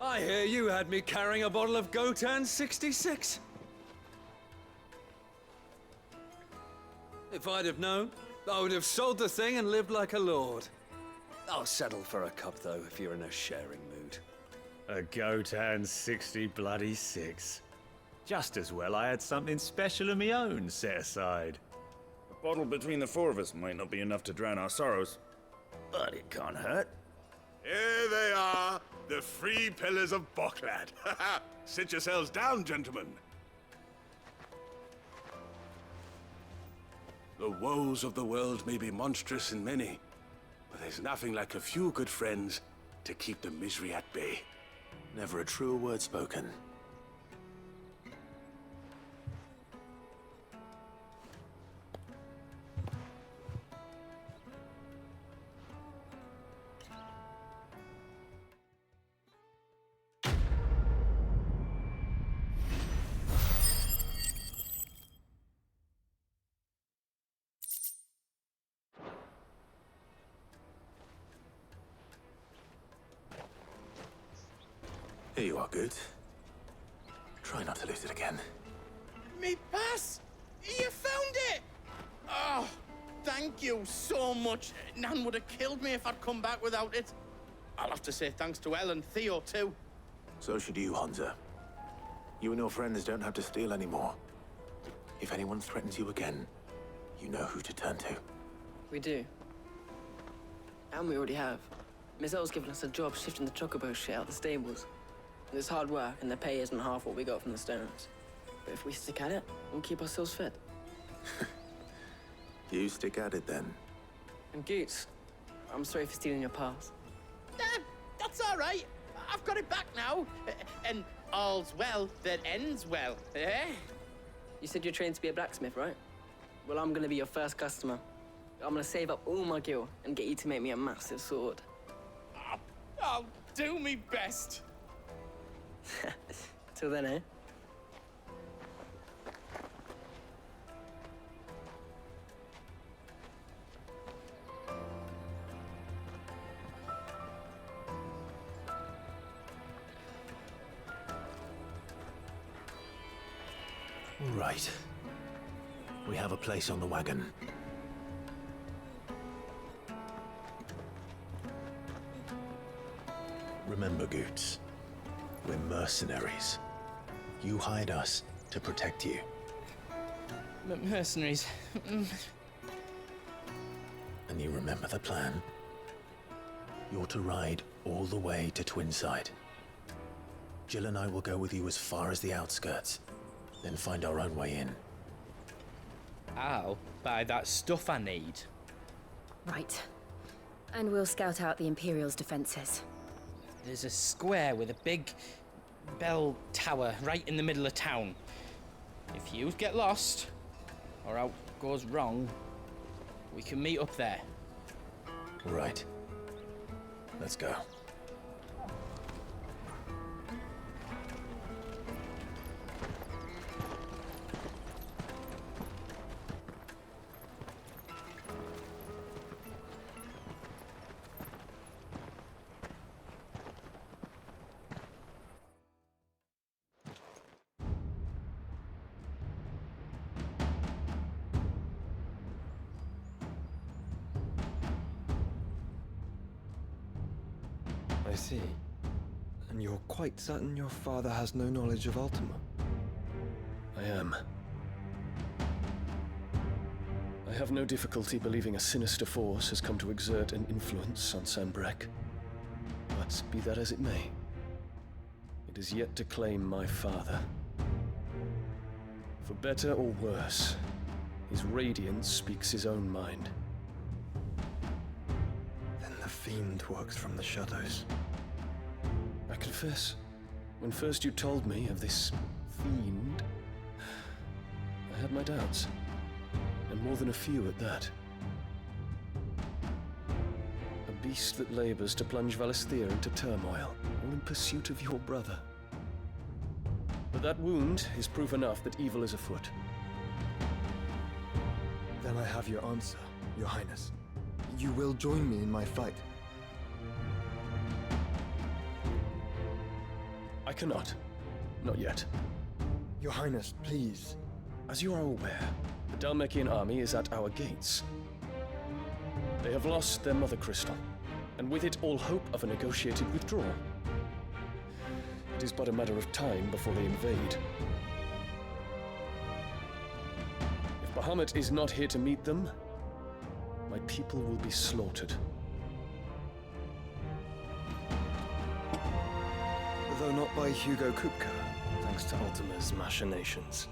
I hear you had me carrying a bottle of Gotan 66. If I'd have known, I would have sold the thing and lived like a lord. I'll settle for a cup, though, if you're in a sharing mood. A Gotan 66. Just as well I had something special of my own set aside. A bottle between the four of us might not be enough to drown our sorrows, but it can't hurt. Here they are, the three pillars of Bocklad. Sit yourselves down, gentlemen. The woes of the world may be monstrous and many, but there's nothing like a few good friends to keep the misery at bay. Never a truer word spoken. Here you are, good. Try not to lose it again. Me pass! You found it! Oh, thank you so much. Nan would have killed me if I'd come back without it. I'll have to say thanks to Elle and Theo, too. So should you, Hansa. You and your friends don't have to steal anymore. If anyone threatens you again, you know who to turn to. We do. And we already have. Miss Elle's given us a job shifting the chocobo shit out the stables. It's hard work, and the pay isn't half what we got from the stones. But if we stick at it, we'll keep ourselves fed. You stick at it, then. And Goots, I'm sorry for stealing your pass. That's all right. I've got it back now. And all's well that ends well, eh? You said you're trained to be a blacksmith, right? Well, I'm gonna be your first customer. I'm gonna save up all my gil and get you to make me a massive sword. I'll do me best. Till then, eh? All right. We have a place on the wagon. Remember, Goots, we're mercenaries. You hired us to protect you. Mercenaries. And you remember the plan? You're to ride all the way to Twinside. Jill and I will go with you as far as the outskirts, then find our own way in. I'll buy that stuff I need. Right. And we'll scout out the Imperial's defenses. There's a square with a big bell tower right in the middle of town. If you get lost, or out goes wrong, we can meet up there. Right. Let's go. I see. And you're quite certain your father has no knowledge of Ultima? I am. I have no difficulty believing a sinister force has come to exert an influence on Sanbreque. But be that as it may, it is yet to claim my father. For better or worse, his radiance speaks his own mind. Then the fiend works from the shadows. I confess, when first you told me of this fiend, I had my doubts, and more than a few at that. A beast that labors to plunge Valisthea into turmoil, all in pursuit of your brother. But that wound is proof enough that evil is afoot. Then I have your answer, Your Highness. You will join me in my fight. I cannot. Not yet. Your Highness, please. As you are aware, the Dhalmekian army is at our gates. They have lost their Mothercrystal, and with it all hope of a negotiated withdrawal. It is but a matter of time before they invade. If Bahamut is not here to meet them, my people will be slaughtered. Though not by Hugo Kupka, thanks to Ultima's machinations.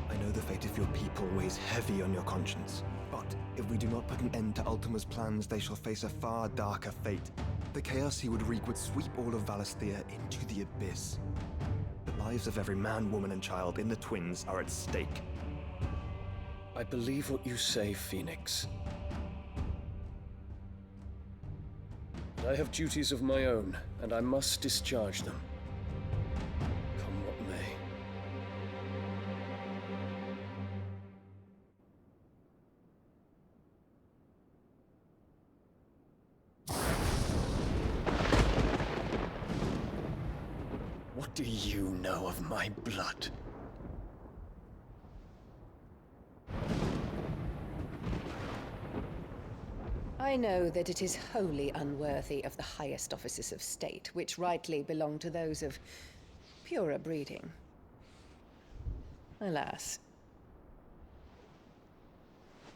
I know the fate of your people weighs heavy on your conscience, but if we do not put an end to Ultima's plans, they shall face a far darker fate. The chaos he would wreak would sweep all of Valisthea into the abyss. The lives of every man, woman, and child in the Twins are at stake. I believe what you say, Phoenix. But I have duties of my own, and I must discharge them. Come what may. What do you know of my blood? I know that it is wholly unworthy of the highest offices of state, which rightly belong to those of purer breeding. Alas.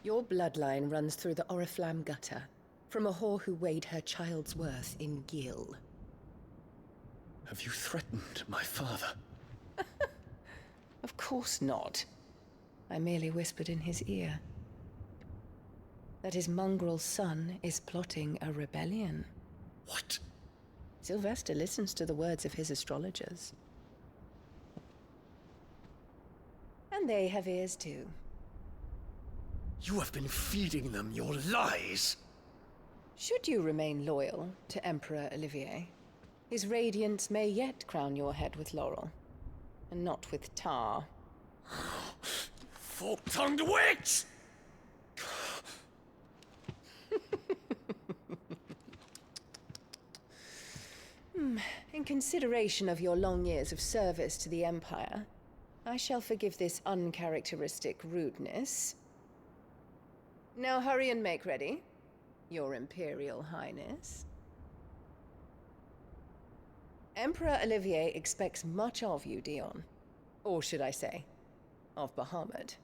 Your bloodline runs through the Oriflamme gutter, from a whore who weighed her child's worth in gil. Have you threatened my father? Of course not. I merely whispered in his ear that his mongrel son is plotting a rebellion. What? Sylvester listens to the words of his astrologers. And they have ears too. You have been feeding them your lies! Should you remain loyal to Emperor Olivier, his radiance may yet crown your head with laurel, and not with tar. Fork-tongued witch! In consideration of your long years of service to the Empire, I shall forgive this uncharacteristic rudeness. Now hurry and make ready, Your Imperial Highness. Emperor Olivier expects much of you, Dion. Or should I say, of Bahamut.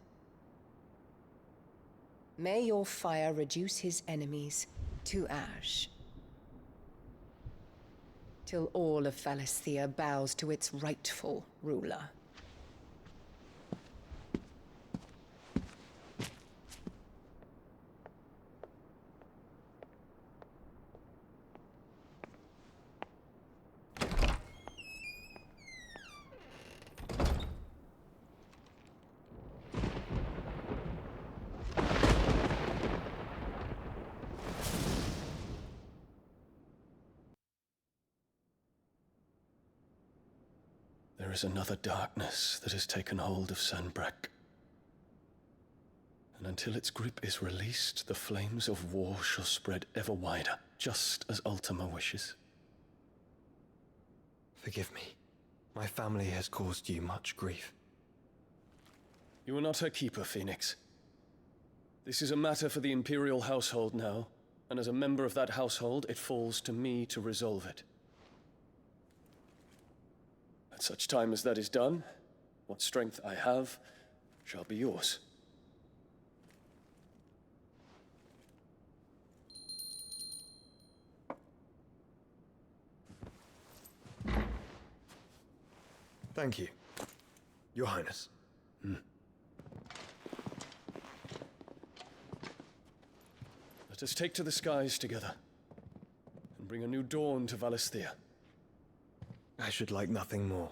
May your fire reduce his enemies to ash, till all of Valisthea bows to its rightful ruler. There is another darkness that has taken hold of Sanbreque. And until its grip is released, the flames of war shall spread ever wider, just as Ultima wishes. Forgive me. My family has caused you much grief. You are not her keeper, Phoenix. This is a matter for the Imperial household now, and as a member of that household, it falls to me to resolve it. At such time as that is done, what strength I have shall be yours. Thank you, Your Highness. Let us take to the skies together, and bring a new dawn to Valisthea. I should like nothing more.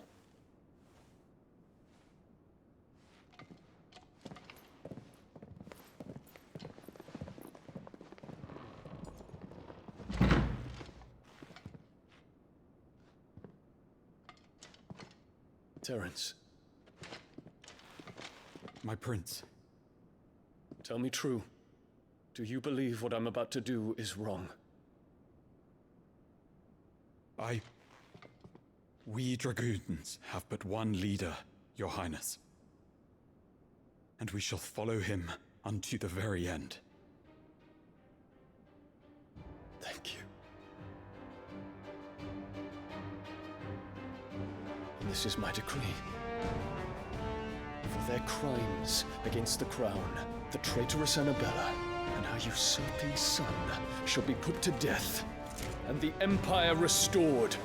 Terence. My prince. Tell me true. Do you believe what I'm about to do is wrong? We dragoons have but one leader, Your Highness. And we shall follow him unto the very end. Thank you. And this is my decree. For their crimes against the crown, the traitorous Annabella and her usurping son shall be put to death, and the Empire restored.